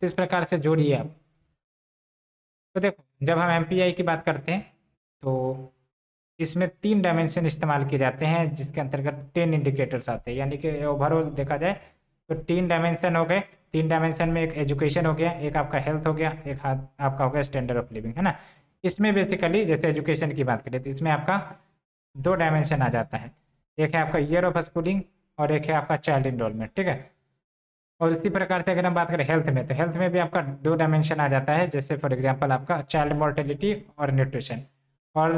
तो इस प्रकार से जोड़िए आप। तो देखो, जब हम MPI की बात करते हैं तो इसमें 3 डायमेंशन इस्तेमाल किए जाते हैं, जिसके अंतर्गत 10 इंडिकेटर्स आते हैं। यानी कि ओवरऑल देखा जाए तो 3 डायमेंशन हो गए। 3 डायमेंशन में एक एजुकेशन हो गया, एक आपका हेल्थ हो गया, एक आपका हो गया स्टैंडर्ड ऑफ लिविंग, है ना। इसमें बेसिकली जैसे एजुकेशन की बात करें तो इसमें आपका 2 डायमेंशन आ जाता है। एक है आपका ईयर ऑफ स्कूलिंग और एक है आपका चाइल्ड इनरोलमेंट, ठीक है। और इसी प्रकार से अगर हम बात करें हेल्थ में, तो हेल्थ में भी आपका दो डायमेंशन आ जाता है, जैसे फॉर एग्जांपल आपका चाइल्ड मोर्टेलिटी और न्यूट्रिशन। और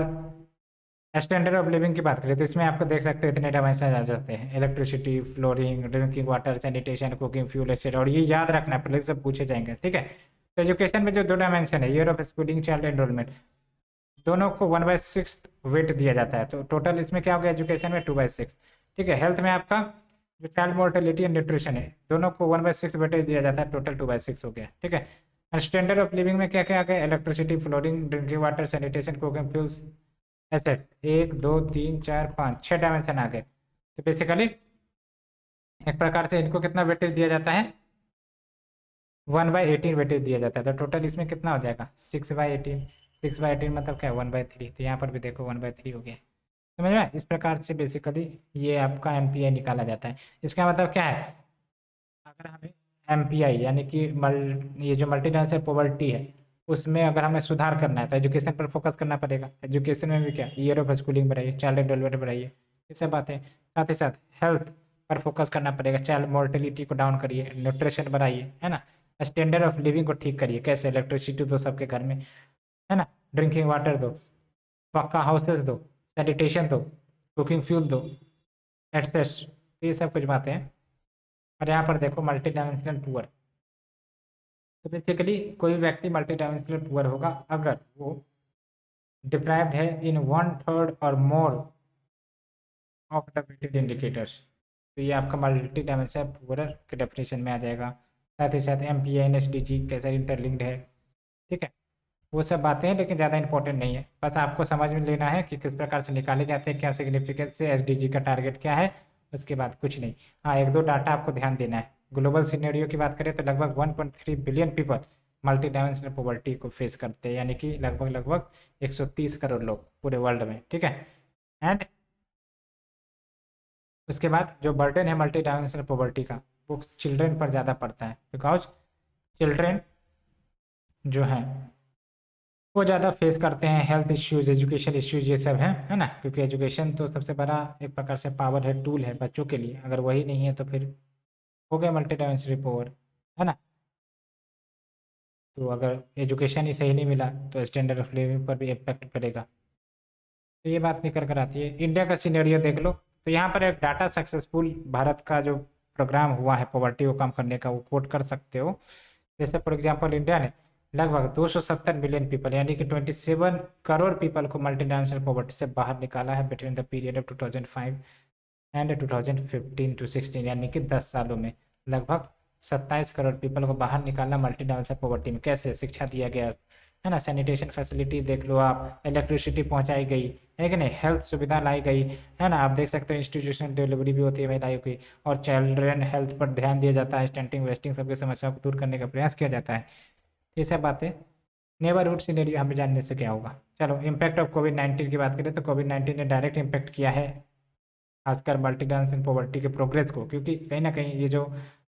स्टैंडर्ड ऑफ लिविंग की बात करें तो इसमें आपको देख सकते हो इतने डायमेंशन आ जाते हैं, electricity, flooring, drinking water, sanitation, cooking fuel etcetera. और ये याद रखना है, पहले सब पूछे जाएंगे, ठीक है। तो एजुकेशन में जो दो डायमेंशन है, year of schooling, child enrolment, दोनों को 1/6 वेट दिया जाता है। तो टोटल इसमें क्या हो गया एजुकेशन में 2/6, ठीक है। हेल्थ में आपका जो चाइल्ड मोर्टेलिटी एंड न्यूट्रिशन है, दोनों को 1/6 वेटेज दिया जाता है, टोटल 2/6 हो गया, ठीक है। और स्टैंडर्ड ऑफ लिविंग में क्या क्या आ गया, electricity, flooring, drinking water, sanitation, cooking fuels, asset, 1 2 3 4 5 6 dimension आ गए। तो बेसिकली एक प्रकार से इनको कितना वेटेज दिया जाता है, 1/18 वेटेज दिया जाता है। तो टोटल इसमें कितना हो जाएगा, 6/18। 6/18 मतलब क्या है, 1/3। तो यहाँ पर भी देखो 1/3 हो गया, समझ में। इस प्रकार से बेसिकली ये आपका एमपीआई निकाला जाता है। इसका मतलब क्या है, अगर हमें एमपीआई यानी कि ये जो मल्टी डायमेंशनल पॉवर्टी है, उसमें अगर हमें सुधार करना है तो एजुकेशन पर फोकस करना पड़ेगा। एजुकेशन में भी क्या, ईयर ऑफ स्कूलिंग बढ़ाइए, चाइल्ड डेवलपमेंट बढ़ाइए, ये सब बातें। साथ ही साथ हेल्थ पर फोकस करना पड़ेगा, चाइल्ड मोर्टेलिटी को डाउन करिए, न्यूट्रिशन बढ़ाइए, है ना। स्टैंडर्ड ऑफ लिविंग को ठीक करिए, कैसे, इलेक्ट्रिसिटी दो सबके घर में, है ना, ड्रिंकिंग वाटर दो, पक्का हाउसेस दो, सैनिटेशन दो, कुकिंग फ्यूल दो, एक्सेस, ये सब कुछ बातें हैं। और यहाँ पर देखो मल्टी डायमेंशनल पुअर, तो बेसिकली कोई व्यक्ति मल्टी डायमेंशनल पुअर होगा अगर वो डिप्राइव्ड है इन 1/3 और more of the weighted indicators. तो ये आपका मल्टी डायमेंशनल पुअर के डेफिनेशन में आ जाएगा। साथ ही साथ M P I and S D G कैसे इंटरलिंक्ड है, ठीक है, वो सब बातें हैं, लेकिन ज़्यादा इंपॉर्टेंट नहीं है। बस आपको समझ में लेना है कि किस प्रकार से निकाले जाते हैं, क्या सिग्निफिकेंस है, एसडीजी का टारगेट क्या है, उसके बाद कुछ नहीं। हाँ, एक दो डाटा आपको ध्यान देना है। ग्लोबल सिनेरियो की बात करें तो लगभग 1.3 billion people multi dimensional poverty को फेस करते हैं, यानी कि लगभग लगभग 130 करोड़ लोग पूरे वर्ल्ड में, ठीक है। एंड उसके बाद जो बर्डन है मल्टी डायमेंशनल पॉवर्टी का, वो चिल्ड्रेन पर ज़्यादा पड़ता है, बिकॉज चिल्ड्रेन जो है वो ज़्यादा फेस करते हैं हेल्थ इश्यूज, एजुकेशन इश्यूज, ये सब हैं, है ना। क्योंकि एजुकेशन तो सबसे बड़ा एक प्रकार से पावर है, टूल है बच्चों के लिए। अगर वही नहीं है तो फिर हो गया मल्टी डायमेंशनल पावर, है ना। तो अगर एजुकेशन ही सही नहीं मिला तो स्टैंडर्ड ऑफ लिविंग पर भी इम्पैक्ट पड़ेगा। तो ये बात निकल कर आती है। इंडिया का सिनेरियो देख लो, तो यहाँ पर एक डाटा सक्सेसफुल भारत का जो प्रोग्राम हुआ है पॉवर्टी को कम करने का, वो कोट कर सकते हो। जैसे फॉर एग्जांपल इंडिया ने लगभग 270 मिलियन पीपल यानी कि 27 करोड़ पीपल को मल्टी डायमेंशनल पॉवर्टी से बाहर निकाला है between the period of 2005 and 2015 to 16, यानी कि 10 सालों में लगभग 27 करोड़ पीपल को बाहर निकालना मल्टी डायमेंशनल पॉवर्टी में। कैसे, शिक्षा दिया गया, है ना, सैनिटेशन फैसिलिटी देख लो आप, इलेक्ट्रिसिटी पहुंचाई गई है कि नहीं, हेल्थ सुविधा लाई गई, है ना। आप देख सकते हो इंस्टीट्यूशनल डिलीवरी भी होती है महिलाओं की, और चिल्ड्रन हेल्थ पर ध्यान दिया जाता है, स्टंटिंग वेस्टिंग सबकी समस्याओं को दूर करने का प्रयास किया जाता है। ये सब बातें नेबरहुड सिनेरियो हमें जानने से क्या होगा। चलो, इम्पैक्ट ऑफ कोविड-19 की बात करें तो कोविड-19 ने डायरेक्ट इम्पैक्ट किया है खासकर मल्टी डायमेंशनल पॉवर्टी के प्रोग्रेस को, क्योंकि कहीं ना कहीं ये जो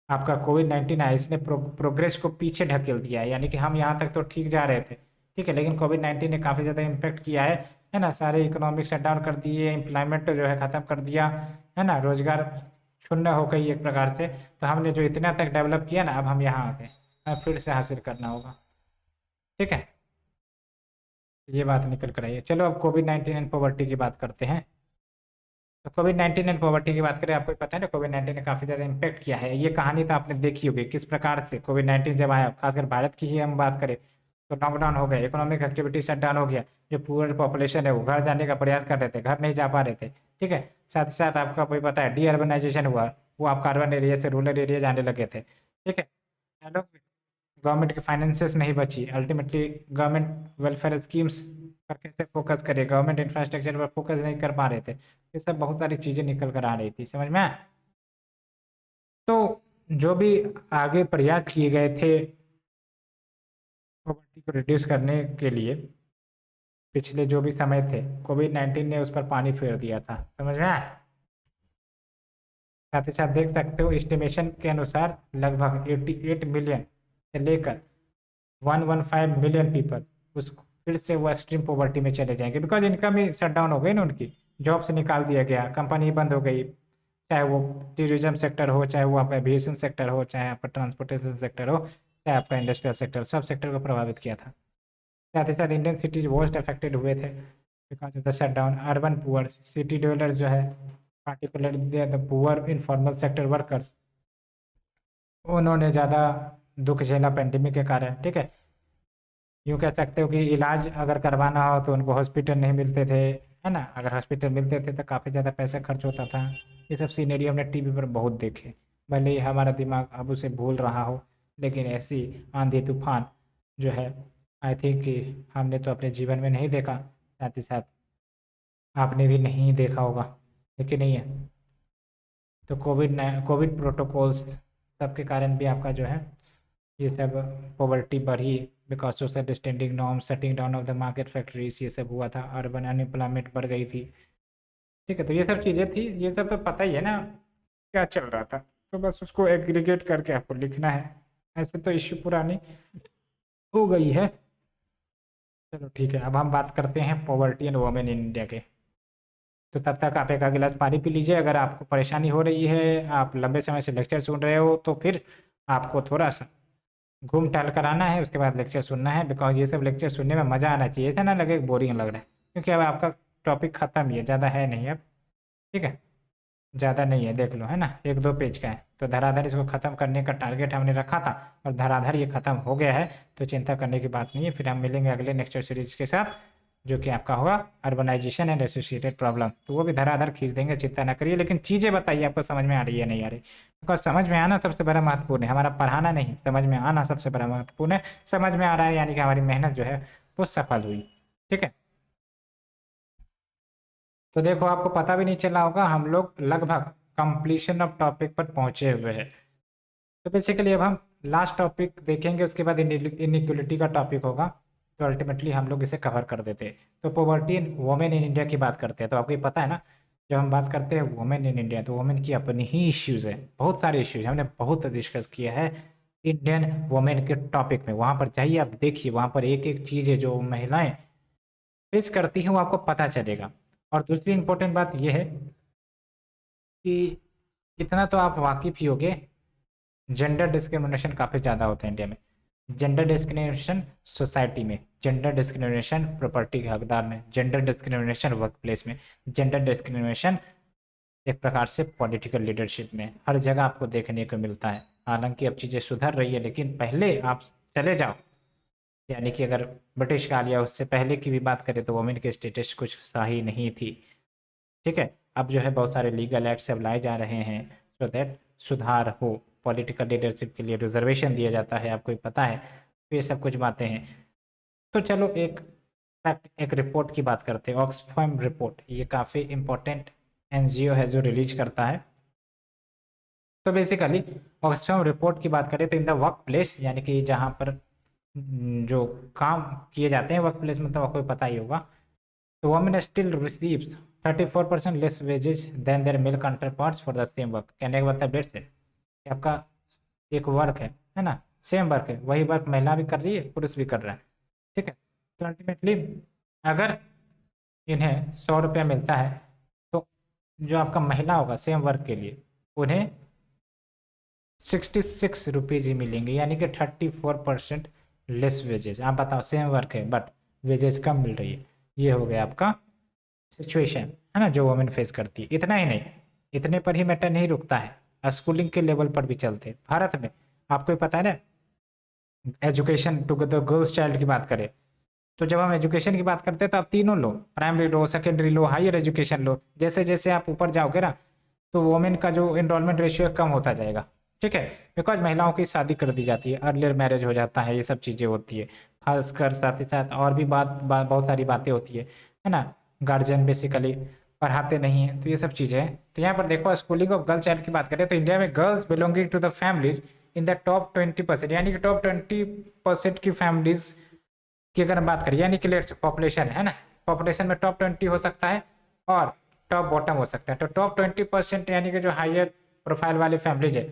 आपका कोविड-19 है इसने प्रोग्रेस को पीछे ढकेल दिया है। यानी कि हम यहाँ तक तो ठीक जा रहे थे, ठीक है, लेकिन कोविड-19 ने काफ़ी ज़्यादा इम्पैक्ट किया है ना। सारे इकोनॉमिक शटडाउन कर दिए, एम्प्लॉयमेंट जो है ख़त्म कर दिया, है ना, रोजगार शून्य हो गई एक प्रकार से। तो हमने जो इतना तक डेवलप किया ना, अब हम यहाँ आ गए, अब फिर से हासिल करना होगा, ठीक है। ये बात निकल कर आई है। चलो अब कोविड-19 एंड पॉवर्टी की बात करते हैं। तो कोविड-19 एंड पॉवर्टी की बात करें, आपको पता है ना कोविड-19 ने काफ़ी ज़्यादा इम्पैक्ट किया है। ये कहानी तो आपने देखी होगी किस प्रकार से कोविड-19 जब आया, खासकर भारत की ही हम बात करें तो लॉकडाउन हो गया, इकोनॉमिक एक्टिविटी शट डाउन हो गया। जो पूरे पॉपुलेशन है वो घर जाने का प्रयास कर रहे थे, घर नहीं जा पा रहे थे, ठीक है। साथ ही साथ आपका कोई पता है डी अर्बनाइजेशन हुआ, वो आप अर्बन एरिया से रूरल एरिया जाने लगे थे, ठीक है। हेलो, गवर्नमेंट की फाइनेंसेस नहीं बची, अल्टीमेटली गवर्नमेंट वेलफेयर स्कीम्स पर कैसे फोकस करे, गवर्नमेंट इंफ्रास्ट्रक्चर पर फोकस नहीं कर पा रहे थे। ये सब बहुत सारी चीज़ें निकल कर आ रही थी, समझ में आया? तो जो भी आगे प्रयास किए गए थे पॉवर्टी को रिड्यूस करने के लिए, पिछले जो भी समय थे, कोविड-19 ने उस पर पानी फेर दिया था, समझ में आया? साथ ही साथ देख सकते हो एस्टिमेशन के अनुसार लगभग 88 मिलियन से लेकर 115 मिलियन पीपल उस फिर से वो एक्सट्रीम पॉवर्टी में चले जाएंगे, because income he shut down हो गई ना उनकी। जॉब से निकाल दिया गया, कंपनी बंद हो गई, चाहे वो टूरिज्म सेक्टर हो, चाहे वो आपका एविएशन सेक्टर हो, चाहे आपका ट्रांसपोर्टेशन सेक्टर हो, चाहे आपका इंडस्ट्रियल सेक्टर, सब सेक्टर को प्रभावित किया था। साथ ही साथ इंडियन सिटीज मोस्ट अफेक्टेड हुए थे because of the shutdown. Urban poor, city developer जो है, particularly the poor informal sector workers, उन्होंने ज़्यादा दुख झेला पेंडेमिक के कारण। ठीक है, यूँ कह सकते हो कि इलाज अगर करवाना हो तो उनको हॉस्पिटल नहीं मिलते थे, है ना, अगर हॉस्पिटल मिलते थे तो काफ़ी ज़्यादा पैसा खर्च होता था। ये सब सीनरी हमने टीवी पर बहुत देखे, भले ही हमारा दिमाग अब उसे भूल रहा हो, लेकिन ऐसी आंधी तूफान जो है, आई थिंक कि हमने तो अपने जीवन में नहीं देखा, साथ ही साथ आपने भी नहीं देखा होगा, लेकिन नहीं है। तो कोविड प्रोटोकॉल्स सबके कारण भी आपका जो है ये सब पॉवर्टी बढ़ी, because social distancing norm, shutting down of the market factories, ये सब हुआ था, अर्बन अनएम्प्लॉयमेंट बढ़ गई थी। ठीक है, तो ये सब चीज़ें थी, ये सब तो पता ही है ना क्या चल रहा था, तो बस उसको एग्रीगेट करके आपको लिखना है। ऐसे तो इश्यू पुरानी हो गई है। चलो ठीक है, अब हम बात करते हैं poverty and women in India के। तो तब तक आप एक गिलास पानी पी लीजिए। अगर आपको परेशानी हो रही है, आप लंबे समय से लेक्चर सुन रहे हो, तो फिर आपको थोड़ा सा घूम टहल कर आना है, उसके बाद लेक्चर सुनना है, बिकॉज ये सब लेक्चर सुनने में मज़ा आना चाहिए, ऐसा ना लगे बोरिंग लग रहा है, क्योंकि अब आपका टॉपिक ख़त्म ही है, ज़्यादा है नहीं अब। ठीक है, ज़्यादा नहीं है, देख लो, है ना, 1-2 पेज का है, तो धराधर इसको ख़त्म करने का टारगेट हमने रखा था, और धराधर ये ख़त्म हो गया है, तो चिंता करने की बात नहीं है। फिर हम मिलेंगे अगले नेक्स्ट सीरीज के साथ, जो कि आपका होगा अर्बनाइजेशन एंड एसोसिएटेड प्रॉब्लम, तो वो भी धराधर खींच देंगे, चिंता ना करिए। लेकिन चीज़ें बताइए आपको समझ में आ रही है नहीं आ रही, बिकॉज समझ में आना सबसे बड़ा महत्वपूर्ण है, हमारा पढ़ाना नहीं, समझ में आना सबसे बड़ा महत्वपूर्ण है। समझ में आ रहा है यानी कि हमारी मेहनत जो है वो सफल हुई। ठीक है, तो देखो आपको पता भी नहीं चला होगा, हम लोग लगभग कंप्लीशन ऑफ टॉपिक पर पहुंचे हुए हैं। तो बेसिकली अब हम लास्ट टॉपिक देखेंगे, उसके बाद इनइक्वलिटी का टॉपिक होगा, तो अल्टीमेटली हम लोग इसे कवर कर देते हैं। तो poverty in women in India की बात करते हैं, तो आपको ये पता है ना, जब हम बात करते हैं वुमेन इन इंडिया, तो वुमेन की अपनी ही इश्यूज़ है, बहुत सारे इश्यूज हमने बहुत डिस्कस किया है इंडियन वुमेन के टॉपिक में। वहाँ पर जाइए, आप देखिए, वहाँ पर एक एक चीज़ है जो महिलाएं फेस करती हैं, वो आपको पता चलेगा। और दूसरी इंपॉर्टेंट बात यह है कि इतना तो आप वाकिफ ही होगे, जेंडर डिस्क्रिमिनेशन काफ़ी ज़्यादा होता है इंडिया में। जेंडर डिस्क्रिमिनेशन सोसाइटी में, जेंडर डिस्क्रिमिनेशन प्रॉपर्टी के हकदार में, जेंडर डिस्क्रिमिनेशन वर्क प्लेस में, जेंडर डिस्क्रिमिनेशन एक प्रकार से पॉलिटिकल लीडरशिप में, हर जगह आपको देखने को मिलता है। हालांकि अब चीज़ें सुधर रही है, लेकिन पहले आप चले जाओ, यानी कि अगर ब्रिटिश काल या उससे पहले की भी बात करें, तो वुमेन की स्टेटस कुछ सही नहीं थी। ठीक है, अब जो है बहुत सारे लीगल एक्ट्स अब लाए जा रहे हैं, सो दैट सुधार हो, पॉलिटिकल लीडरशिप के लिए रिजर्वेशन दिया जाता है, आपको पता है, तो ये सब कुछ बातें हैं। तो चलो एक फैक्ट, एक रिपोर्ट की बात करते हैं, ऑक्सफैम रिपोर्ट, ये काफ़ी इंपॉर्टेंट एनजीओ है जो रिलीज करता है। तो बेसिकली ऑक्सफैम रिपोर्ट की बात करें तो इन द वर्क प्लेस, यानी कि जहाँ पर जो काम किए जाते हैं वर्क प्लेस में, तो आपको पता ही होगा, तो women still receives 34% less wages than their male counterparts for the same work. कहने का मतलब डेट से कि आपका एक वर्क है ना, सेम वर्क है, वही वर्क महिला भी कर रही है, पुरुष भी कर रहा है। ठीक है, तो अल्टीमेटली अगर इन्हें 100 रुपया मिलता है, तो जो आपका महिला होगा सेम वर्क के लिए, उन्हें 66 रुपीज़ ही मिलेंगे, यानी कि 34% लेस वेजेज। आप बताओ, सेम वर्क है बट वेजेज कम मिल रही है। ये हो गया आपका सिचुएशन, है ना, जो वुमेन फेस करती है। इतना ही नहीं, इतने पर ही मैटर नहीं रुकता है, स्कूलिंग के लेवल पर भी चलते हैं भारत में। आपको ही पता है ना, education to the girls child की बात करें, तो जब हम एजुकेशन की बात करते हैं तो आप तीनों लो, प्राइमरी लो, सेकेंडरी लो, हायर एजुकेशन लो, जैसे जैसे आप ऊपर जाओगे ना, तो वुमेन का जो एनरोलमेंट रेशियो कम होता जाएगा। ठीक है, बिकॉज महिलाओं की शादी कर दी जाती है, अर्लियर मैरिज हो जाता है, ये सब चीज़ें होती है, खासकर साथ ही साथ और भी बहुत सारी बातें होती है ना, गार्जियन बेसिकली पढ़ाते नहीं हैं, तो ये सब चीज़ें हैं। तो यहाँ पर देखो, स्कूलिंग ऑफ गर्ल चाइल्ड की बात करें तो इंडिया में girls belonging to the families in the top 20%, यानी कि टॉप 20% की फैमिलीज की अगर हम बात करें, यानी कि लेट्स पॉपुलेशन है ना, पॉपुलेशन में टॉप 20 हो सकता है और टॉप बॉटम हो सकता है। तो टॉप 20% यानी कि जो हायर प्रोफाइल वाली फैमिलीज है,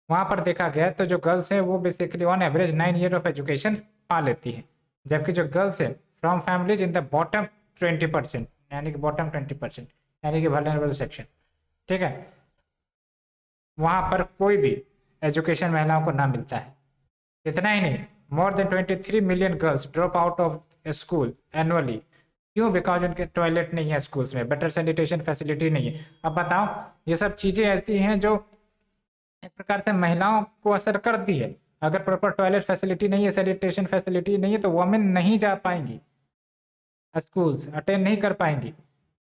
वहाँ पर देखा गया तो जो गर्ल्स है वो basically on average 9 year of education पा लेती है, जबकि जो गर्ल्स है from families in the bottom 20%, यानी कि बॉटम 20%, यानी कि वल्नरेबल सेक्शन, ठीक है, वहां पर कोई भी एजुकेशन महिलाओं को ना मिलता है। इतना ही नहीं, more than 23 million girls drop out of school annually. क्यों? बिकॉज उनके टॉयलेट नहीं है स्कूल्स में, बेटर सैनिटेशन फैसिलिटी नहीं है। अब बताओ, ये सब चीजें ऐसी हैं जो एक प्रकार से महिलाओं को असर करती है। अगर प्रॉपर टॉयलेट फैसिलिटी नहीं है, सैनिटेशन फैसिलिटी नहीं है, तो वुमेन नहीं जा पाएंगी स्कूल्स, अटेंड नहीं कर पाएंगी,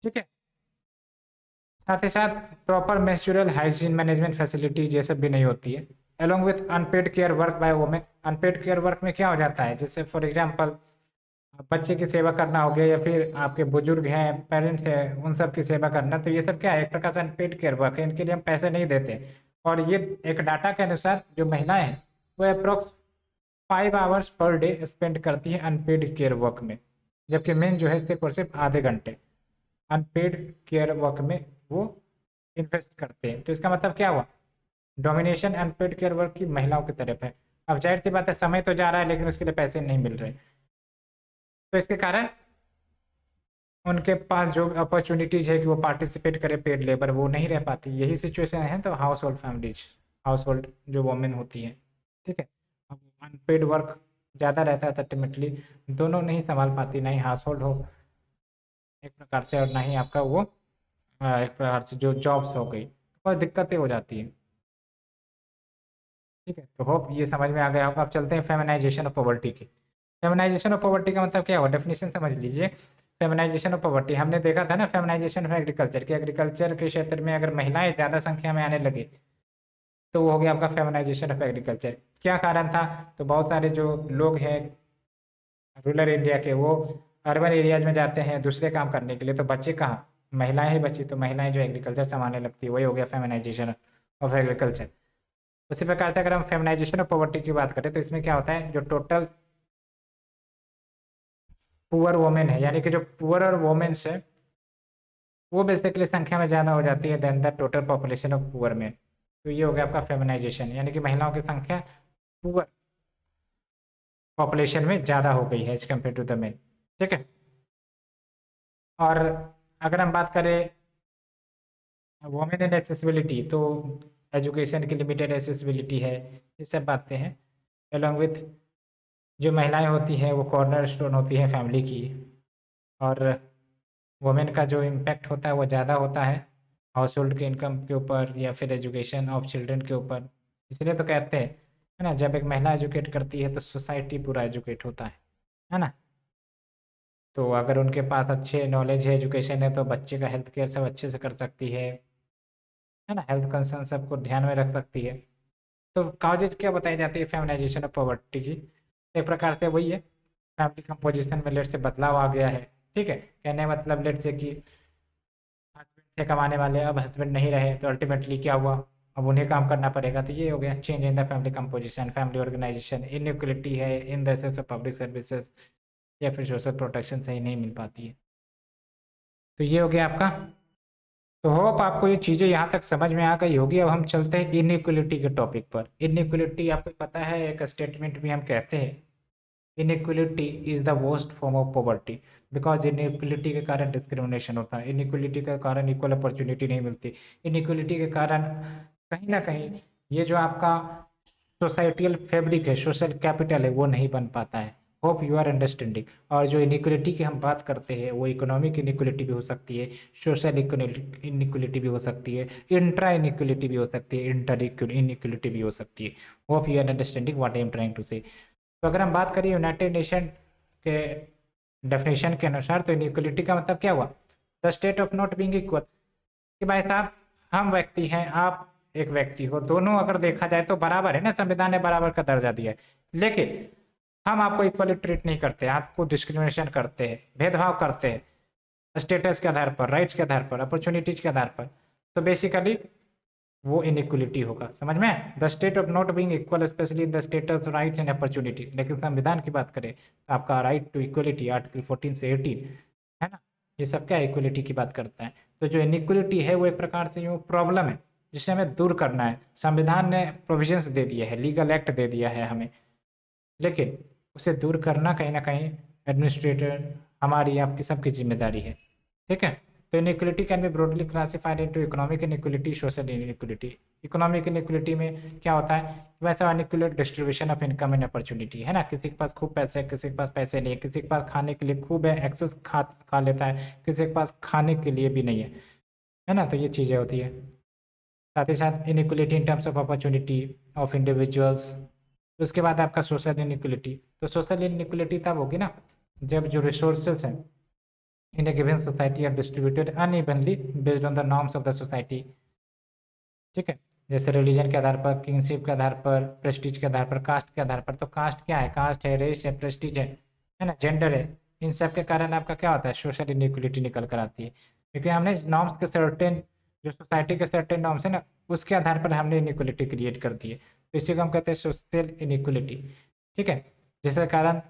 ठीक है। साथ ही साथ proper menstrual hygiene management facility ये सब भी नहीं होती है। along with unpaid care work by women. Unpaid care work में क्या हो जाता है, जैसे फॉर एग्जांपल बच्चे की सेवा करना हो गया, या फिर आपके बुजुर्ग हैं, पेरेंट्स हैं, उन सब की सेवा करना, तो ये सब क्या है, एक प्रकार से अनपेड केयर वर्क है, इनके लिए हम पैसे नहीं देते। और ये एक डाटा के अनुसार जो महिलाएं हैं वो approx 5 hours per day spend करती है अनपेड केयर वर्क में, जबकि मेन जो है सिर्फ और सिर्फ आधे घंटे अनपेड केयर वर्क में वो इन्वेस्ट करते हैं। तो इसका मतलब क्या हुआ, डोमिनेशन अनपेड केयर वर्क की महिलाओं की तरफ है। अब जाहिर सी बात है, समय तो जा रहा है लेकिन उसके लिए पैसे नहीं मिल रहे, तो इसके कारण उनके पास जो अपॉर्चुनिटीज है कि वो पार्टिसिपेट करे पेड लेबर, वो नहीं रह पाती। यही सिचुएशन है तो house hold families, house hold जो वोमेन होती हैं, ठीक है, अब अनपेड वर्क ज़्यादा रहता है, अल्टीमेटली दोनों नहीं संभाल पाती, ना ही हाउस होल्ड हो एक प्रकार से, और ना ही आपका वो एक प्रकार से जो जॉब्स हो गई, बहुत दिक्कतें हो जाती हैं, ठीक है। तो होप ये समझ में आ गया होगा। अब चलते हैं फेमिनाइजेशन ऑफ पॉवर्टी की। फेमिनाइजेशन ऑफ पॉवर्टी का मतलब क्या हुआ, डेफिनेशन समझ लीजिए। फेमिनाइजेशन ऑफ पॉवर्टी हमने देखा था ना, फेमिनाइजेशन ऑफ एग्रीकल्चर, कि एग्रीकल्चर के क्षेत्र में अगर महिलाएं ज़्यादा संख्या में आने लगे तो वो हो गया आपका फेमिनाइजेशन ऑफ एग्रीकल्चर। क्या कारण था, तो बहुत सारे जो लोग हैं रूरल इंडिया के, वो अर्बन एरियाज में जाते हैं दूसरे काम करने के लिए, तो बच्चे कहाँ, महिलाएं ही बची, तो महिलाएं जो एग्रीकल्चर संभालने लगती है, वही हो गया फेमिनाइजेशन ऑफ एग्रीकल्चर। उसी प्रकार से अगर हम फेमिनाइजेशन ऑफ पॉवर्टी की बात करें तो इसमें क्या होता है, जो टोटल पुअर वोमेन है, यानी कि जो पुअर और वोमेन्स है वो बेसिकली संख्या में ज़्यादा हो जाती है than the total population of poor men. तो ये हो गया आपका फेमिनाइजेशन, यानी कि महिलाओं की संख्या पुअर पॉपुलेशन में ज़्यादा हो गई है as compare to the men, ठीक है। और अगर हम बात करें वोमेन एंड एक्सेसिबिलिटी, तो एजुकेशन की लिमिटेड एक्सेसिबिलिटी है, ये सब बातें हैं। अलॉन्ग विथ जो महिलाएं होती हैं वो कॉर्नर स्टोन होती हैं फैमिली की, और वुमेन का जो इम्पैक्ट होता है वो ज़्यादा होता है हाउस होल्ड के इनकम के ऊपर या फिर एजुकेशन ऑफ चिल्ड्रन के ऊपर। इसलिए तो कहते हैं, है ना, जब एक महिला एजुकेट करती है तो सोसाइटी पूरा एजुकेट होता है ना। तो अगर उनके पास अच्छे नॉलेज है, एजुकेशन है, तो बच्चे का हेल्थ केयर सब अच्छे से कर सकती है ना, हेल्थ कंसर्न सबको ध्यान में रख सकती है। तो काउजेज क्या बताई जाती है फेमिनाइजेशन ऑफ पॉवर्टी की, एक प्रकार से वही है, फैमिली कंपोजिशन में लेट से बदलाव आ गया है, ठीक है। कहने का मतलब लेट से कि हस्बैंड थे कमाने वाले, अब हस्बैंड नहीं रहे, तो अल्टीमेटली क्या हुआ, अब उन्हें काम करना पड़ेगा, तो ये हो गया change in the family composition, family organisation, inequality है in the access of public services, या फिर सोशल प्रोटेक्शन सही नहीं मिल पाती है। तो ये हो गया आपका। तो होप आपको ये चीज़ें यहाँ तक समझ में आ गई होगी। अब हम चलते हैं इनइक्वलिटी के टॉपिक पर। इनइक्वलिटी आपको पता है एक स्टेटमेंट भी हम कहते हैं, inequality is the worst form of poverty, because inequality के कारण डिस्क्रिमिनेशन होता है, इनइक्वलिटी के कारण इक्वल अपॉर्चुनिटी नहीं मिलती, इनइक्वलिटी के कारण कहीं ना कहीं ये जो आपका सोसाइटियल फैब्रिक है, सोशल कैपिटल है, वो नहीं बन पाता है। Hope you are understanding. और जो इनइक्वलिटी की हम बात करते हैं वो इकोनॉमिक इनइक्वलिटी भी हो सकती है, सोशल इनइक्वलिटी भी हो सकती है, इंट्रा इनइक्वलिटी भी हो सकती है, इंटर इनइक्वलिटी भी हो सकती है। Hope you are understanding what I am trying to say. तो अगर हम बात करें यूनाइटेड नेशन के डेफिनेशन के अनुसार, तो इनइक्वलिटी का मतलब क्या हुआ, the state of not being equal, कि भाई साहब हम व्यक्ति हैं, आप एक व्यक्ति हो, दोनों अगर देखा जाए तो बराबर है ना, संविधान ने बराबर का दर्जा दिया है, लेकिन हम आपको इक्वली ट्रीट नहीं करते, आपको डिस्क्रिमिनेशन करते हैं, भेदभाव करते हैं स्टेटस के आधार पर, राइट्स के आधार पर, अपॉर्चुनिटीज के आधार पर। तो बेसिकली वो इनइक्वलिटी होगा, समझ में, the state of not being equal specially in the status rights and opportunity. लेकिन संविधान की बात करें तो आपका राइट टू इक्वलिटी आर्टिकल 14 से 18 है ना, ये सब क्या इक्वलिटी की बात करता है। तो जो इनइक्वलिटी है वो एक प्रकार से यूँ प्रॉब्लम है जिसे हमें दूर करना है। संविधान ने प्रोविजंस दे दिए है, लीगल एक्ट दे दिया है हमें, लेकिन उसे दूर करना कहीं ना कहीं एडमिनिस्ट्रेटर हमारी आपकी सबकी जिम्मेदारी है। ठीक है। तो inequality can be broadly classified into economic inequality, social inequality. Economic inequality में क्या होता है, वैसा unequal distribution of income and opportunity है ना, किसी के पास खूब पैसे है, किसी के पास पैसे नहीं है, किसी के पास खाने के लिए खूब है, एक्सेस खा लेता है, किसी के पास खाने के लिए भी नहीं है ना। तो ये चीज़ें होती है। साथ ही साथ inequality in terms of opportunity of individuals. उसके बाद आपका सोशल इनइक्वलिटी। तो सोशल इनइक्वलिटी तब होगी ना जब जो रिसोर्सेस हैं in a given society are distributed unevenly based on the norms of the society। ठीक है, जैसे रिलीजन के आधार पर, किंगशिप के आधार पर, प्रेस्टीज के आधार पर, कास्ट के आधार पर। तो कास्ट क्या है, कास्ट है, रेस है, प्रेस्टीज है ना, जेंडर है। इन सब के कारण आपका क्या होता है, सोशल इनइक्वलिटी निकल कर आती है, क्योंकि हमने नॉर्म्स के सर्टेन, जो सोसाइटी के सर्टेन नॉर्म्स है ना, उसके आधार पर हमने इनइक्वलिटी क्रिएट कर दी है। तो इसी को हम कहते हैं सोशल इनइक्वलिटी। ठीक है, जिसके कारण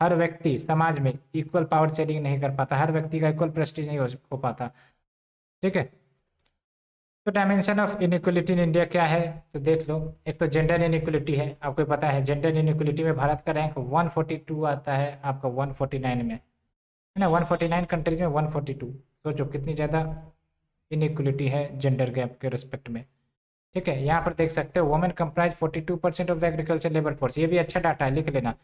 हर व्यक्ति समाज में इक्वल पावर शेयरिंग नहीं कर पाता, हर व्यक्ति का इक्वल प्रेस्टीज नहीं हो पाता। ठीक है, तो dimension of inequality in India क्या है, तो देख लो। एक तो जेंडर इनइक्वलिटी है, आपको पता है जेंडर इनइक्वलिटी में भारत का रैंक 142 आता है आपका 149 में, है ना। 149 कंट्रीज में 142। सोचो कितनी ज़्यादा इनइक्वलिटी है जेंडर गैप के रिस्पेक्ट में। ठीक है, यहाँ पर देख सकते हो women comprise 42% of the agriculture labour force. ये भी अच्छा डाटा है, लिख लेना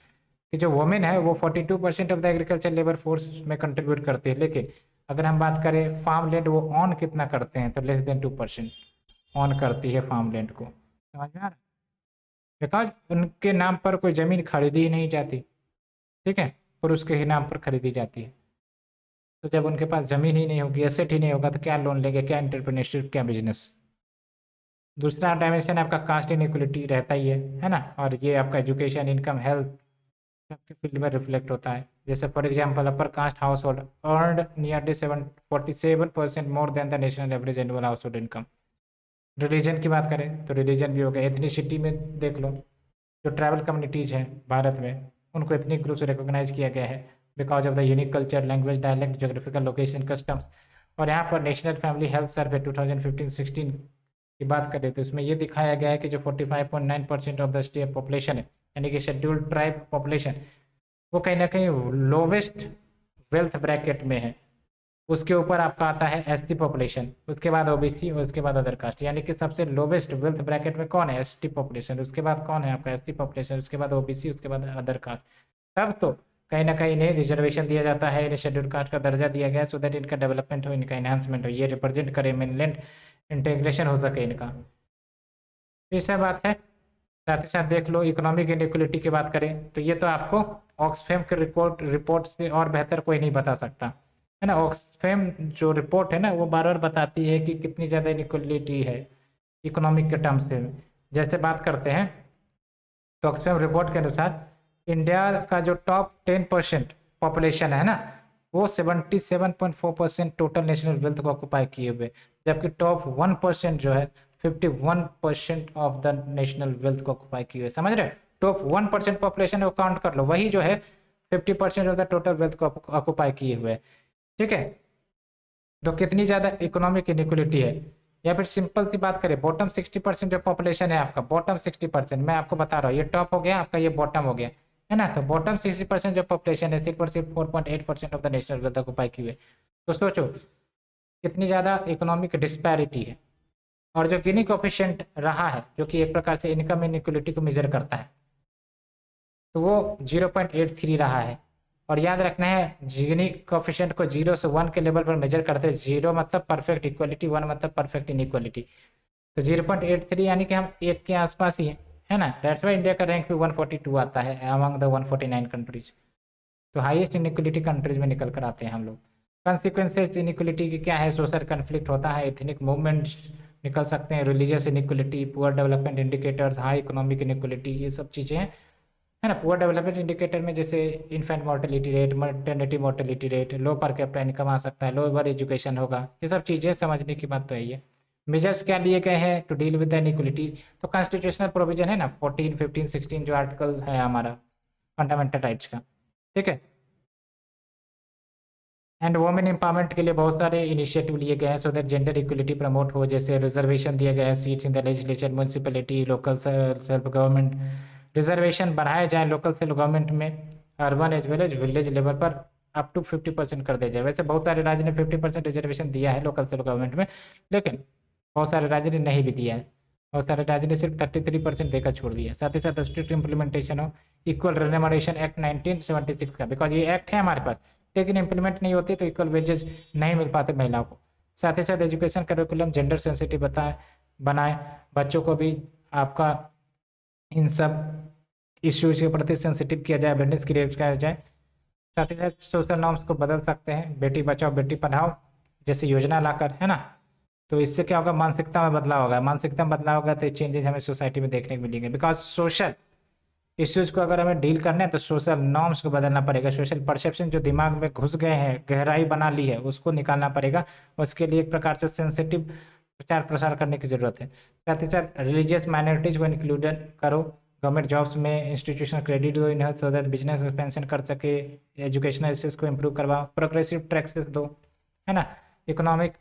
कि जो वुमेन है वो 42% of the agriculture labour force में कंट्रीब्यूट करती है। लेकिन अगर हम बात करें फार्म लैंड, वो ऑन कितना करते हैं, तो लेस देन 2% ऑन करती है फार्म लैंड को। समझ में आ रहा है, बिकॉज उनके नाम पर कोई ज़मीन खरीदी ही नहीं जाती। ठीक है, पुरुष के ही नाम पर खरीदी जाती है। तो जब उनके पास ज़मीन ही नहीं होगी, एसेट ही नहीं होगा, तो क्या लोन लेंगे, क्या इंटरप्रेन्योरशिप, क्या बिजनेस। दूसरा डायमेंशन आपका कास्ट इनइक्वलिटी रहता ही है ना। और ये आपका एजुकेशन, इनकम, हेल्थ सबके फील्ड में रिफ्लेक्ट होता है। जैसे for example upper caste house hold earned nearly 47% more than the national average annual house hold income. Religion की बात करें तो रिलीजन भी हो गया। एथनिसिटी में देख लो, जो ट्राइबल कम्युनिटीज हैं भारत में, उनको एथनिक ग्रुप से रिकॉग्नाइज किया गया है because of the unique culture, language, dialect, geographical location, customs. और यहाँ पर नेशनल फैमिली हेल्थ सर्वे 2015-16 की बात करें तो इसमें ये दिखाया गया है कि जो 45.9% ऑफ द स्टेट पॉपुलेशन है, यानी कि शेड्यूल्ड ट्राइब पॉपुलेशन, वो कहीं ना कहीं लोवेस्ट वेल्थ ब्रैकेट में है। उसके ऊपर आपका आता है एसटी पॉपुलेशन, उसके बाद ओबीसी, और उसके बाद अदर कास्ट। यानी कि सबसे लोवेस्ट वेल्थ ब्रैकेट में कौन है, एसटी पॉपुलेशन, उसके बाद कौन है आपका एसटी पॉपुलेशन, उसके बाद ओबीसी, उसके बाद अदर कास्ट। तब तो कहीं ना कहीं इन्हें रिजर्वेशन दिया जाता है, इन्हें शेड्यूल कास्ट का दर्जा दिया गया सो दैट इनका डेवलपमेंट हो, इनका एनहांसमेंट हो, ये रिप्रेजेंट करे, मेनलैंड इंटीग्रेशन हो सके इनका। तो ये बात है। साथ ही साथ देख लो इकोनॉमिक इनइक्वलिटी की बात करें तो ये तो आपको ऑक्सफैम के रिपोर्ट से और बेहतर कोई नहीं बता सकता, है ना। ऑक्सफैम जो रिपोर्ट है ना, वो बार बार बताती है कि कितनी ज़्यादा इनइक्वलिटी है इकोनॉमिक के टर्म्स से। जैसे बात करते हैं तो ऑक्सफैम रिपोर्ट के अनुसार इंडिया का जो टॉप 10% पॉपुलेशन है ना, वो 77.4% टोटल नेशनल वेल्थ को ऑक्यूपाई किए हुए, जबकि टॉप 1% जो है 51% ऑफ द नेशनल वेल्थ को ऑक्यूपाई किए हुए। समझ रहे हो, टॉप 1% पॉपुलेशन को काउंट कर लो, वही जो है 50% ऑफ द टोटल वेल्थ को ऑक्यूपाई किए हुए। ठीक है, तो कितनी ज़्यादा इकोनॉमिक इनइक्वलिटी है। या फिर सिंपल सी बात करें, बॉटम 60% जो पॉपुलेशन है आपका, बॉटम 60%, मैं आपको बता रहा हूँ, ये टॉप हो गया आपका, ये बॉटम हो गया, है ना। तो बॉटम 60% जो पॉपुलेशन है सिर्फ और सिर्फ 4.8% of the national wealth occupy की हुए। तो सोचो कितनी ज़्यादा इकोनॉमिक डिस्पैरिटी है। और जो गिनी कोफिशिएंट रहा है, जो कि एक प्रकार से इनकम इनइक्वलिटी को मेजर करता है, तो वो 0.83 रहा है। और याद रखना है गिनी कोफिशिएंट को 0 से 1 के लेवल पर मेजर करते हैं। 0 मतलब परफेक्ट इक्वलिटी, 1 मतलब परफेक्ट इनइक्वलिटी। तो 0.83 यानी कि हम 1 के आसपास ही हैं, है ना। दैट्स वाई इंडिया का रैंक भी 142 आता है अमंग द 149 कंट्रीज। तो हाईएस्ट इनइक्वलिटी कंट्रीज में निकल कर आते हैं हम लोग। कंसिक्वेंसेज इनइक्वलिटी की क्या है, सोशल कन्फ्लिक्ट होता है, एथनिक मूवमेंट्स निकल सकते हैं, religious inequality, poor development indicators, high economic inequality, ये सब चीज़ें हैं, है ना। पुअर डेवलपमेंट इंडिकेटर में जैसे infant mortality rate, maternity mortality rate, low per capita income आ सकता है, लोअर एजुकेशन होगा, ये सब चीज़ें समझने की बात तो है। मेजर्स क्या लिए गए हैं to deal with the inequalities, तो कॉन्स्टिट्यूशनल प्रोविजन है ना 14, 15, 16 जो आर्टिकल है हमारा फंडामेंटल राइट्स का। ठीक है, एंड वुमेन एम्पावरमेंट के लिए बहुत सारे इनिशिएटिव लिए गए हैं so that gender equality promote हो। जैसे रिजर्वेशन दिया गया है seats in the legislature, municipality, local self government, reservation बढ़ाए जाए लोकल सेल्फ गवर्नमेंट में, urban as well as village level पर अप टू 50% कर दिया जाए। वैसे बहुत सारे राज्य ने 50% रिजर्वेशन दिया है लोकल सेल्फ गवर्नमेंट में, लेकिन बहुत सारे राज्य ने नहीं भी दिया है। बहुत सारे राज्य ने सिर्फ 33% देकर छोड़ दिया। साथ ही साथ स्ट्रिक्ट इम्प्लीमेंटेशन हो इक्वल रेम्यूनरेशन एक्ट 1976 का, बिकॉज ये एक्ट है हमारे पास, लेकिन इंप्लीमेंट नहीं होती तो इक्वल वेजेस नहीं मिल पाते महिलाओं को। साथ ही साथ एजुकेशन करिकुलम जेंडर सेंसिटिव बनाए, बच्चों को भी आपका इन सब इश्यूज के प्रति सेंसिटिव किया जाए, अवेयरनेस क्रिएट किया जाए। साथ ही साथ सोशल नॉर्म्स को बदल सकते हैं, बेटी बचाओ बेटी पढ़ाओ जैसी योजना लाकर, है ना। तो इससे क्या होगा, मानसिकता में बदलाव होगा। मानसिकता में बदलाव होगा तो चेंजेस हमें सोसाइटी में देखने को मिलेंगे, बिकॉज सोशल इश्यूज को अगर हमें डील करना है तो सोशल नॉर्म्स को बदलना पड़ेगा। सोशल परसेप्शन जो दिमाग में घुस गए हैं, गहराई बना ली है, उसको निकालना पड़ेगा। उसके लिए एक प्रकार से सेंसिटिव प्रचार प्रसार करने की जरूरत है। साथ ही साथ रिलीजियस माइनॉरिटीज को इंक्लूड करो, गवर्नमेंट जॉब्स में इंस्टीट्यूशनल क्रेडिट दो इन्हें, सो दैट बिजनेस एक्सपेंशन कर सके, एजुकेशनल एक्सेस को इम्प्रूव करवाओ, प्रोग्रेसिव टैक्सेस दो, है ना। इकोनॉमिक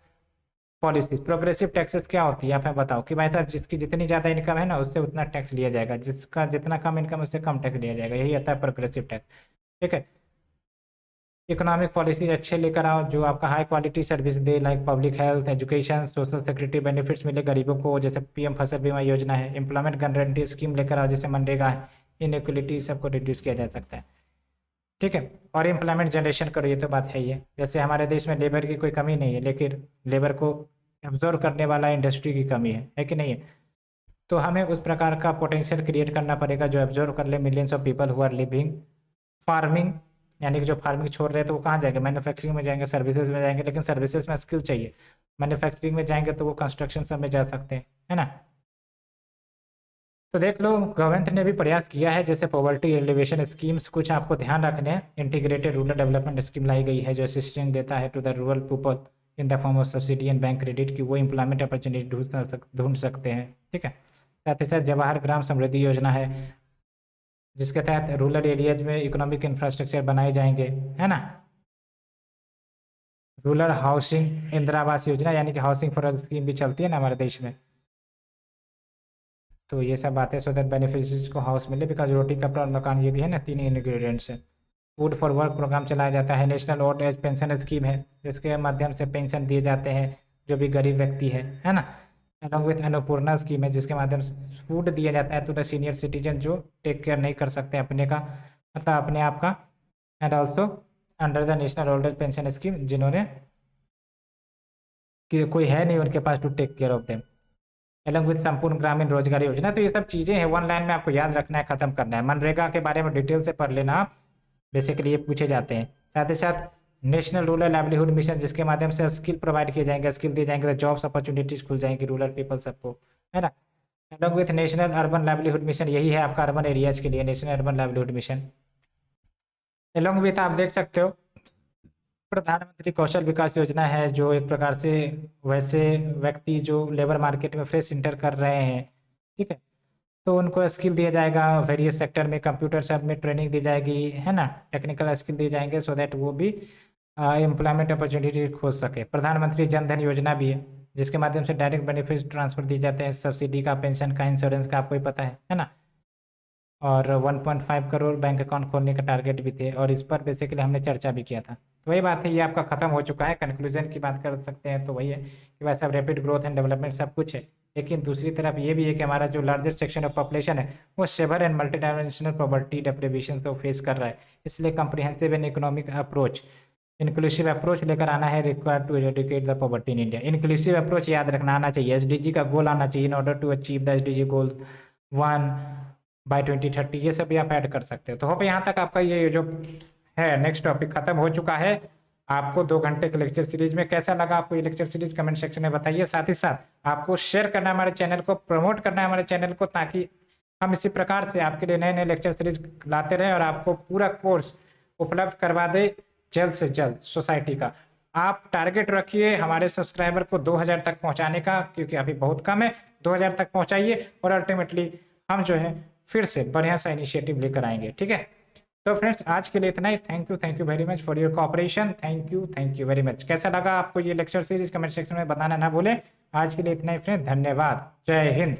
पॉलिसी, प्रोग्रेसिव टैक्सेस क्या होती है आप हमें बताओ कि भाई साहब जिसकी जितनी ज़्यादा इनकम है ना उससे उतना टैक्स लिया जाएगा, जिसका जितना कम इनकम उससे कम टैक्स लिया जाएगा, यही आता है प्रोग्रेसिव टैक्स, ठीक है। इकोनॉमिक पॉलिसी अच्छे लेकर आओ जो आपका हाई क्वालिटी सर्विस दे, like public health, education, social security benefits मिले गरीबों को, जैसे पीएम फसल बीमा योजना है। एम्प्लॉयमेंट गारंटी स्कीम लेकर आओ जैसे मनरेगा है, इनइक्वलिटी सबको रिड्यूस किया जा सकता है, ठीक है। और एम्प्लॉयमेंट जनरेशन करो, ये तो बात है ही है। जैसे हमारे देश में लेबर की कोई कमी नहीं है, लेकिन लेबर को एब्जॉर्व करने वाला इंडस्ट्री की कमी है कि नहीं है। तो हमें उस प्रकार का पोटेंशियल क्रिएट करना पड़ेगा जो एब्जॉर्व कर ले millions of people who are living farming, यानी कि जो फार्मिंग छोड़ रहे हैं तो वो कहाँ जाएंगे, मैन्युफैक्चरिंग में जाएंगे, सर्विसेज में जाएंगे, लेकिन सर्विसेज में स्किल चाहिए। मैन्युफैक्चरिंग में जाएंगे तो वो कंस्ट्रक्शन सब में जा सकते हैं, है ना। तो देख लो गवर्नमेंट ने भी प्रयास किया है, जैसे पॉवर्टी एलिवेशन स्कीम्स, कुछ आपको ध्यान रखने हैं। इंटीग्रेटेड रूरल डेवलपमेंट स्कीम लाई गई है जो असिस्टेंस देता है to the rural people in the form of subsidy and bank credit, की वो एम्प्लॉयमेंट अपॉर्चुनिटी ढूंढ सकते हैं, ठीक है। साथ ही साथ जवाहर ग्राम समृद्धि योजना है जिसके तहत रूरल एरियाज में इकोनॉमिक इंफ्रास्ट्रक्चर बनाए जाएंगे, है ना। रूरल हाउसिंग इंदिरा आवास योजना यानी कि हाउसिंग फॉर ऑल स्कीम भी चलती है ना हमारे देश में। तो ये सब बातें, सो दैट बेनिफिशियरीज को हाउस मिले, बिकॉज रोटी कपड़ा और मकान ये भी है ना, तीन इंग्रेडिएंट्स है। फूड फॉर वर्क प्रोग्राम चलाया जाता है। National old age pension scheme है जिसके माध्यम से पेंशन दिए जाते हैं जो भी गरीब व्यक्ति है ना। अलॉन्ग विथ अन्नपूर्णा स्कीम है जिसके माध्यम से फूड दिया जाता है टू द सीनियर सिटीजन जो टेक केयर नहीं कर सकते अपने का, मतलब अपने आप का। And also under the national old age pension scheme जिन्होंने कोई है नहीं उनके पास to take care of them, along with Sampoorna Grameen रोजगार योजना। तो ये सब चीज़ें हैं, वन लाइन में आपको याद रखना है, खत्म करना है। मनरेगा के बारे में डिटेल से पढ़ लेना आप, बेसिकली ये पूछे जाते हैं। साथ ही साथ नेशनल रूरल लाइवलीहुड मिशन जिसके माध्यम से स्किल प्रोवाइड किए जाएंगे, स्किल दिए जाएंगे तो जॉब्स अपॉर्चुनिटीज खुल जाएंगी रूरल पीपल सबको, है ना। Along with national urban livelihood mission, यही है आपका अर्बन एरियाज के लिए national urban livelihood mission. Along with आप देख सकते हो प्रधानमंत्री कौशल विकास योजना है जो एक प्रकार से वैसे व्यक्ति जो लेबर मार्केट में फ्रेश इंटर कर रहे हैं, ठीक है, तो उनको स्किल दिया जाएगा वेरियस सेक्टर में, कंप्यूटर सब में ट्रेनिंग दी जाएगी, है ना, टेक्निकल स्किल दिए जाएंगे सो दैट वो भी एम्प्लॉयमेंट अपॉर्चुनिटी खोज सके। प्रधानमंत्री जन धन योजना भी है जिसके माध्यम से डायरेक्ट बेनिफिट ट्रांसफर दिए जाते हैं, सब्सिडी का, पेंशन का, इंश्योरेंस का, आपको ही पता है ना। और 1.5 करोड़ बैंक अकाउंट खोलने का टारगेट भी थे और इस पर बेसिकली हमने चर्चा भी किया था। तो वही बात है, ये आपका खत्म हो चुका है। कंक्लूजन की बात कर सकते हैं तो वही है कि वैसे रैपिड ग्रोथ एंड डेवलपमेंट सब कुछ है, लेकिन दूसरी तरफ ये भी है कि हमारा जो लार्जेस्ट सेक्शन ऑफ पॉपुलेशन है वो severe and multi dimensional poverty deprivation को फेस कर रहा है। इसलिए comprehensive and economic approach, inclusive approach लेकर आना है required to educate the poverty in India. Inclusive approach याद रखना आना चाहिए, एसडीजी का गोल आना चाहिए in order to achieve the SDG goal 1 by 2030, ये सब भी आप ऐड कर सकते हो। तो होप यहाँ तक आपका ये जो है नेक्स्ट टॉपिक खत्म हो चुका है। आपको 2 घंटे के लेक्चर सीरीज में कैसा लगा आपको ये लेक्चर सीरीज कमेंट सेक्शन में बताइए। साथ ही साथ आपको शेयर करना है हमारे चैनल को, प्रमोट करना है हमारे चैनल को, ताकि हम इसी प्रकार से आपके लिए नए नए लेक्चर सीरीज लाते रहें और आपको पूरा कोर्स उपलब्ध करवा दे जल्द से जल्द सोसाइटी का। आप टारगेट रखिए हमारे सब्सक्राइबर को 2000 तक पहुंचाने का, क्योंकि अभी बहुत कम है। 2000 तक पहुंचाइए और अल्टीमेटली हम जो है फिर से बढ़िया सा इनिशिएटिव लेकर आएंगे, ठीक है। तो फ्रेंड्स आज के लिए इतना ही। Thank you very much for your cooperation. Thank you very much. कैसा लगा आपको ये लेक्चर सीरीज कमेंट सेक्शन में बताना ना भूलें। आज के लिए इतना ही फ्रेंड्स, धन्यवाद, जय हिंद।